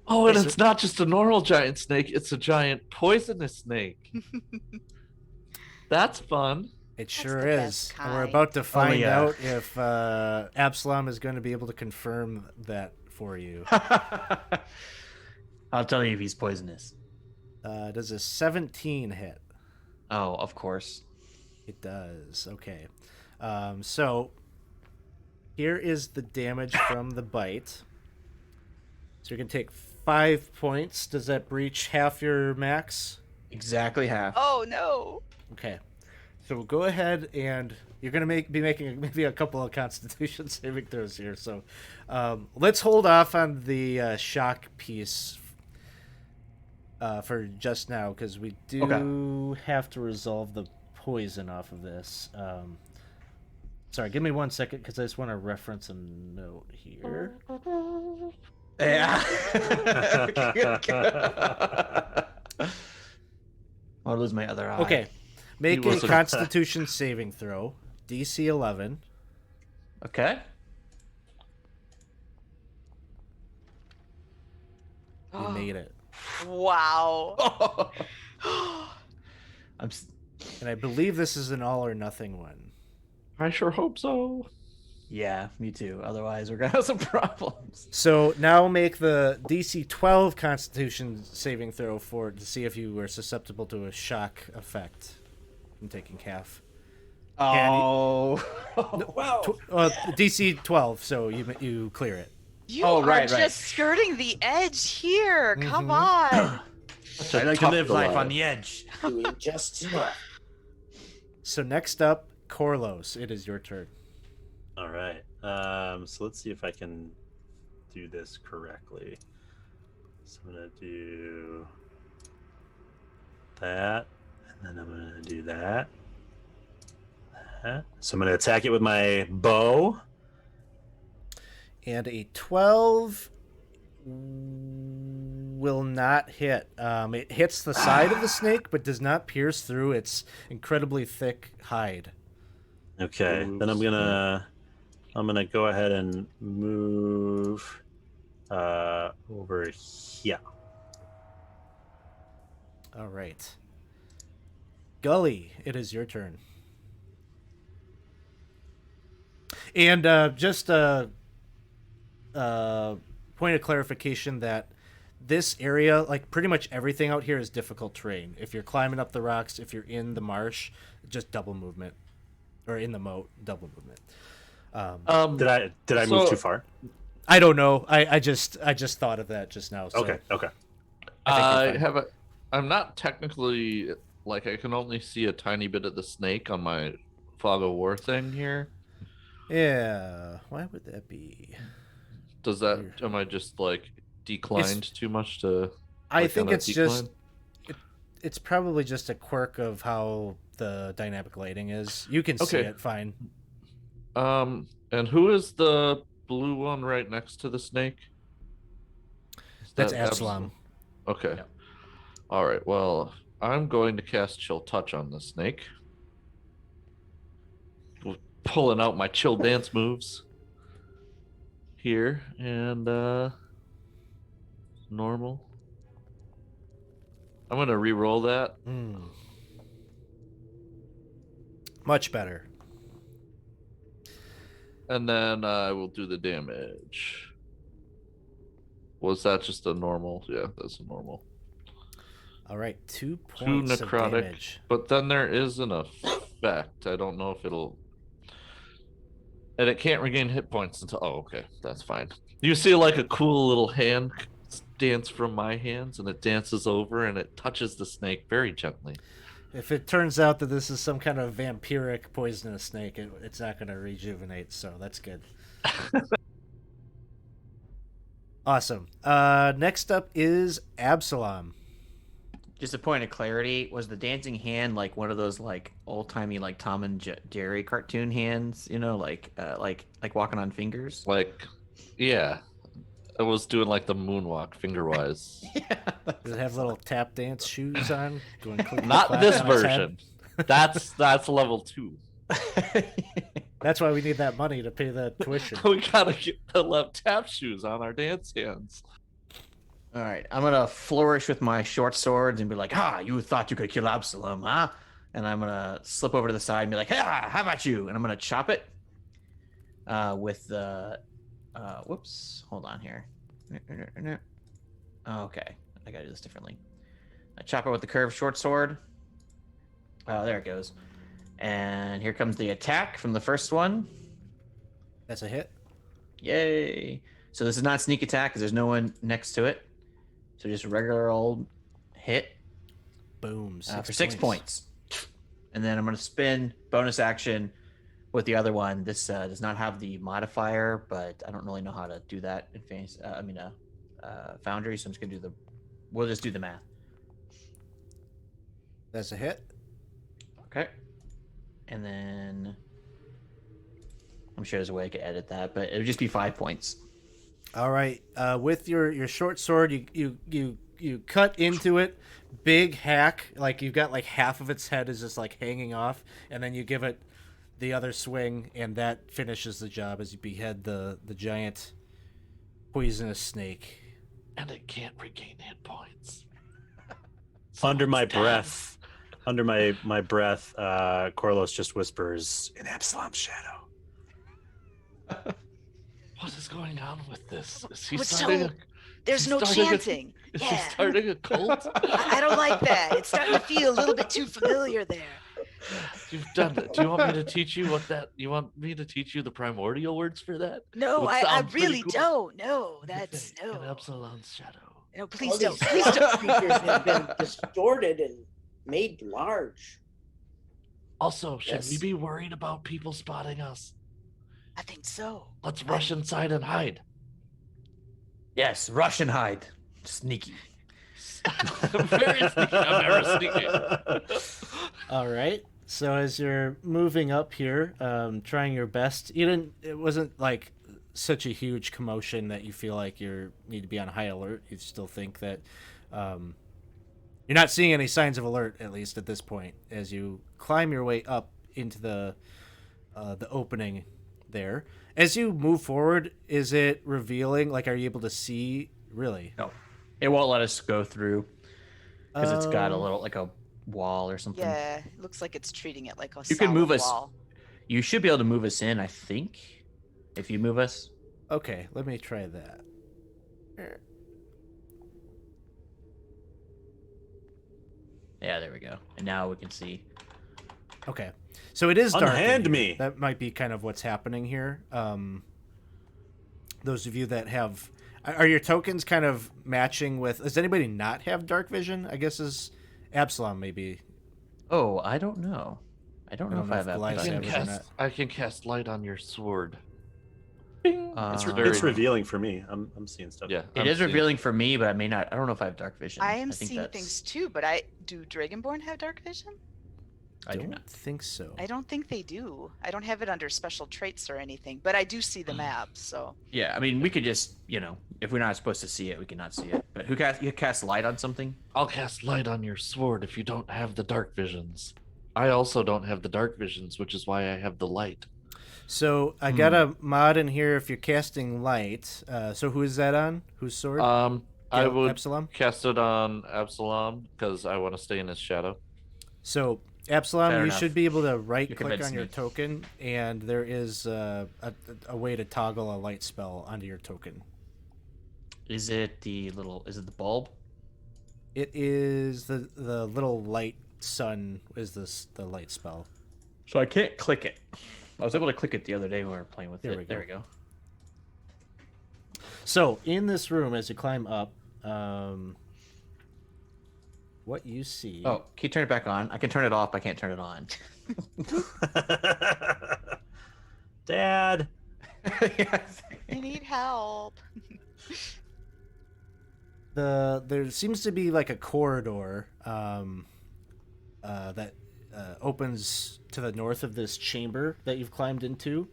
Oh, and it's not just a normal giant snake, it's a giant poisonous snake. That's fun. It sure the is. best And we're kind. about to find yeah. out if Absalom is going to be able to confirm that for you. I'll tell you if he's poisonous. Does a 17 hit? Oh, of course. It does. Okay. So here is the damage from the bite. So you're going to take 5 points. Does that breach half your max? Exactly half. Oh no! Okay. So we'll go ahead and you're going to be making maybe a couple of Constitution saving throws here. So let's hold off on the shock piece for just now, because we do have to resolve the poison off of this. Sorry, give me 1 second, because I just want to reference a note here. Yeah. I'll lose my other eye. Okay. Make He a wasn't- Constitution saving throw. DC 11. Okay. You made it. Wow. I'm And I believe this is an all or nothing one. I sure hope so. Yeah, me too. Otherwise, we're gonna have some problems. So now make the DC 12 Constitution saving throw to see if you were susceptible to a shock effect from taking half. Oh. Wow. DC 12, so you clear it. You Oh, are right, right. just skirting the edge here. Come Mhm. on. I like to Tough live life alive. on the edge. Doing just enough. So next up, Corlos. It is your turn. All right. So let's see if I can do this correctly. So I'm gonna do that, and then I'm gonna do that. So I'm gonna attack it with my bow. And a 12 will not hit. It hits the side of the snake, but does not pierce through its incredibly thick hide. Okay. Then I'm gonna go ahead and move over here. All right. Gully, it is your turn. And just a point of clarification that this area, like pretty much everything out here, is difficult terrain. If you're climbing up the rocks, if you're in the marsh, just double movement, or in the moat, double movement. Did I move too far? I don't know. I just thought of that just now. So Okay. Okay. I think you're fine. I'm not technically, like, I can only see a tiny bit of the snake on my fog of war thing here. Yeah. Why would that be? Does that, am I just like declined too much to? I like, think on a it's decline? it's probably just a quirk of how the dynamic lighting is. You can see Okay. it fine. And who is the blue one right next to the snake? Is That's that Absalom. Okay. Yeah. All right. Well, I'm going to cast Chill Touch on the snake. Pulling out my Chill Dance moves here, and normal. I'm gonna re-roll that. Much better. And then I will do the damage. Was that just a normal? Yeah, that's a normal. All right, 2 2 points of necrotic. damage. But then there is an effect. I don't know if it'll. And it can't regain hit points until. Oh, okay. That's fine. You see like a cool little hand dance from my hands, and it dances over and it touches the snake very gently. If it turns out that this is some kind of vampiric poisonous snake, it's not going to rejuvenate, so that's good. Awesome. Next up is Absalom. Just a point of clarity: was the dancing hand like one of those like old timey like Tom and Jerry cartoon hands? You know, like walking on fingers. Like, yeah, I was doing like the moonwalk finger-wise. Yeah. Does it have little tap dance shoes on? Going Not this version. That's level 2. That's why we need that money to pay the tuition. We gotta get the left tap shoes on our dance hands. All right, I'm gonna flourish with my short swords and be like, "Ah, you thought you could kill Absalom, huh?" And I'm gonna slip over to the side and be like, "Ah, how about you?" And I'm gonna chop it with the. Whoops, hold on here. Okay, I gotta do this differently. I chop it with the curved short sword. Oh, there it goes. And here comes the attack from the first one. That's a hit. Yay! So this is not sneak attack because there's no one next to it. So just a regular old hit. Boom. For 6 points. And then I'm going to spin bonus action with the other one. This does not have the modifier, but I don't really know how to do that in Foundry. So I'm just going to we'll just do the math. That's a hit. Okay. And then I'm sure there's a way I could edit that, but it would just be 5 points. All right. With your short sword, you cut into it, big hack. Like you've got like half of its head is just like hanging off, and then you give it the other swing, and that finishes the job as you behead the giant poisonous snake. And it can't regain hit points. Under my breath, Corlos just whispers, "In Absalom's shadow." What is going on with this? Is he What's starting? so- There's no chanting. Is he Yeah. starting a cult? I don't like that. It's starting to feel a little bit too familiar there. You've done it. Do you want me to teach you what that? You want me to teach you the primordial words for that? No, Would I sound pretty really cool. don't. No, that's In no. Absalom's shadow. No, All please these don't. Please don't. creatures have been distorted and made large. Also, should we Yes. be worried about people spotting us? I think so. Let's rush inside and hide. Yes, rush and hide. Sneaky. Very sneaky. I'm very sneaky. All right. So as you're moving up here, trying your best, it wasn't like such a huge commotion that you feel like you need to be on high alert. You still think that you're not seeing any signs of alert, at least at this point, as you climb your way up into the opening there. As you move forward, is it revealing? Like, are you able to see? Really? No, it won't let us go through because it's got a little like a wall or something. Yeah, it looks like it's treating it like a You can move solid us. wall. You should be able to move us in, I think, if you move us. Okay, let me try that. Yeah, there we go. And now we can see. Okay, so it is dark. in Unhand here. me. That might be kind of what's happening here. Those of you that have, are your tokens kind of matching with? Does anybody not have dark vision? I guess is Absalom maybe. Oh, I don't know. I don't know if I have Goliath appetite. has it or not. I can cast light on your sword. It's very- revealing for me. I'm seeing stuff. Yeah, It I'm is seeing- revealing for me, but I may not. I don't know if I have dark vision. I am think seeing that's- things too, but do Dragonborn have dark vision? I do don't not. think so. I don't think they do. I don't have it under special traits or anything, but I do see the map, so Yeah, I mean, we could just, if we're not supposed to see it, we cannot see it. But you cast light on something? I'll cast light on your sword if you don't have the dark visions. I also don't have the dark visions, which is why I have the light. So I got a mod in here if you're casting light. So who is that on? Whose sword? I would Absalom. cast it on Absalom because I want to stay in his shadow. So Absalom, Fair you enough. should be able to right-click convinced on your me. token, and there is a way to toggle a light spell onto your token. Is it the bulb? It is the little light sun is the light spell. So I can't click it. I was able to click it the other day when we were playing with There it. we go. There we go. So in this room, as you climb up, what you see? Oh, can you turn it back on? I can turn it off, but I can't turn it on. Dad. Yes. I need help. There seems to be like a corridor that opens to the north of this chamber that you've climbed into.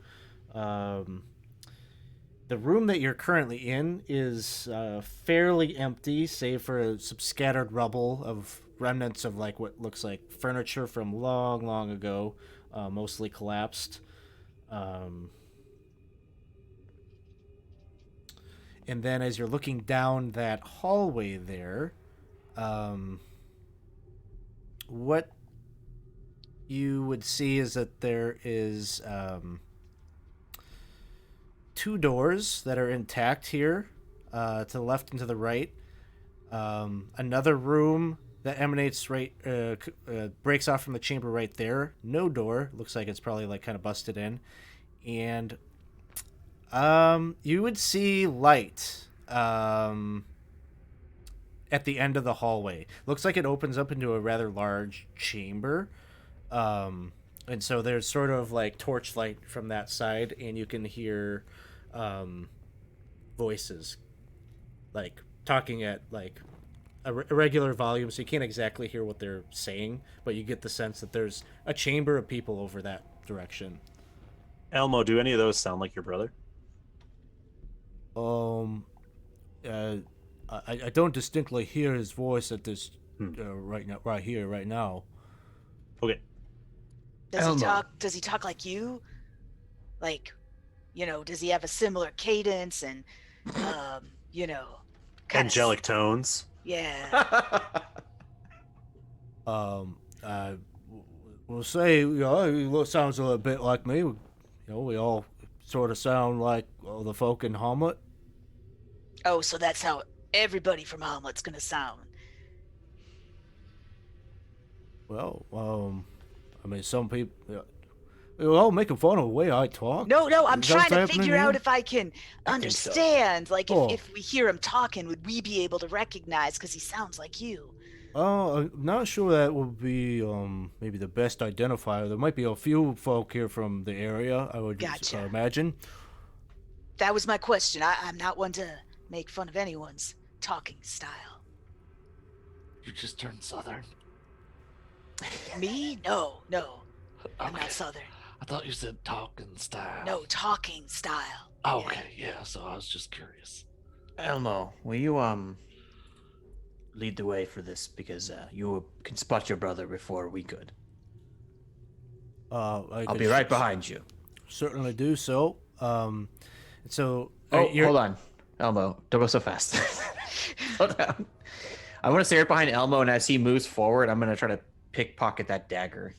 The room that you're currently in is fairly empty, save for some scattered rubble of remnants of like what looks like furniture from long, long ago, mostly collapsed. And then as you're looking down that hallway there, what you would see is that there is two doors that are intact here, to the left and to the right. Another room that emanates breaks off from the chamber right there. No door. Looks like it's probably like kind of busted in. And you would see light at the end of the hallway. Looks like it opens up into a rather large chamber. And so there's sort of like torchlight from that side, and you can hear voices like talking at like a regular volume, so you can't exactly hear what they're saying, but you get the sense that there's a chamber of people over that direction. Elmo, do any of those sound like your brother? I don't distinctly hear his voice at this right now. Okay. Does he talk like you? Like, does he have a similar cadence and, kinda Angelic tones. Yeah. We'll say, he sounds a little bit like me. We all sort of sound like the folk in Hamlet. Oh, so that's how everybody from Hamlet's gonna sound. Well, I mean, some people, we're all making fun of the way I talk. No, I'm Is that trying what's to happening figure out here? if I can understand. Like, Oh. if we hear him talking, would we be able to recognize? Because he sounds like you. I'm not sure that would be maybe the best identifier. There might be a few folk here from the area, I would Gotcha. imagine. That was my question. I'm not one to make fun of anyone's talking style. You just turned southern. Me? No. I'm Okay. not Southern. I thought you said talking style. No, talking style. Oh, okay, yeah. So I was just curious. Elmo, will you lead the way for this, because you can spot your brother before we could. I'll be right behind you. Certainly do so. So Hold on, Elmo, don't go so fast. Slow down. I want to stay right behind Elmo, and as he moves forward, I'm gonna try to pickpocket that dagger.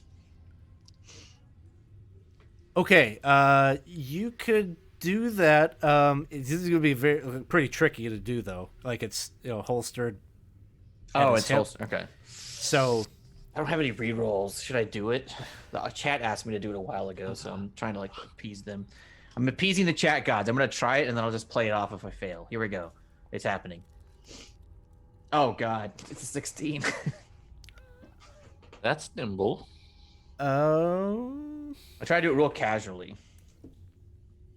Okay, you could do that. This is gonna be pretty tricky to do though. Like it's holstered. at Oh, his it's hip. holster. Okay. So I don't have any rerolls. Should I do it? The chat asked me to do it a while ago, so I'm trying to appease them. I'm appeasing the chat gods. I'm gonna try it, and then I'll just play it off if I fail. Here we go. It's happening. Oh God, it's a 16. That's nimble. I try to do it real casually.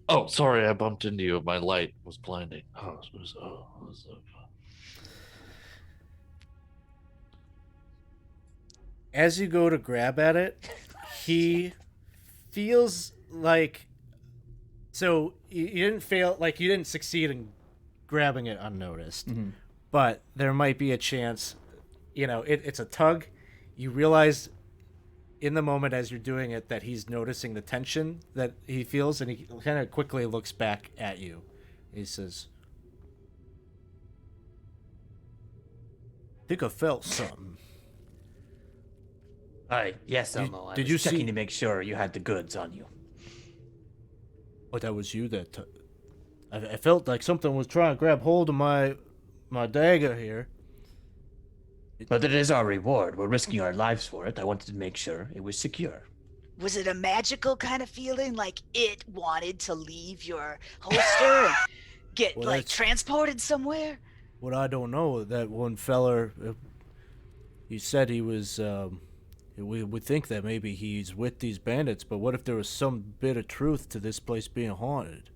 Oh, sorry, I bumped into you. My light was blinding. as you go to grab at it, he feels like. So you didn't fail, like you didn't succeed in grabbing it unnoticed, but there might be a chance. It's a tug. You realize in the moment as you're doing it that he's noticing the tension that he feels, and he kind of quickly looks back at you. He says, "I think I felt something." Yes, Did- Elmo. I did was you checking see- to make sure you had the goods on you. Oh, that was you that... I felt like something was trying to grab hold of my dagger here. But it is our reward. We're risking our lives for it. I wanted to make sure it was secure. Was it a magical kind of feeling, like it wanted to leave your holster and get Well, like that's- transported somewhere? What I don't know, that one feller, he said he was, we would think that maybe he's with these bandits, but what if there was some bit of truth to this place being haunted?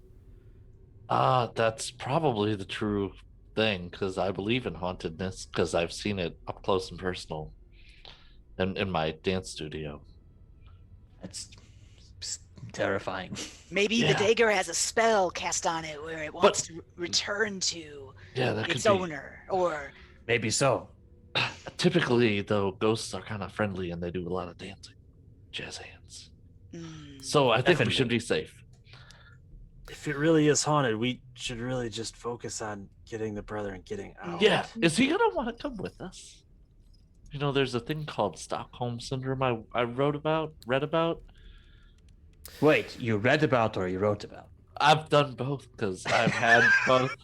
That's probably the true thing, because I believe in hauntedness, because I've seen it up close and personal in my dance studio. That's terrifying. Maybe the Yeah. dagger has a spell cast on it where it wants to return to Yeah, that could its be. owner, or Maybe so. Typically, though, ghosts are kind of friendly and they do a lot of dancing, jazz hands. mm, So I think we Definitely. should be safe. If it really is haunted, we should really just focus on getting the brother and getting out. Yeah, is he gonna want to come with us? You know, there's a thing called Stockholm syndrome. I read about. Wait, you read about or you wrote about? I've done both because I've had both.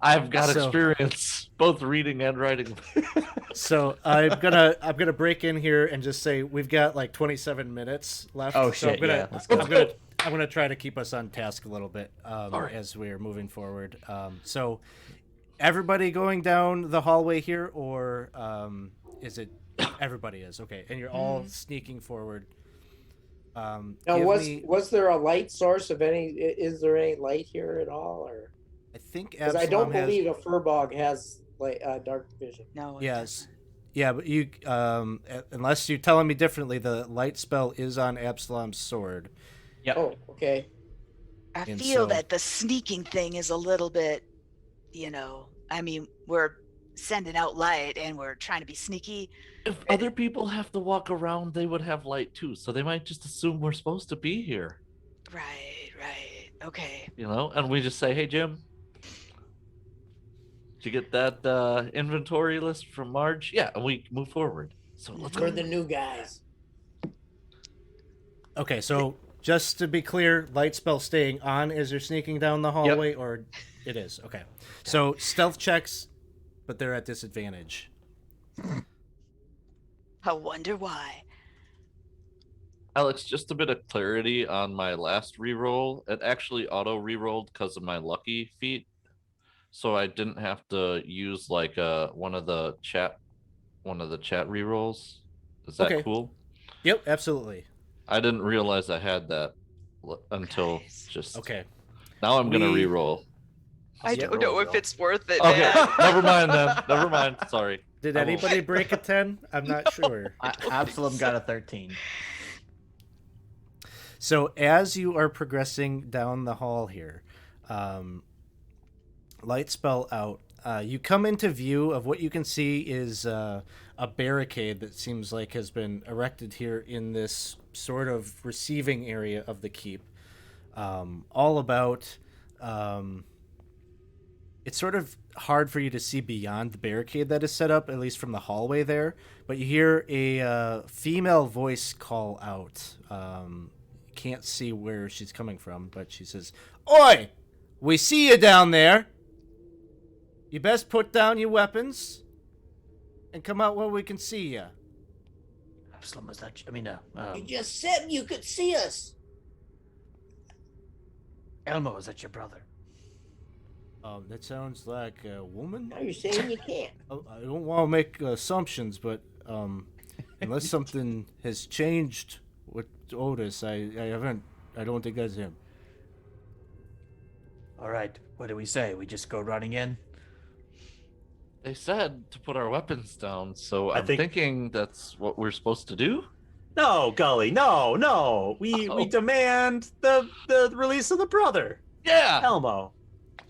I've got So- experience both reading and writing. So I'm gonna break in here and just say we've got like 27 minutes left. Oh, so shit, yeah, let's go. I'm gonna try to keep us on task a little bit right. as we're moving forward. So everybody going down the hallway here, or is it everybody is okay? And you're all sneaking forward. Now, give was me- was there a light source of any? Is there any light here at all, or I think because I Absalom don't believe a furbog has like dark vision. no. it Yes. Yeah, but you, unless you're telling me differently, the light spell is on Absalom's sword. Yep. Oh, okay. doesn't. I And feel so- that the sneaking thing is a little bit, I mean, we're sending out light and we're trying to be sneaky. If other people have to walk around, they would have light too. So they might just assume we're supposed to be here, Right. Okay. And we just say, "Hey, Jim, did you get that inventory list from Marge?" Yeah, and we move forward. So let's We're go. the new guys. Okay, so just to be clear, light spell staying on as you're sneaking down the hallway, or it is okay. So stealth checks, but they're at disadvantage. I wonder why. Alex, just a bit of clarity on my last reroll. It actually auto rerolled because of my lucky feat, so I didn't have to use like one of the chat rerolls. Is that Okay. cool? Yep, absolutely. I didn't realize I had that until Nice. just Okay. now. I'm gonna We- reroll. I Yeah, don't know if it's worth it. Okay, man. never mind then. Never mind. Sorry. Did I won't. anybody break a 10? I'm not sure. Absalom got a 13. So as you are progressing down the hall here, light spell out, you come into view of what you can see is a barricade that seems like has been erected here in this sort of receiving area of the keep. All about, it's sort of hard for you to see beyond the barricade that is set up, at least from the hallway there, but you hear a female voice call out. Can't see where she's coming from, but she says, "Oi! We see you down there. You best put down your weapons and come out where we can see you." Absalom, is that? You just said you could see us. Elmo, is that your brother? That sounds like a woman. Now you're saying you can't. I don't want to make assumptions, but unless something has changed with Otis, I don't think that's him. All right. What do we say? We just go running in? They said to put our weapons down, so I I'm think- thinking that's what we're supposed to do. No, Gully, no. We Uh-oh. demand the release of the brother, Yeah, Elmo.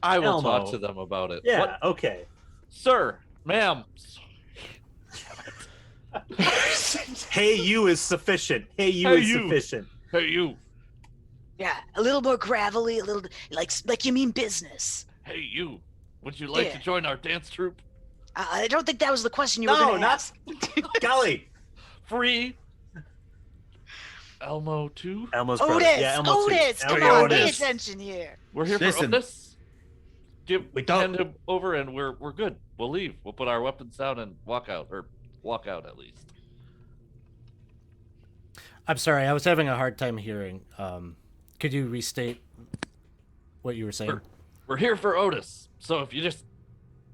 I will Elmo. talk to them about it. Yeah, What- okay. sir, ma'am. Hey, you is sufficient. Hey, you Hey, is you. sufficient. Hey, you. Yeah, a little more gravelly, a little like you mean business. Hey, you. Would you like Yeah. to join our dance troupe? I don't think that was the question you were No, going to not ask. Gully. Free Elmo too. Elmo's brother. Otis, Yeah, Elmo too. Otis, come Elmo on, pay Otis. attention here. We're here Listen. for Otis. We don't- Hand him over, and we're good. We'll leave. We'll put our weapons down and walk out at least. I'm sorry, I was having a hard time hearing. Could you restate what you were saying? We're here for Otis. So if you just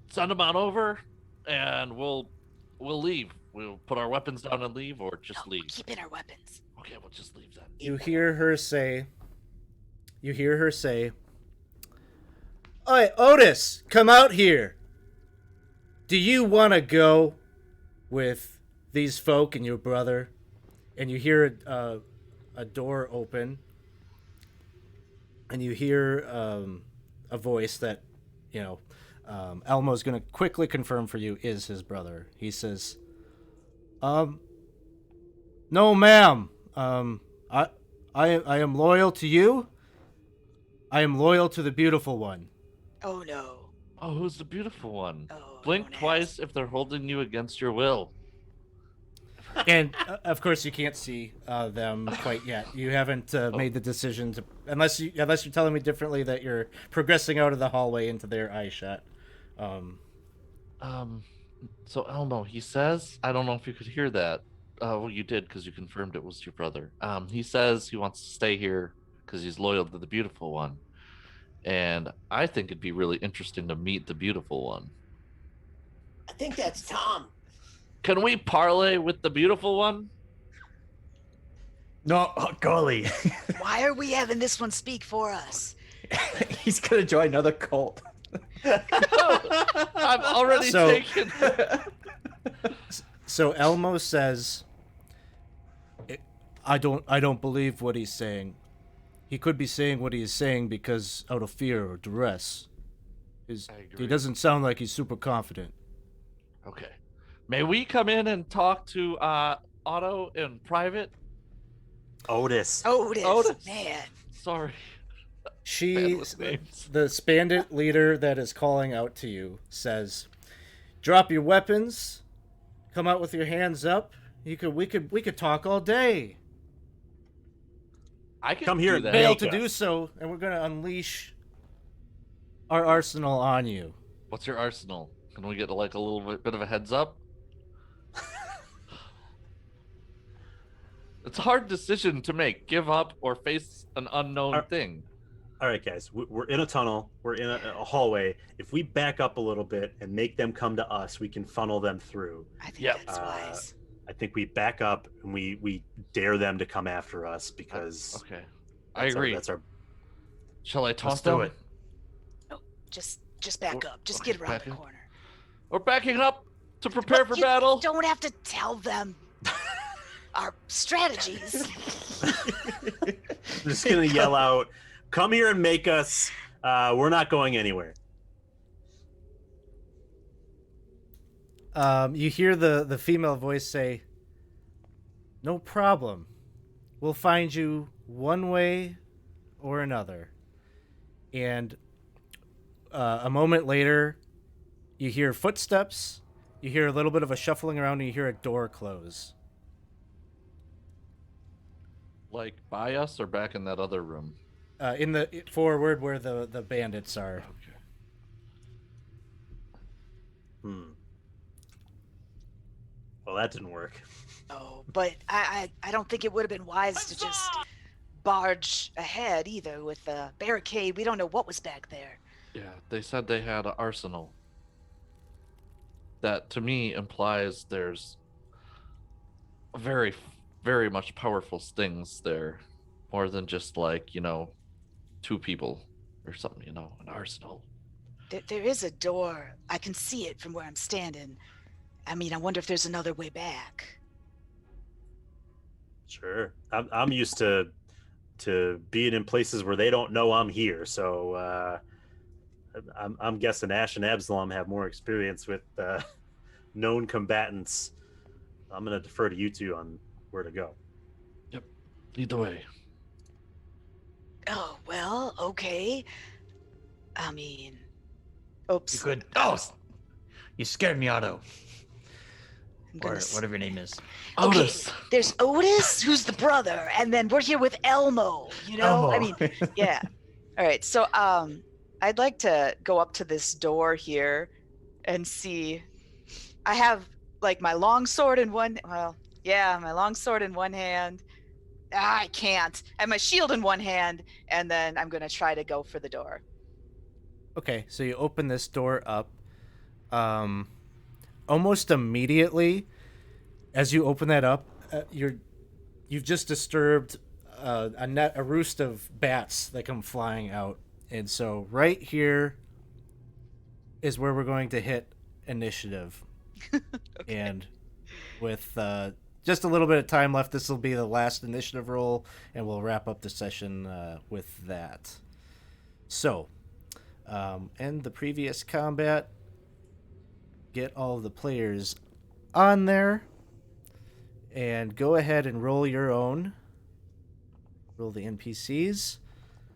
send him on over, and we'll leave. We'll put our weapons down and leave, or just No, leave. keep in our weapons. Okay, we'll just leave then. You hear her say, "Oi, Otis, come out here. Do you want to go with these folk and your brother?" And you hear a door open, and you hear a voice that, Elmo's going to quickly confirm for you is his brother. He says, "No, ma'am. I am loyal to you. I am loyal to the beautiful one." Oh no. Oh, who's the beautiful one? Oh, Blink don't twice ask. if they're holding you against your will. And of course, you can't see them quite yet. You haven't made the decision to, unless you're telling me differently, that you're progressing out of the hallway into their eye shot. So Elmo, he says, I don't know if you could hear that. Well, you did because you confirmed it was your brother. He says he wants to stay here because he's loyal to the beautiful one. And I think it'd be really interesting to meet the beautiful one. I think that's Tom. Can we parlay with the beautiful one? No, golly. Why are we having this one speak for us? He's gonna join another cult. I've already So- taken. So Elmo says, I don't believe what he's saying. He could be saying what he is saying because out of fear or duress. I He agree. doesn't sound like he's super confident." Okay. May we come in and talk to Otto in private? Otis. Otis, man. Sorry. She, Bad with names. the Spandit leader that is calling out to you, says, "Drop your weapons. Come out with your hands up. We could talk all day. I can Come here do and that. Fail Make to us. do so, and we're gonna unleash our arsenal on you." What's your arsenal? Can we get like a little bit of a heads up? It's a hard decision to make. Give up or face an unknown thing. All right, guys, we're in a tunnel. We're in a hallway. If we back up a little bit and make them come to us, we can funnel them through. I think Yep. that's wise. I think we back up and we dare them to come after us because Okay. I that's agree. That's our Shall I taunt Let's do them? it. Just back up. Just Okay, get around back the up. corner. We're backing up to prepare for You battle. Don't have to tell them our strategies. I'm just gonna yell out, "Come here and make us! We're not going anywhere." You hear the female voice say, "No problem. We'll find you one way or another." And a moment later, you hear footsteps, you hear a little bit of a shuffling around, and you hear a door close. Like by us or back in that other room? In the forward where the bandits are. Okay. Well, that didn't work. Oh, but I don't think it would have been wise to just barge ahead either with the barricade. We don't know what was back there. Yeah, they said they had an arsenal. That to me implies there's very, very much powerful things there. More than just like, two people or something, an arsenal. There is a door. I can see it from where I'm standing. I mean, I wonder if there's another way back. Sure, I'm used to being in places where they don't know I'm here, so I'm guessing Ash and Absalom have more experience with known combatants. I'm gonna defer to you two on where to go. Either way. Oh, well, okay. I mean, oops. You could. Oh, you scared me, Otto. I'm gonna or whatever your name is. Okay, Otis. there's Otis, who's the brother, and then we're here with Elmo. You know, I mean, yeah. All right, so I'd like to go up to this door here and see. I have like my long sword in one. Well, yeah, my long sword in one hand. I can't. I have my shield in one hand, and then I'm gonna try to go for the door. Okay, so you open this door up. Almost immediately, as you open that up, you've just disturbed a roost of bats that come flying out, and so right here is where we're going to hit initiative. Okay. And with just a little bit of time left, this will be the last initiative roll, and we'll wrap up the session with that. So, end the previous combat. Get all of the players on there, and go ahead and roll your own. Roll the NPCs.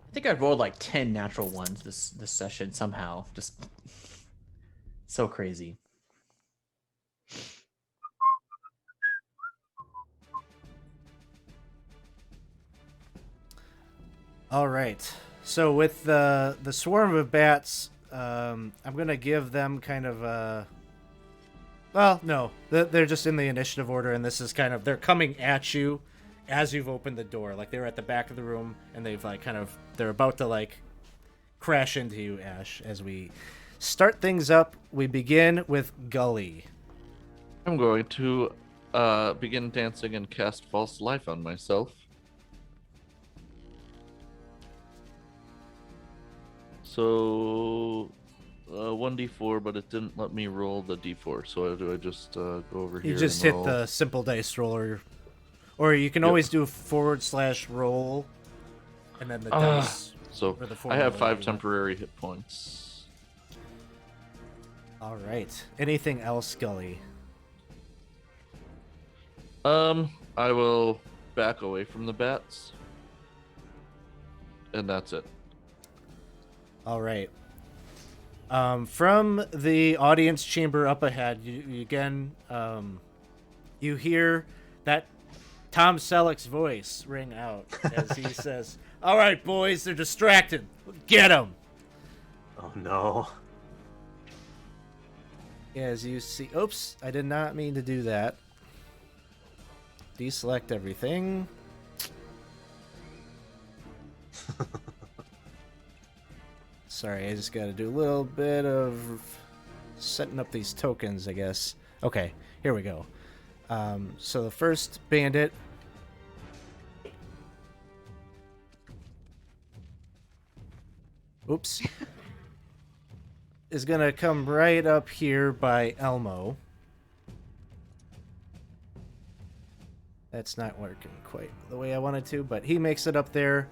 I think I've rolled like 10 natural ones this session somehow. Just so crazy. All right. So with the swarm of bats, I'm gonna give them kind of a. Well, no, they're just in the initiative order, and this is kind of they're coming at you as you've opened the door. Like they're at the back of the room, and they've like they're about to like crash into you, Ash. As we start things up, we begin with Gully. I'm going to begin dancing and cast false life on myself. So 1d4, but it didn't let me roll the d4. So do I just go over here? You just and hit roll? the simple dice roller, or you can always do /roll, and then the dice. So or the I formula have that 5 you want. temporary hit points. All right. Anything else, Gully? I will back away from the bats, and that's it. All right. From the audience chamber up ahead, you again, you hear that Tom Selleck's voice ring out as he says, "All right, boys, they're distracted. Get them." Oh no. As you see, oops, I did not mean to do that. Deselect everything. Sorry, I just got to do a little bit of setting up these tokens, I guess. Okay, here we go. So the first bandit. Oops. Is going to come right up here by Elmo. That's not working quite the way I wanted to, but he makes it up there,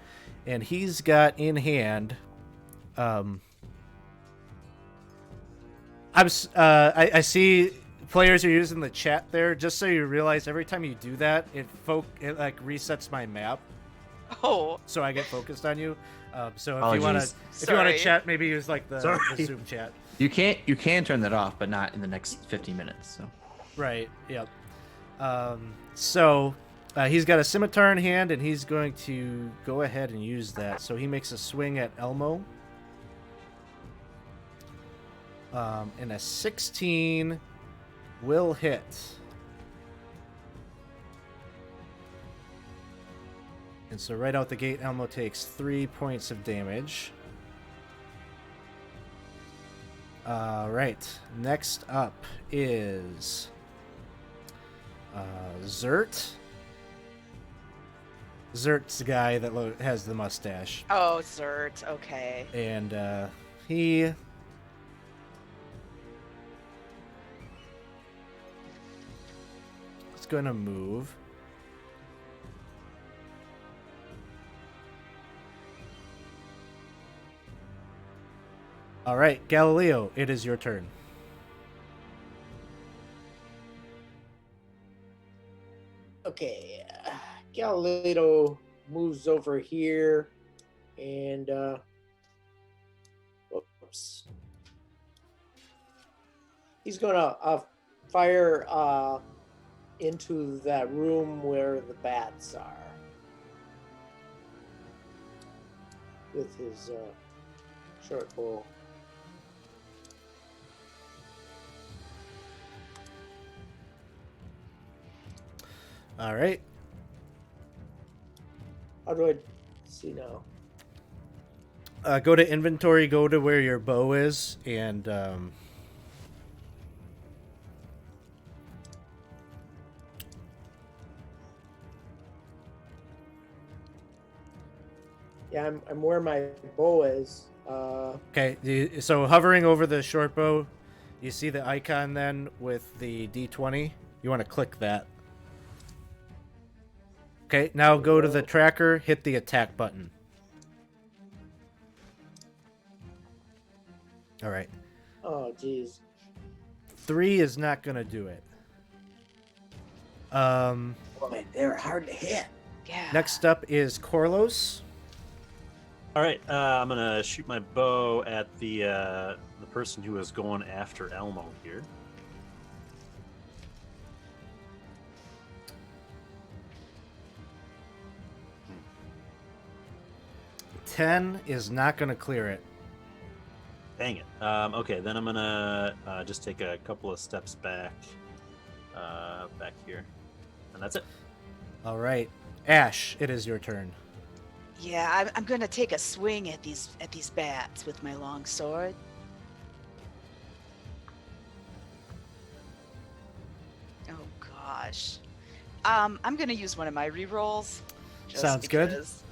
and he's got in hand. I see players are using the chat there. Just so you realize, every time you do that, it like resets my map, Oh, so I get focused on you. So if Oh, you want geez. to chat, maybe use like the Sorry. Zoom chat. You can turn that off, but not in the next 15 minutes. So Right. Yep. So he's got a scimitar in hand, and he's going to go ahead and use that. So he makes a swing at Elmo. And a 16 will hit. And so right out the gate, Elmo takes 3 points of damage. All right. Next up is Zert. Zert's the guy that has the mustache. oh, Zert. Okay. And he... is going to move. All right, Galileo, it is your turn. Okay, Galileo moves over here, and whoops, he's gonna fire into that room where the bats are with his short bow. All right. How do I see now? Go to inventory, go to where your bow is, and 'm where my bow is. okay. So hovering over the short bow, you see the icon then with the D20. You want to click that. Okay, now go to the tracker, hit the attack button. All right. Oh, geez. 3 is not going to do it. Boy, they're hard to hit. Yeah. Next up is Corlos. All right, I'm gonna shoot my bow at the person who is going after Elmo here. Hmm. 10 is not going to clear it. Dang it. Okay, then I'm gonna just take a couple of steps back here, and that's it. All right. Ash, it is your turn. Yeah, I'm gonna take a swing at these bats with my long sword. Oh gosh. I'm gonna use one of my rerolls. just Sounds good. because-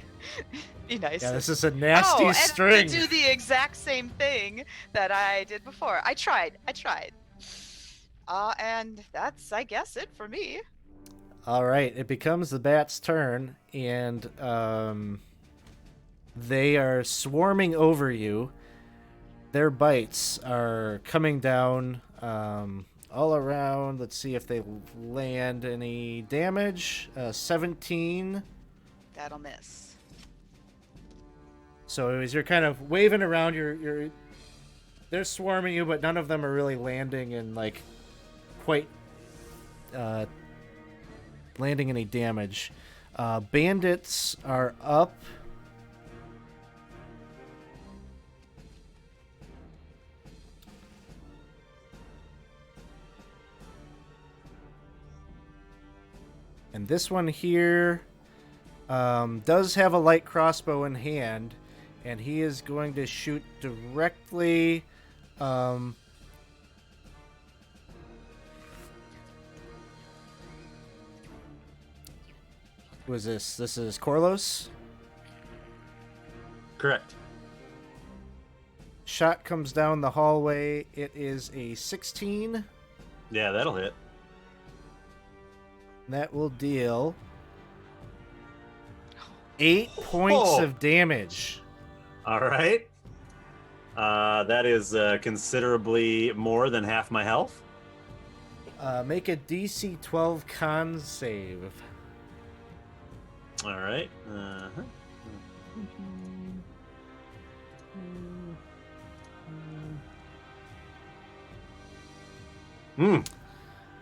Be nice. Yeah, this is a nasty and string. to do the exact same thing that I did before. I tried. And that's, I guess, it for me. All right, it becomes the bat's turn, and they are swarming over you. Their bites are coming down all around. Let's see if they land any damage. 17. That'll miss. So as you're kind of waving around, they're swarming you, but none of them are really landing and like quite landing any damage. Bandits are up. And this one here does have a light crossbow in hand, and he is going to shoot directly. Who is this? This is Corlos. Correct. Shot comes down the hallway. It is a 16. Yeah, that'll hit. That will deal 8 points of damage. All right. That is considerably more than half my health. Make a DC 12 con save. All right.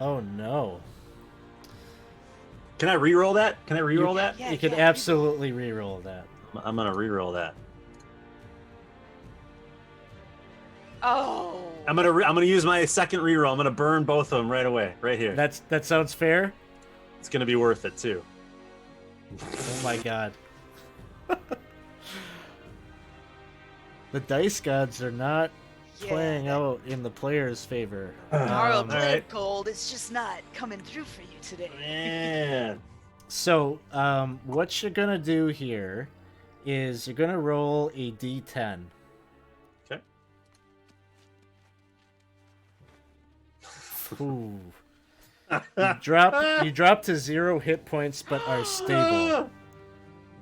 Oh no. Can I re-roll that? Can I re-roll that? Yeah, You can yeah, absolutely re-roll that. I'm gonna re-roll that. Oh. I'm gonna use my second re-roll. I'm gonna burn both of them right away, right here. That sounds fair. It's gonna be worth it too. Oh my god. The dice gods are not playing out in the player's favor. Tomorrow all played right. cold. It's just not coming through for you today. Man. So, what you're gonna do here is you're gonna roll a d10. Okay. Ooh. You drop to 0 hit points, but are stable.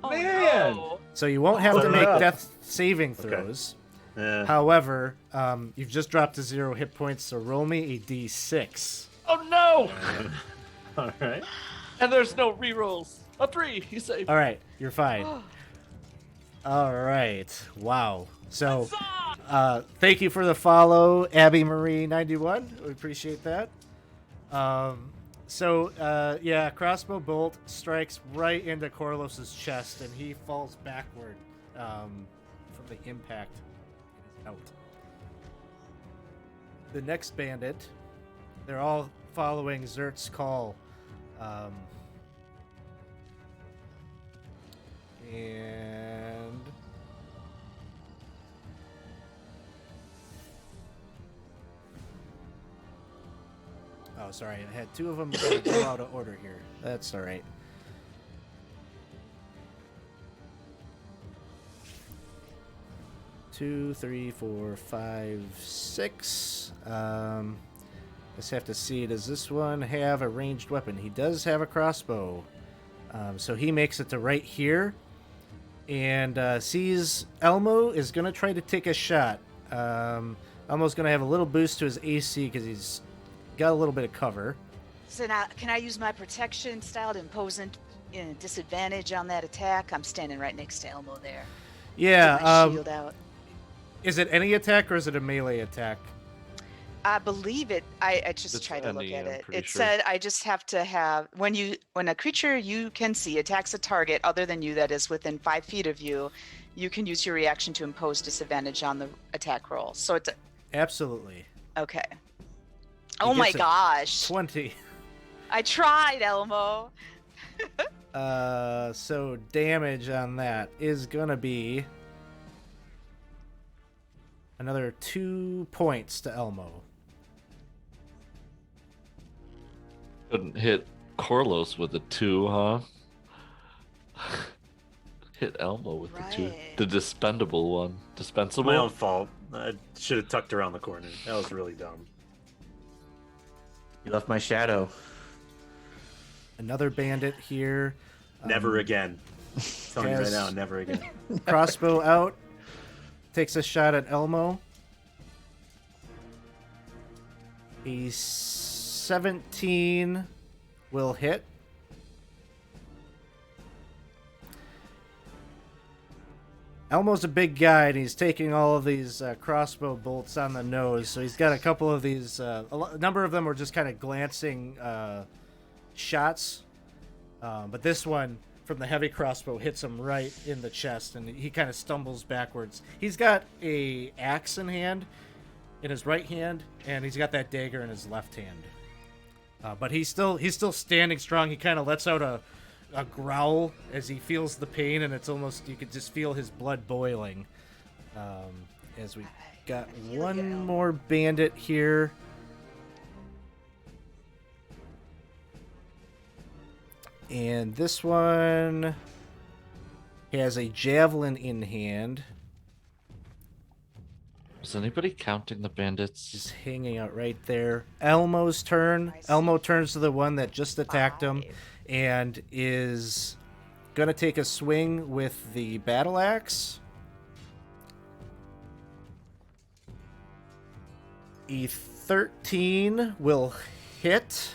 Oh, Man. no. So you won't have to Clear make up. death saving throws. Yeah. However, you've just dropped to 0 hit points, so roll me a d6. Oh no! All right. And there's no rerolls. A 3, you say. All right, you're fine. All right. Wow. So, thank you for the follow, Abby Marie 91. We appreciate that. So, yeah, crossbow bolt strikes right into Corlos's chest, and he falls backward from the impact. It is out. The next bandit, they're all following Zert's call. And... Oh, sorry. I had two of them go out of order here. That's all right. Two, three, four, five, six. Just have to see. Does this one have a ranged weapon? He does have a crossbow. So he makes it to right here. And sees Elmo is going to try to take a shot. Elmo's going to have a little boost to his AC because he's got a little bit of cover. So now, can I use my protection style to impose a disadvantage on that attack? I'm standing right next to Elmo there. Yeah. With my shield out. Is it any attack or is it a melee attack? I believe it. I just It's tried to look any, at I'm it. pretty It sure. said I just have to have when a creature you can see attacks a target other than you that is within 5 feet of you, you can use your reaction to impose disadvantage on the attack roll. So it's Absolutely. okay. Oh my gets a gosh! 20. I tried, Elmo. So damage on that is gonna be another 2 points to Elmo. Couldn't hit Corlos with a 2, huh? Hit Elmo with the 2. Right. The dispensable one. Dispensable? My own fault. I should have tucked around the corner. That was really dumb. You left my shadow. Another bandit here. Never again. I'm telling you right has- now, never again. Crossbow out. Takes a shot at Elmo. A 17 will hit. Elmo's a big guy, and he's taking all of these crossbow bolts on the nose. So he's got a couple of these. A number of them are just kind of glancing shots. But this one from the heavy crossbow hits him right in the chest, and he kind of stumbles backwards. He's got a axe in his right hand, and he's got that dagger in his left hand. But he's still standing strong. He kind of lets out a growl as he feels the pain, and it's almost, you could just feel his blood boiling. As we got I feel one you. more bandit here. And this one has a javelin in hand. Is anybody counting the bandits? He's hanging out right there. Elmo's turn. I see. Elmo turns to the one that just attacked him 5. and is gonna take a swing with the battle axe. A 13 will hit.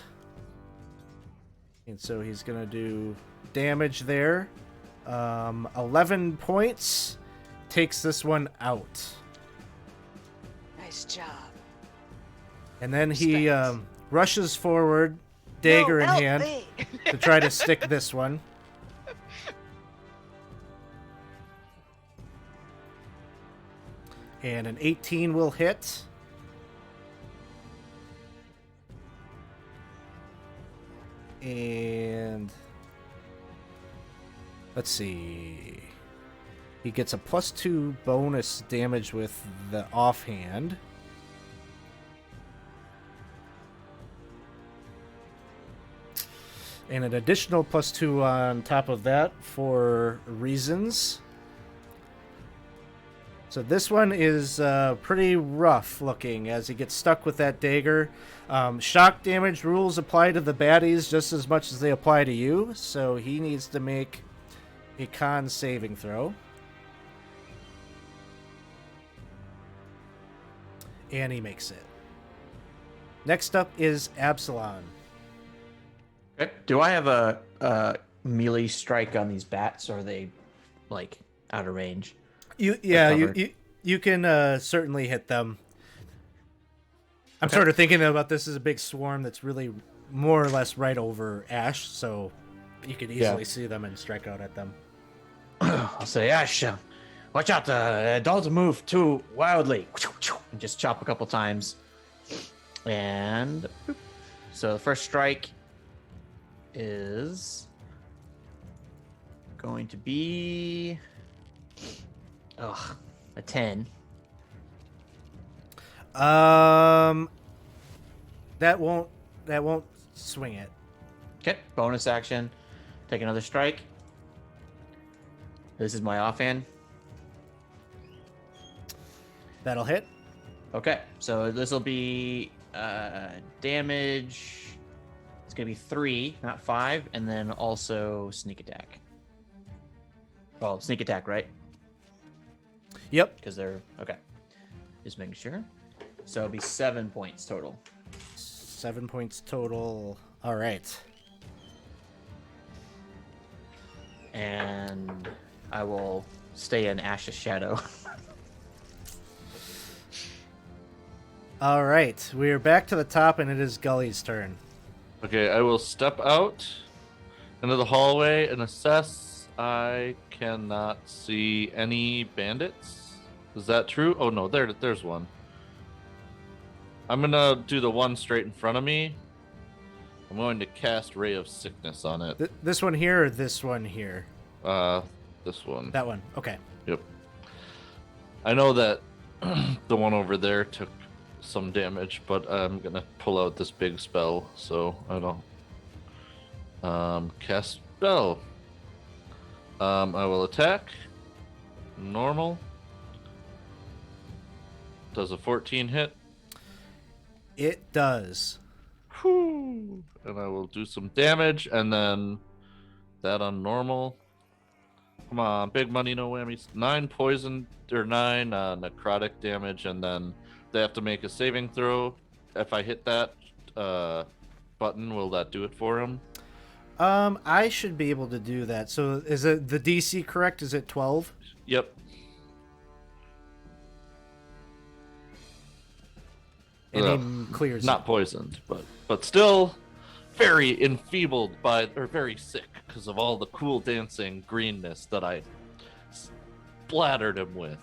And so he's gonna do damage there. 11 points. Takes this one out. Nice job. And then he Respect. rushes forward, dagger No, in help hand, me. to try to stick this one. And an 18 will hit. And let's see. He gets a +2 bonus damage with the offhand. And an additional +2 on top of that for reasons. So this one is pretty rough looking as he gets stuck with that dagger. Shock damage rules apply to the baddies just as much as they apply to you. So he needs to make a con saving throw. And he makes it. Next up is Absalom. Okay. Do I have a melee strike on these bats, or are they like out of range? You cover. you can certainly hit them. I'm Okay. sort of thinking about this as a big swarm that's really more or less right over Ash, so you could easily see them and strike out at them. I'll say, Ash, watch out, don't move too wildly. And just chop a couple times. And boop. So the first strike is going to be a 10. That won't swing it. Okay, bonus action. Take another strike. This is my offhand. That'll hit. Okay, so this will be damage. It's gonna be 3, not 5, and then also sneak attack. Well, sneak attack, right? Yep. Because they're okay. Just making sure. So it'll be 7 points total. 7 points total. All right. And I will stay in Ash's shadow. All right. We're back to the top, and it is Gully's turn. Okay, I will step out into the hallway and assess. I cannot see any bandits. Is that true? Oh no, there's one. I'm gonna do the one straight in front of me. I'm going to cast Ray of Sickness on it. This one here or this one here? This one. That one. Okay. Yep. I know that the one over there took some damage, but I'm gonna pull out this big spell, so I don't cast spell. I will attack. Normal. Does a 14 hit? It does. Whew. And I will do some damage, and then that on normal. Come on, big money, no whammies. 9 poison or 9 necrotic damage, and then they have to make a saving throw. If I hit that button, will that do it for him? I should be able to do that. So is it the DC correct? Is it 12? Yep. And he clears not it. poisoned, but still very enfeebled by, or very sick because of all the cool dancing greenness that I splattered him with.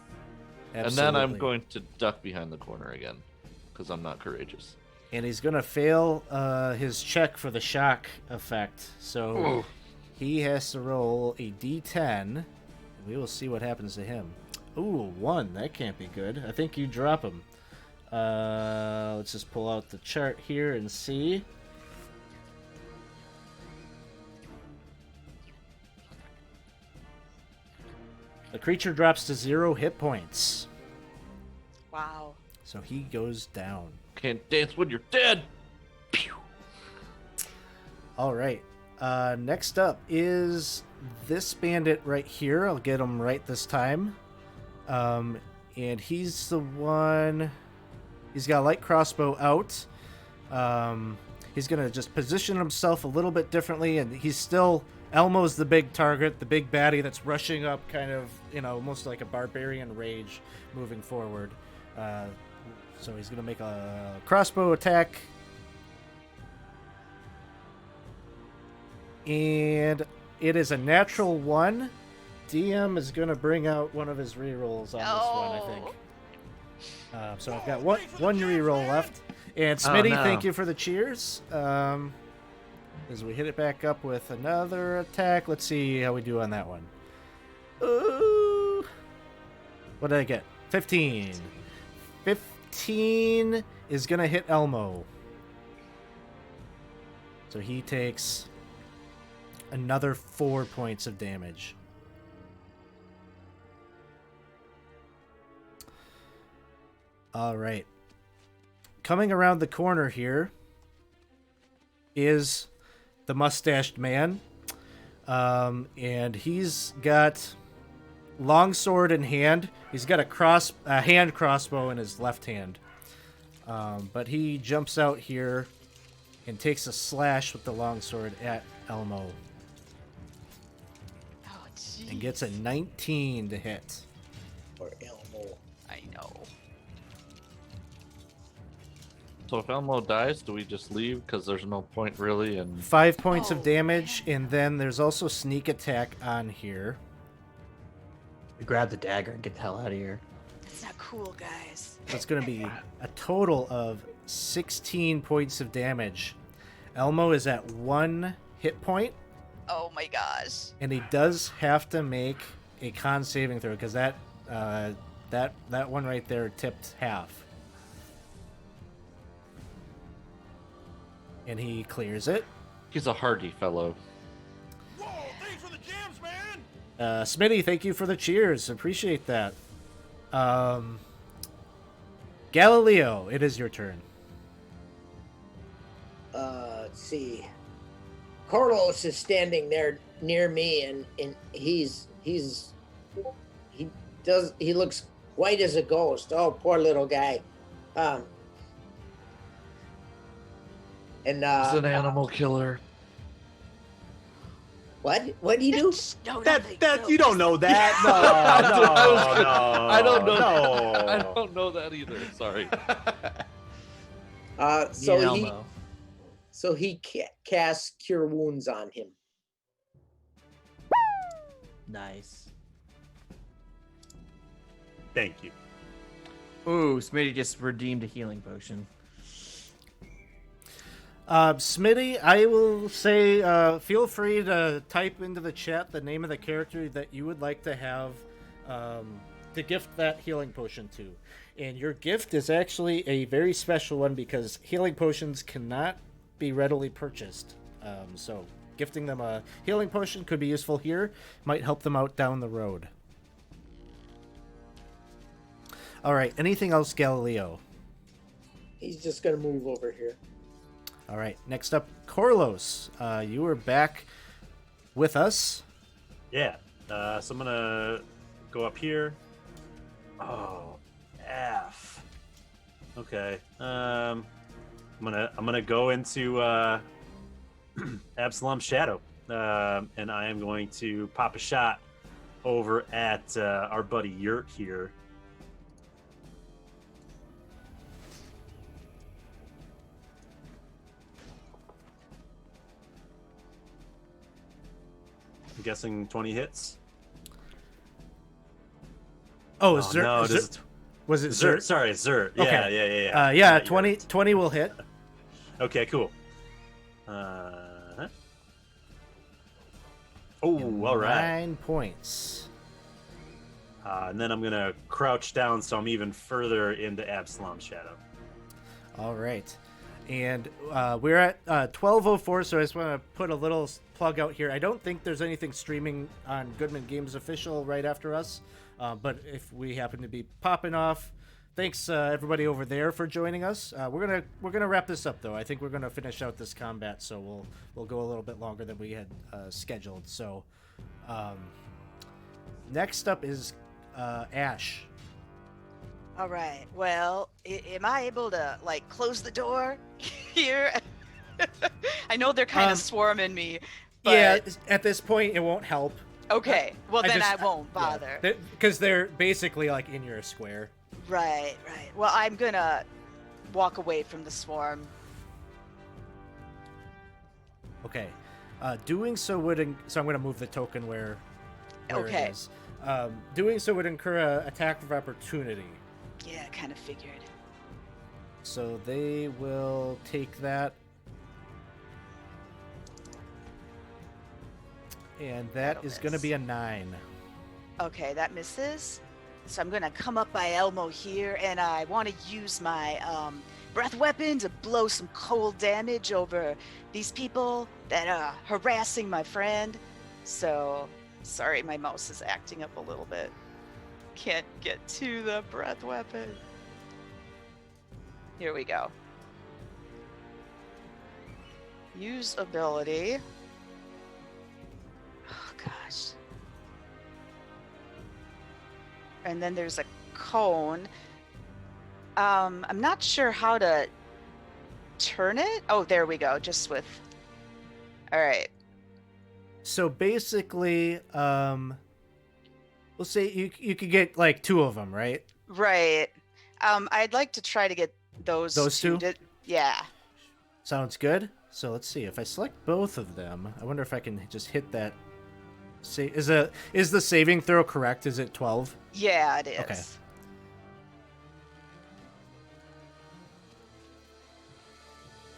Absolutely. And then I'm going to duck behind the corner again because I'm not courageous. And he's going to fail his check for the shock effect. So Ooh. he has to roll a d10. We will see what happens to him. Ooh, 1. That can't be good. I think you drop him. Let's just pull out the chart here and see. The creature drops to 0 hit points. Wow. So he goes down. Can't dance when you're dead. Pew. All right. Next up is this bandit right here. I'll get him right this time. And he's the one... He's got a light crossbow out. He's going to just position himself a little bit differently, and he's still... Elmo's the big target, the big baddie that's rushing up kind of, almost like a barbarian rage moving forward. So he's going to make a crossbow attack. And it is a natural 1. DM is going to bring out one of his rerolls on this one, I think. So I've got one reroll left. And Smitty, thank you for the cheers. As we hit it back up with another attack. Let's see how we do on that one. Ooh. What did I get? 15. 15 is going to hit Elmo. So he takes another 4 points of damage. All right. Coming around the corner here is the mustached man. And he's got longsword in hand. He's got a hand crossbow in his left hand. But he jumps out here and takes a slash with the longsword at Elmo. Oh, jeez. And gets a 19 to hit. Or Elmo. I know. So if Elmo dies, do we just leave? Because there's no point really in... 5 points Oh, of damage, and then there's also sneak attack on here. We grab the dagger and get the hell out of here. That's not cool, guys. That's going to be a total of 16 points of damage. Elmo is at 1 hit point, Oh my gosh. and he does have to make a con saving throw because that one right there tipped half. And he clears it. He's a hardy fellow. Whoa, thanks for the jams, man! Smitty, thank you for the cheers. Appreciate that. Galileo, it is your turn. Let's see. Corlos is standing there near me, and he looks white as a ghost. Oh, poor little guy. And He's an animal killer. what do you do? No, That you don't know that. No, I don't know. No. I don't know that either. Sorry. So he casts Cure Wounds on him. Nice. Thank you. Ooh, Smitty just redeemed a healing potion. Smitty, I will say, feel free to type into the chat the name of the character that you would like to have to gift that healing potion to. And your gift is actually a very special one because healing potions cannot be readily purchased. So gifting them a healing potion could be useful here, might help them out down the road. All right, anything else, Galileo? He's just gonna move over here. All right, next up, Corlos. You are back with us. Yeah. So I'm gonna go up here. Oh, F. Okay. I'm gonna go into Absalom's shadow, and I am going to pop a shot over at our buddy Yurt here. I'm guessing 20 hits. Oh, Oh, Zert, no, Zert- was it Zert. Zert? Sorry, Zert. Yeah, Okay. yeah. Yeah, Not 20, Yurt. 20 will hit. Okay, cool. Oh, all right. 9 points. And then I'm gonna crouch down so I'm even further into Absalom's shadow. All right. And we're at 12:04, so I just want to put a little plug out here. I don't think there's anything streaming on Goodman Games Official right after us, but if we happen to be popping off, thanks everybody over there for joining us. We're gonna wrap this up though. I think we're gonna finish out this combat, so we'll go a little bit longer than we had scheduled. So next up is Ash. All right. Well, am I able to like close the door here? I know they're kind of swarming me. But... Yeah, at this point it won't help. Okay. Well, then I just- won't bother. Because they're basically like in your square. Right. Well, I'm gonna walk away from the swarm. Okay. Doing so would so I'm going to move the token where Okay. it is. Doing so would incur an attack of opportunity. Yeah, kind of figured. So they will take that. And that That'll is going to miss. be a 9. Okay, that misses. So I'm gonna come up by Elmo here, and I want to use my breath weapon to blow some cold damage over these people that are harassing my friend. So, sorry, my mouse is acting up a little bit. Can't get to the breath weapon. Here we go. Use ability. Oh, gosh. And then there's a cone. I'm not sure how to turn it. Oh, there we go. Just with. All right. So basically, we'll say you could get like 2 of them, right? Right. I'd like to try to get those Those two? Yeah. Sounds good. So let's see. If I select both of them, I wonder if I can just hit that. Is the saving throw correct? Is it 12? Yeah, it is. Okay.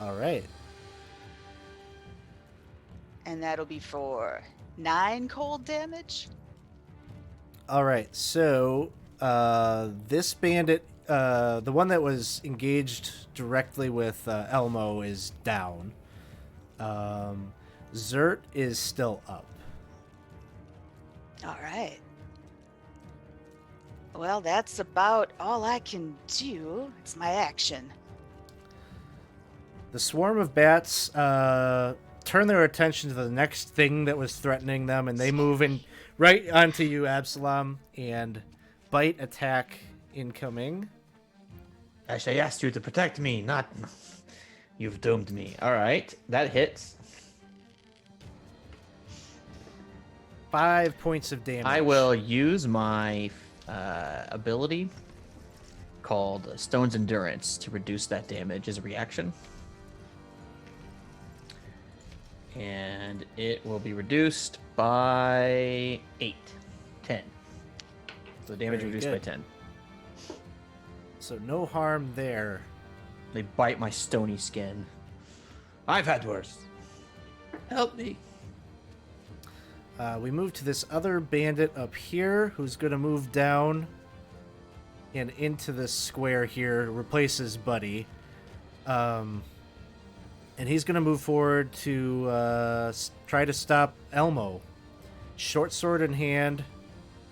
All right. And that'll be for 9 cold damage. All right. So this bandit, the one that was engaged directly with Elmo, is down. Zert is still up. All right. Well, that's about all I can do. It's my action. The swarm of bats turn their attention to the next thing that was threatening them, and they move in right onto you, Absalom, and bite attack incoming. Ash, I asked you to protect me, not... You've doomed me. All right, that hits. 5 points of damage. I will use my ability called Stone's Endurance to reduce that damage as a reaction. And it will be reduced by 8. 10. So damage Very reduced good. by 10. So no harm there. They bite my stony skin. I've had worse. Help me. We move to this other bandit up here, who's going to move down and into this square here, replaces Buddy. And he's going to move forward to try to stop Elmo. Short sword in hand.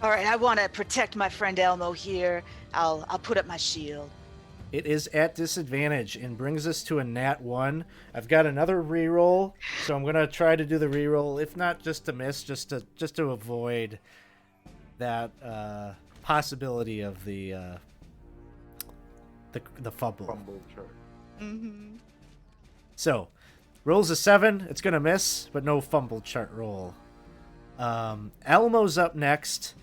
All right, I want to protect my friend Elmo here. I'll put up my shield. It is at disadvantage and brings us to a nat 1. I've got another reroll, so I'm going to try to do the reroll, if not just to miss, just to avoid that possibility of the fumble. Fumble chart. Mm-hmm. So, rolls a 7. It's going to miss, but no fumble chart roll. Elmo's up next,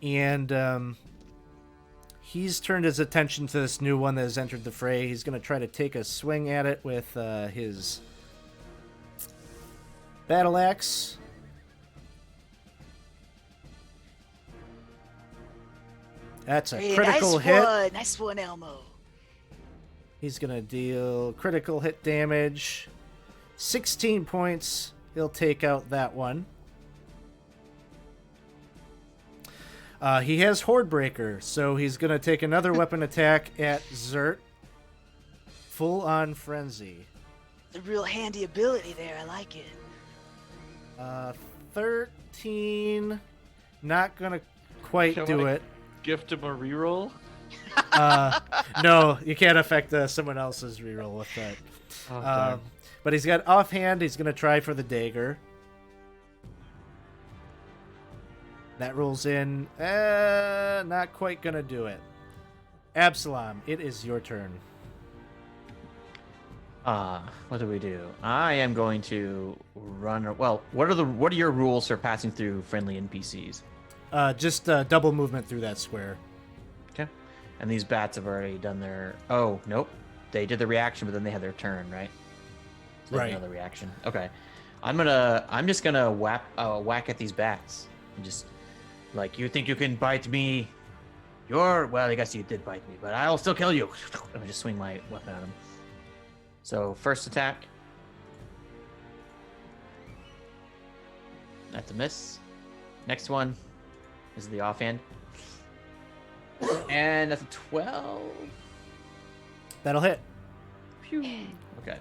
and he's turned his attention to this new one that has entered the fray. He's going to try to take a swing at it with his battle axe. That's a Hey, critical nice hit. one. Nice one, Elmo. He's going to deal critical hit damage. 16 points. He'll take out that one. He has Hordebreaker, so he's going to take another weapon attack at Zert. Full on frenzy. It's a real handy ability there. I like it. 13. Not going to quite Can do I it. Gift him a reroll. No, you can't affect someone else's reroll with that. Oh, darn. But he's got offhand. He's going to try for the dagger. That rolls in. Not quite going to do it. Absalom, it is your turn. What do we do? I am going to run. Well, what are your rules for passing through friendly NPCs? Just double movement through that square. Okay. And these bats have already done their. Oh nope, they did the reaction, but then they had their turn, right? So they have Right. Another reaction. Okay. I'm just gonna whack at these bats. And just like, you think you can bite me? Well, I guess you did bite me, but I'll still kill you. I'm just swing my weapon at him. So first attack. That's a miss. Next one is the offhand. And that's a 12. That'll hit. Phew. Okay.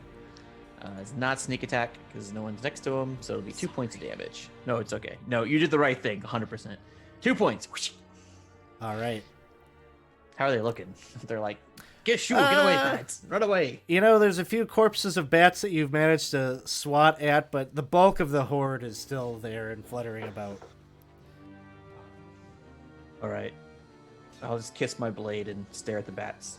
It's not sneak attack because no one's next to him, so it'll be 2 points of damage. No, it's okay. No, you did the right thing, 100%. 2 points. All right. How are they looking? They're like, get away, bats. Run away. You know, there's a few corpses of bats that you've managed to swat at, but the bulk of the horde is still there and fluttering about. All right. I'll just kiss my blade and stare at the bats.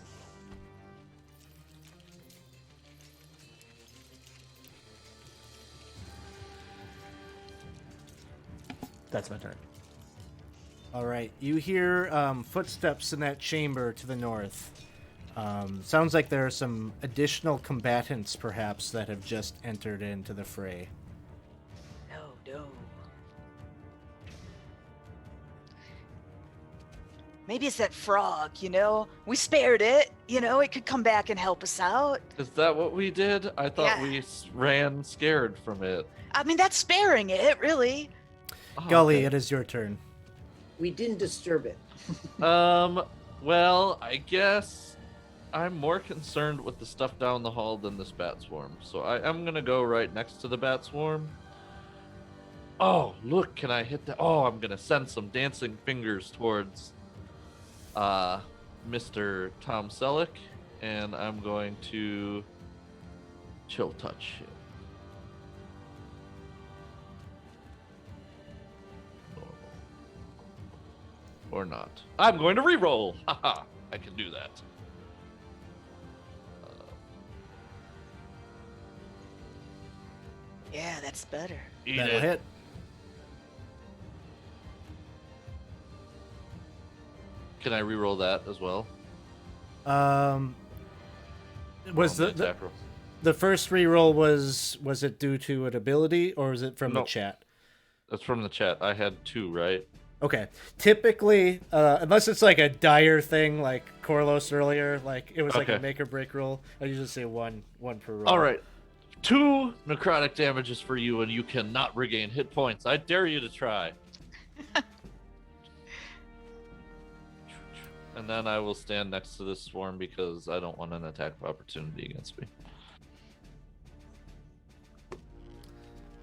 That's my turn. All right. You hear footsteps in that chamber to the north. Sounds like there are some additional combatants, perhaps, that have just entered into the fray. No. Maybe it's that frog, We spared it, it could come back and help us out. Is that what we did? I thought Yeah. we ran scared from it. I mean, that's sparing it, really. Oh, Gully, okay. it is your turn. We didn't disturb it. Well, I guess I'm more concerned with the stuff down the hall than this bat swarm. So I'm gonna go right next to the bat swarm. Oh, look, can I hit that? Oh, I'm gonna send some dancing fingers towards Mr. Tom Selleck, and I'm going to chill touch him. Normal. Or not. I'm going to reroll. Haha, I can do that. Yeah, that's better. Eat That'll it. hit. Can I reroll that as well? Was On the attack roll? the first reroll was it due to an ability, or was it from the No. chat? That's from the chat. I had 2, right? Okay. Typically, unless it's like a dire thing like Corlos earlier, like it was like a Okay. make or break roll, I usually say one per roll. All right. 2 necrotic damages for you, and you cannot regain hit points. I dare you to try. And then I will stand next to this swarm because I don't want an attack of opportunity against me.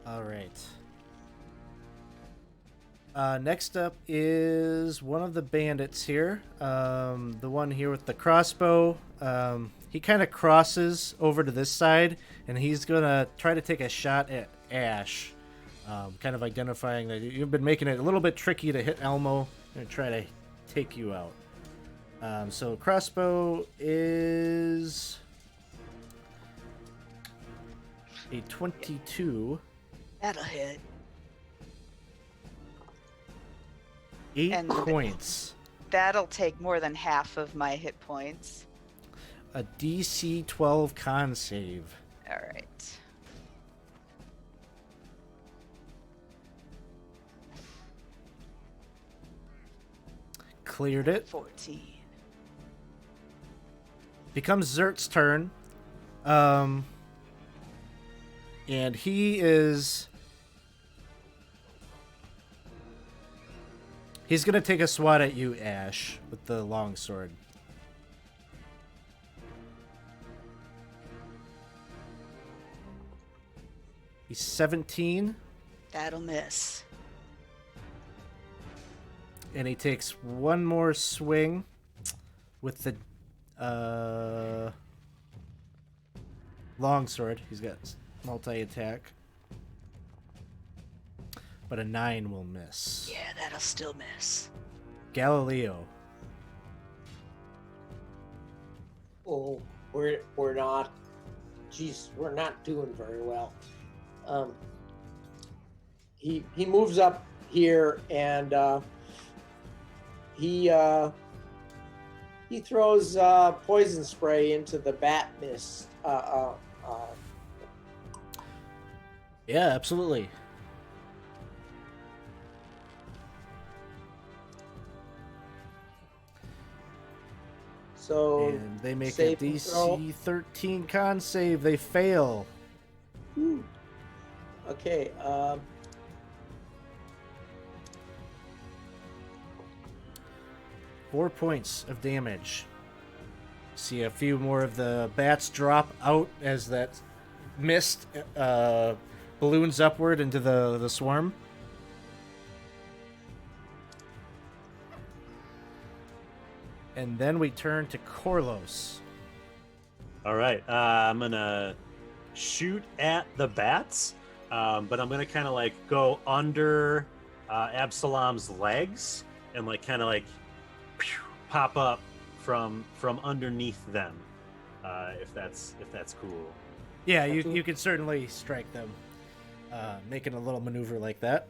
All right. Next up is one of the bandits here. The one here with the crossbow. He kind of crosses over to this side, and he's going to try to take a shot at Ash. Kind of identifying that you've been making it a little bit tricky to hit Elmo and try to take you out. So crossbow is a 22. That'll hit. 8 And- points. That'll take more than half of my hit points. A DC 12 con save. All right. Cleared it. 14. Becomes Zert's turn. And he is... He's going to take a swat at you, Ash, with the longsword. He's 17, That'll miss. and he takes one more swing with the longsword. He's got multi-attack. But a 9 will miss. Yeah, that'll still miss. Galileo. Oh, we're not. Geez, we're not doing very well. He moves up here and he throws poison spray into the bat mist. Yeah, absolutely. So And they make a save and throw. DC 13 con save. They fail. Whew. Okay. 4 points of damage. See a few more of the bats drop out as that mist balloons upward into the swarm. And then we turn to Corlos. All right, I'm gonna shoot at the bats, but I'm gonna kind of like go under Absalom's legs and like kind of like pop up from underneath them, if that's cool. Yeah, you can certainly strike them, making a little maneuver like that.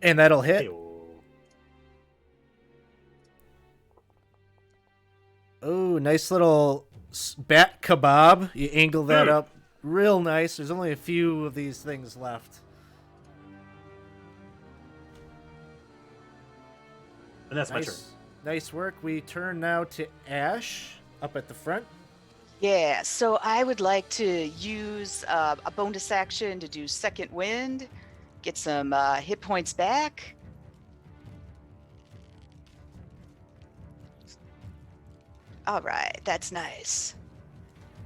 And that'll hit. Hey-oh. a nice little bat kebab. You angle that up real nice. There's only a few of these things left. And that's my turn. Nice work. We turn now to Ash up at the front. Yeah, so I would like to use a bonus action to do Second Wind, get some hit points back. All right, that's nice.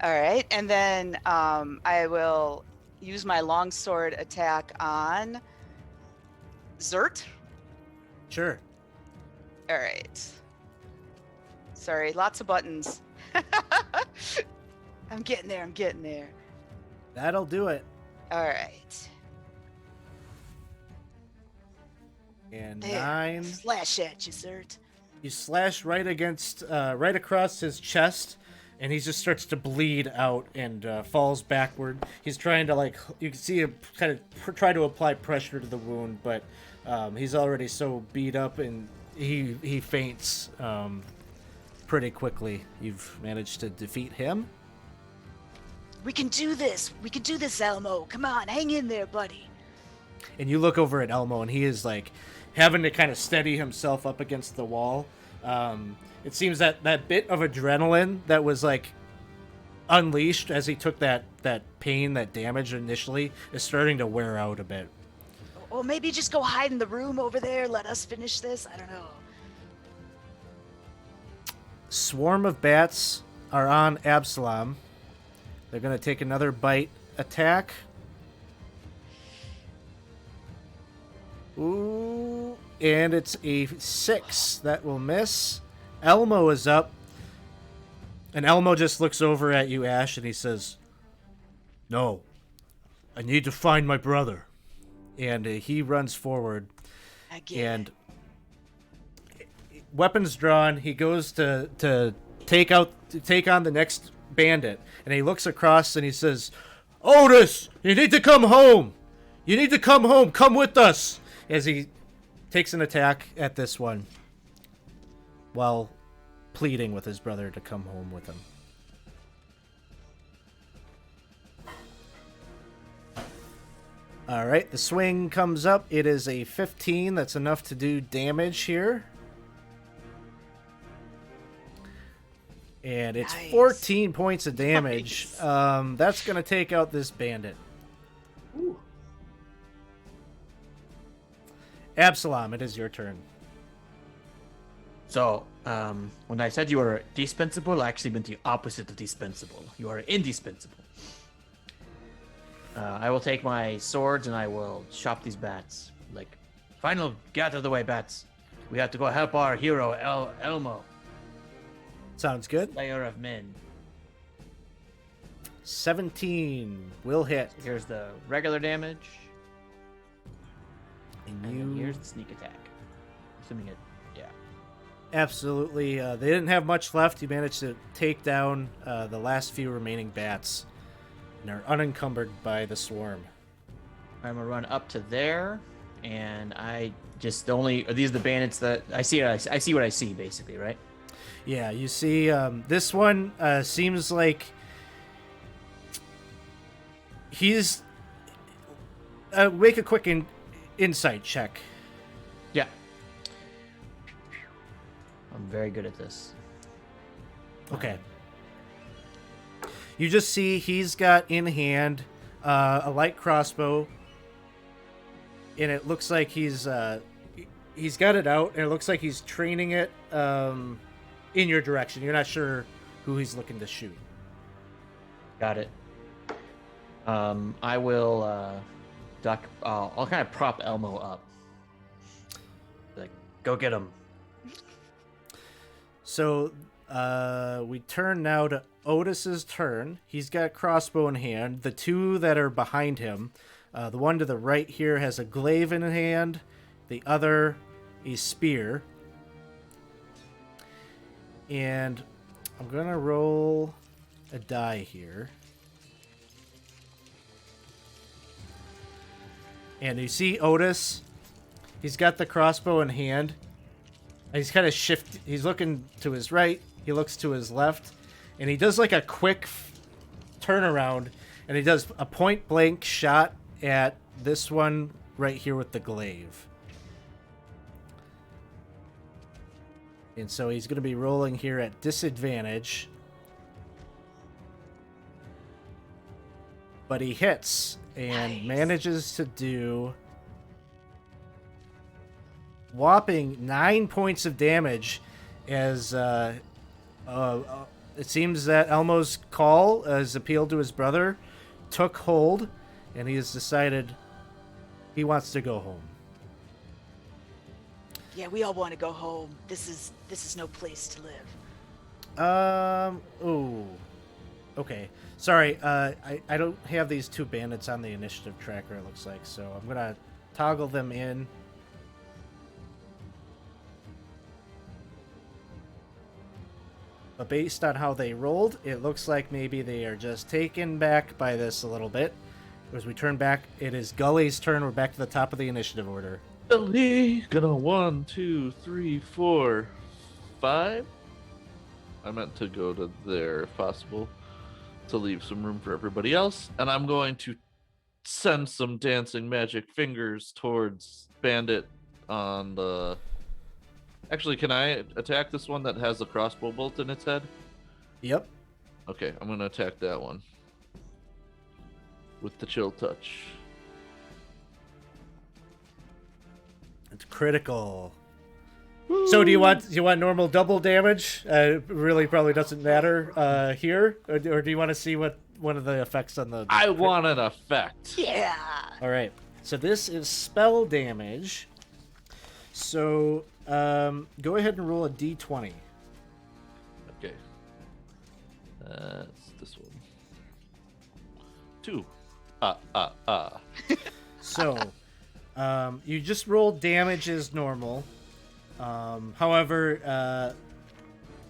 All right, and then I will use my longsword attack on Zert. Sure. All right. Sorry, lots of buttons. I'm getting there. That'll do it. All right. And There. 9. Slash at you, Zert. You slash right across his chest, and he just starts to bleed out and falls backward. He's trying to, you can see him kind of try to apply pressure to the wound, but he's already so beat up, and he faints pretty quickly. You've managed to defeat him. We can do this. Elmo. Come on, hang in there, buddy. And you look over at Elmo, and he is having to kind of steady himself up against the wall. It seems that bit of adrenaline that was unleashed as he took that pain, that damage initially, is starting to wear out a bit. Or maybe just go hide in the room over there. Let us finish this. I don't know. Swarm of bats are on Absalom. They're going to take another bite attack. Ooh, and it's a 6 that will miss. Elmo is up. And Elmo just looks over at you, Ash, and he says, "No, I need to find my brother." And he runs forward. And weapons drawn, he goes to take on the next bandit. And he looks across and he says, "Otis, you need to come home. You need to come home. Come with us." As he takes an attack at this one while pleading with his brother to come home with him. All right, the swing comes up. It is a 15. That's enough to do damage here. And it's 14 points of damage. Nice. That's going to take out this bandit. Ooh. Absalom, it is your turn. So, when I said you were dispensable, I actually meant the opposite of dispensable. You are indispensable. I will take my swords and I will chop these bats. Final, get out of the way, bats. We have to go help our hero, Elmo, Sounds good. Slayer of Men. 17 will hit. Here's the regular damage. And And then you here's the sneak attack. Assuming it, yeah. absolutely, they didn't have much left. You managed to take down the last few remaining bats. And are unencumbered by the swarm. I'm gonna run up to there, and I just are these the bandits that I see? I see what I see, basically, right? Yeah, you see, this one seems like he's... make a quick insight check. Yeah. I'm very good at this. Okay. You just see he's got in hand a light crossbow, and it looks like he's got it out, and it looks like he's training it in your direction. You're not sure who he's looking to shoot. Got it. I will duck. I'll kind of prop Elmo up. Go get him. So we turn now to Otis's turn. He's got a crossbow in hand. The two that are behind him, the one to the right here has a glaive in hand, the other a spear. And I'm going to roll a die here. And you see Otis, he's got the crossbow in hand. He's kind of he's looking to his right, he looks to his left, and he does like a quick turnaround, and he does a point blank shot at this one right here with the glaive. And so he's going to be rolling here at disadvantage. But he hits and manages to do whopping 9 points of damage as it seems that Elmo's call, his appeal to his brother, took hold, and he has decided he wants to go home. Yeah, we all want to go home. This is no place to live. Ooh. Okay. Sorry, I don't have these two bandits on the initiative tracker, it looks like, so I'm going to toggle them in. But based on how they rolled, it looks like maybe they are just taken back by this a little bit. As we turn back, it is Gully's turn. We're back to the top of the initiative order. Gully, gonna 1, 2, 3, 4, 5. I meant to go to there if possible, to leave some room for everybody else. And I'm going to send some dancing magic fingers towards Bandit on the... Actually, can I attack this one that has a crossbow bolt in its head? Yep. Okay, I'm going to attack that one with the chill touch. It's critical. Woo. So do you want normal double damage? Really probably doesn't matter here, or do you want to see what one of the effects on the? I want an effect. Yeah. All right. So this is spell damage. So go ahead and roll a d20. Okay. That's this one. 2. So you just roll damage as normal. However,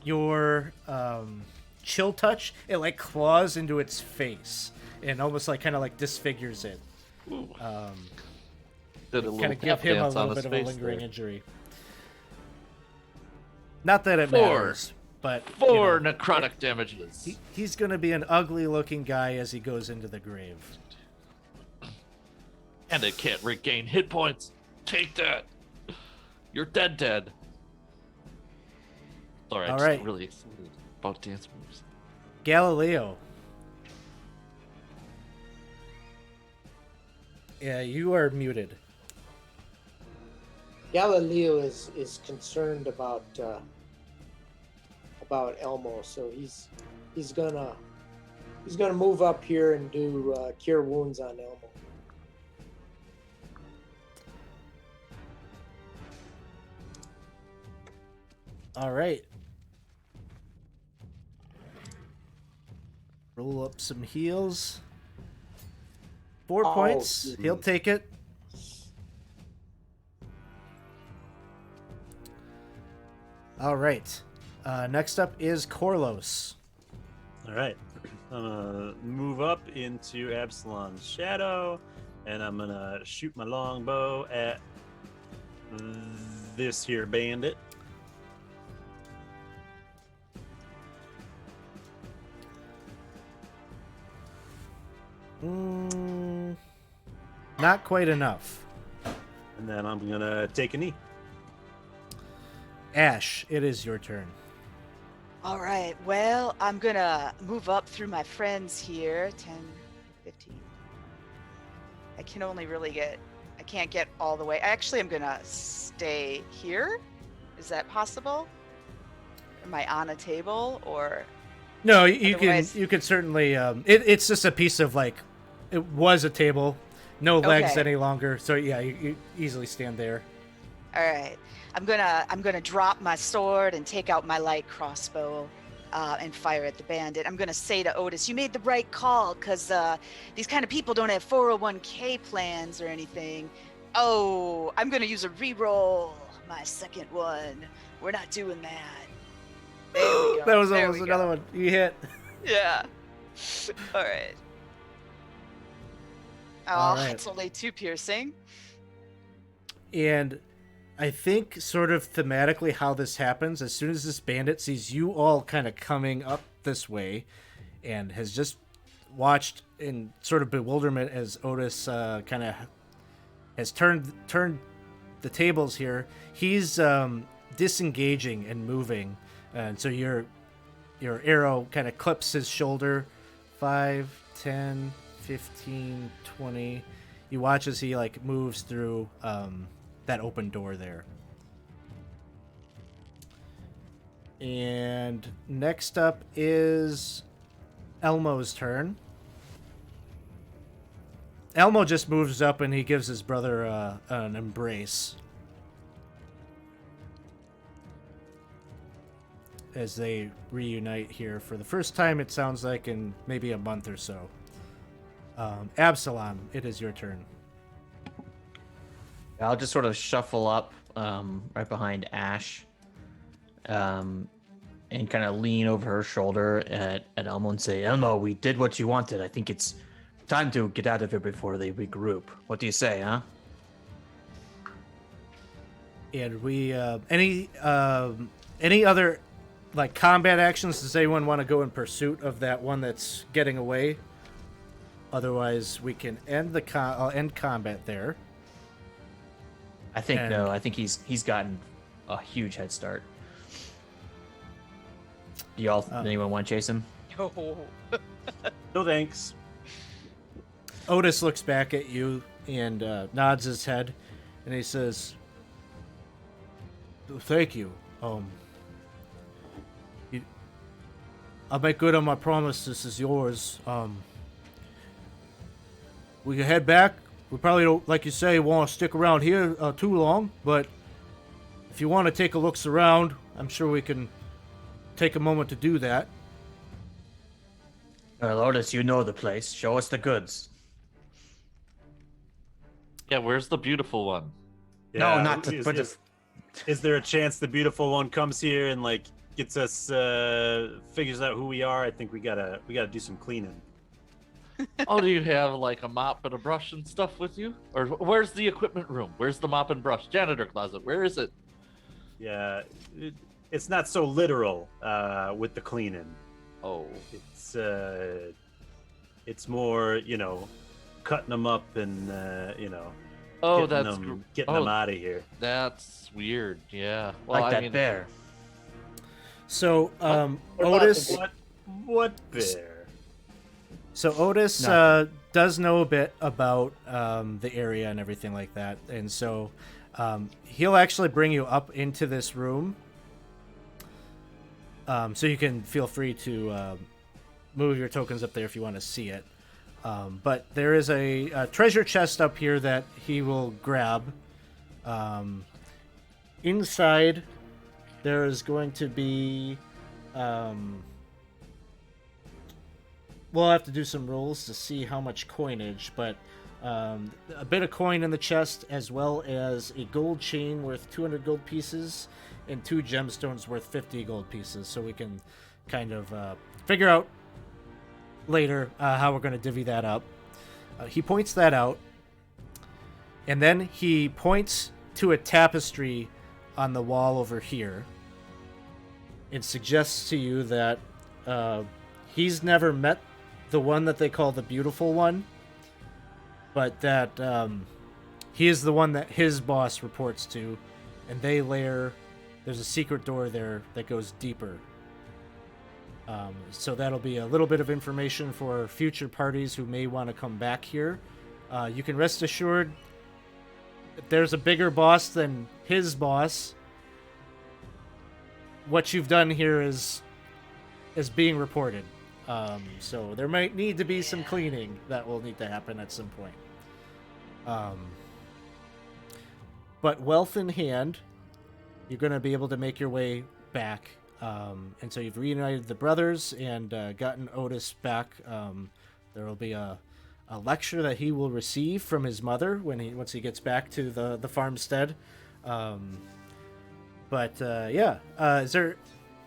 your chill touch, it like claws into its face and almost like kind of like disfigures it. Did a little kind of give him a dance on little his bit of a face lingering there. injury. Not that it 4. matters, but 4 necrotic damages. He's going to be an ugly looking guy as he goes into the grave. And it can't regain hit points. Take that. You're dead. Sorry, All I'm right. just really excited about dance moves. Galileo. Yeah, you are muted. Galileo is concerned about Elmo, so he's gonna move up here and do cure wounds on Elmo. All right. Roll up some heals. 4 points. Geez. He'll take it. All right. Next up is Corlos. All right. I'm gonna move up into Absalom's shadow, and I'm gonna shoot my longbow at this here bandit. Not quite enough. And then I'm gonna take a knee. Ash, it is your turn. All right. Well, I'm going to move up through my friends here. 10, 15. I can only really I can't get all the way. Actually, I'm going to stay here. Is that possible? Am I on a table or? No, you Otherwise- can certainly. It's just a piece of like, it was a table, no legs Okay. any longer. So yeah, you easily stand there. All right. I'm gonna drop my sword and take out my light crossbow and fire at the bandit. I'm gonna say to Otis, "You made the right call, because these kind of people don't have 401k plans or anything." Oh, I'm gonna use a reroll. My second one. We're not doing that. There we go. That was There almost we another go. one. You hit. Yeah. All right. Oh, All right. it's only 2 piercing. And I think sort of thematically how this happens, as soon as this bandit sees you all kind of coming up this way and has just watched in sort of bewilderment as Otis kind of has turned the tables here, he's disengaging and moving. And so your arrow kind of clips his shoulder. 5, 10, 15, 20. You watch as he like moves through that open door there. And next up is Elmo's turn. Elmo just moves up and he gives his brother an embrace as they reunite here for the first time, it sounds like, in maybe a month or so. Absalom, it is your turn. I'll just sort of shuffle up right behind Ash and kind of lean over her shoulder at Elmo and say, Elmo, we did what you wanted. I think it's time to get out of here before they regroup. What do you say, huh? And we any other like combat actions? Does anyone want to go in pursuit of that one that's getting away? Otherwise, we can end I'll end combat there. I think no. I think he's gotten a huge head start. Do y'all anyone want to chase him? No thanks. Otis looks back at you and nods his head, and he says, "Thank you. I'll make good on my promise. This is yours. We can head back. We probably don't, like you say, want to stick around here too long. But if you want to take a looks around, I'm sure we can take a moment to do that." Well, Otis, you know the place. Show us the goods. Yeah, where's the beautiful one? Yeah, No, not to. But is there a chance the beautiful one comes here and like gets us figures out who we are? I think we gotta do some cleaning. Oh, do you have like a mop and a brush and stuff with you? Or where's the equipment room? Where's the mop and brush? Janitor closet, where is it? Yeah, it's not so literal with the cleaning. Oh, It's more, cutting them up and oh, getting them out of here. That's weird. Yeah, well, like that bear. So, What about Otis. What bear? So Otis does know a bit about the area and everything like that, and so he'll actually bring you up into this room, so you can feel free to move your tokens up there if you want to see it. But there is a treasure chest up here that he will grab. Inside, there is going to be... we'll have to do some rolls to see how much coinage, but a bit of coin in the chest, as well as a gold chain worth 200 gold pieces and 2 gemstones worth 50 gold pieces. So we can kind of figure out later how we're going to divvy that up. He points that out, and then he points to a tapestry on the wall over here and suggests to you that he's never met the one that they call the beautiful one, but that he is the one that his boss reports to, and there's a secret door there that goes deeper. So that'll be a little bit of information for future parties who may want to come back here. You can rest assured that there's a bigger boss than his boss. What you've done here is being reported. So there might need to be some cleaning that will need to happen at some point. But wealth in hand, you're going to be able to make your way back. And so you've reunited the brothers and gotten Otis back. There will be a lecture that he will receive from his mother once he gets back to the farmstead. Is there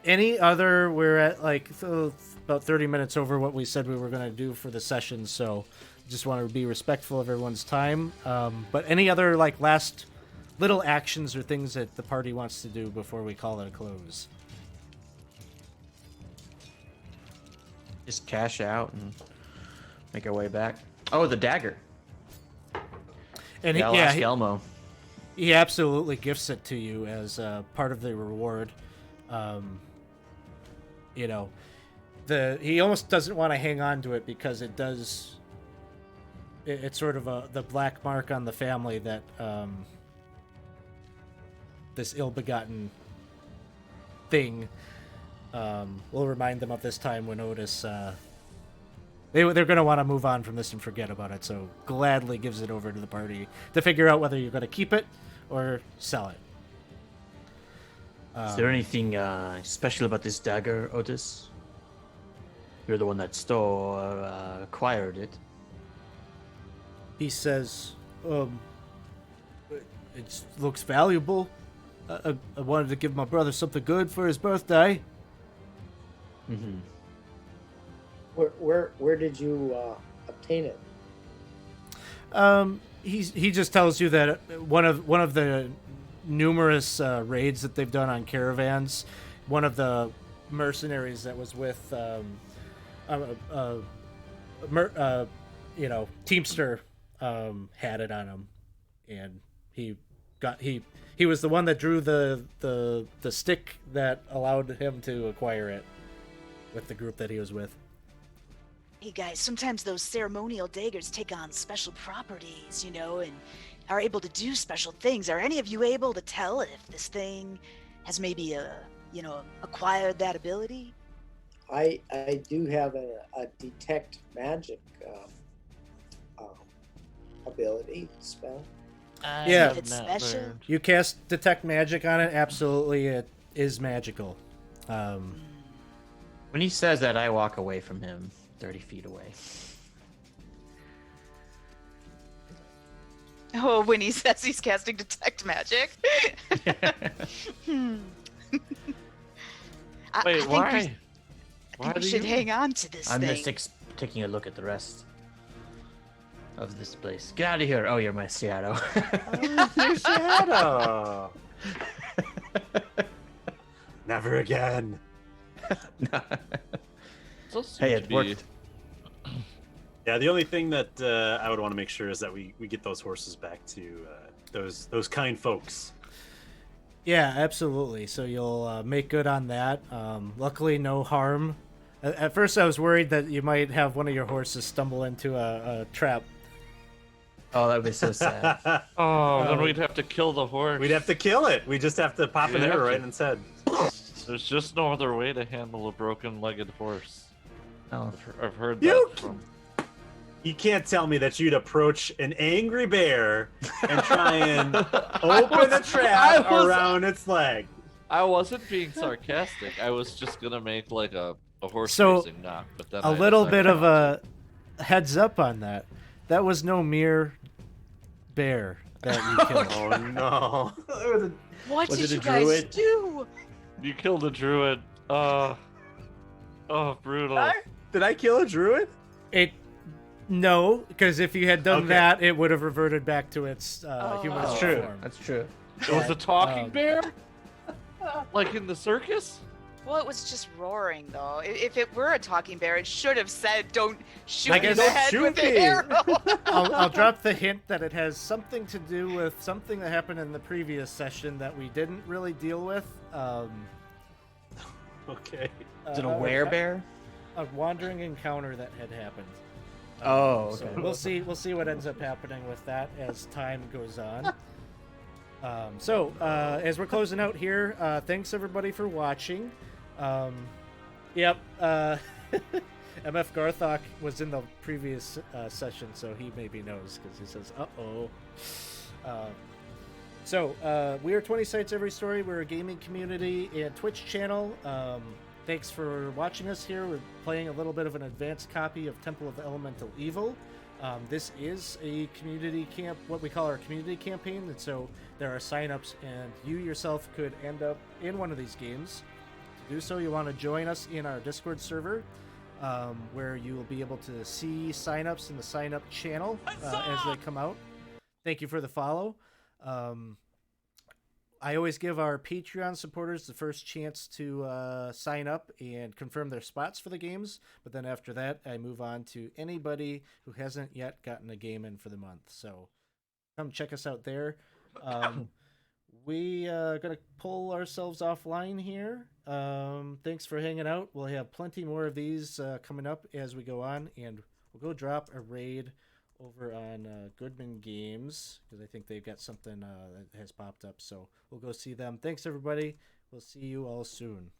any other? We're at about 30 minutes over what we said we were going to do for the session, so just want to be respectful of everyone's time. But any other last little actions or things that the party wants to do before we call it a close. Just cash out and make our way back. Oh, the dagger. And Yeah, I'll ask Elmo. he absolutely gifts it to you as part of the reward. You know, he almost doesn't want to hang on to it because it does. It's sort of the black mark on the family that this ill-begotten thing will remind them of this time when Otis. They're going to want to move on from this and forget about it, so gladly gives it over to the party to figure out whether you're going to keep it or sell it. Is there anything special about this dagger, Otis? You're the one that stole or acquired it. He says, it looks valuable. I wanted to give my brother something good for his birthday. Mm-hmm. Where did you obtain it? He just tells you that one of the numerous raids that they've done on caravans, one of the mercenaries that was with Teamster had it on him, and he was the one that drew the stick that allowed him to acquire it with the group that he was with. Hey guys, sometimes those ceremonial daggers take on special properties, you know, and are able to do special things. Are any of you able to tell if this thing has maybe acquired that ability? I do have a detect magic ability spell. Yeah. If it's special. You cast detect magic on it. Absolutely, it is magical. When he says that, I walk away from him 30 feet away. Oh, when he says he's casting detect magic. Wait, why? I think we should hang on to this I'm thing. just taking a look at the rest of this place. Get out of here. Oh, you're my shadow. Shadow. Never again. Hey, it worked. Yeah, the only thing that I would want to make sure is that we get those horses back to those kind folks. Yeah, absolutely. So you'll make good on that. Luckily, no harm. At first, I was worried that you might have one of your horses stumble into a trap. Oh, that would be so sad. Then we'd have to kill the horse. We'd have to kill it. We just have to pop an You'd have arrow to. right instead. There's just no other way to handle a broken-legged horse. Oh. I've heard You- that from. You can't tell me that you'd approach an angry bear and try and open a trap around its leg. I wasn't being sarcastic. I was just gonna make like a horse So, racing knock, but then A I little decided bit of not a heads up on that. That was no mere bear that you killed. Oh no! What Was did it a you guys druid? do? to. You killed a druid. Oh, brutal. Did I kill a druid? No, because if you had done Okay. that, it would have reverted back to its human That's true. form. That's true. It was a talking Um, bear? Like in the circus? Well, it was just roaring, though. If it were a talking bear, it should have said, "Don't shoot I me in guess the don't head shoot with me." an arrow." I'll drop the hint that it has something to do with something that happened in the previous session that we didn't really deal with. Okay. Is it a werebear? A wandering encounter that had happened. Oh, So okay. we'll see what ends up happening with that as time goes on. As we're closing out here, thanks everybody for watching. Yep. MF Garthok was in the previous session, so he maybe knows because he says, "Uh-oh." We are 20 Sites Every Story. We're a gaming community and Twitch channel. Thanks for watching us here. We're playing a little bit of an advanced copy of Temple of Elemental Evil. This is a community camp, what we call our community campaign, and so there are signups, and you yourself could end up in one of these games. To do so, you want to join us in our Discord server, where you will be able to see signups in the sign-up channel as they come out. Thank you for the follow. I always give our Patreon supporters the first chance to sign up and confirm their spots for the games. But then after that, I move on to anybody who hasn't yet gotten a game in for the month. So come check us out there. We gonna pull ourselves offline here. Thanks for hanging out. We'll have plenty more of these coming up as we go on, and we'll go drop a raid over on Goodman Games because I think they've got something that has popped up. So we'll go see them. Thanks everybody. We'll see you all soon.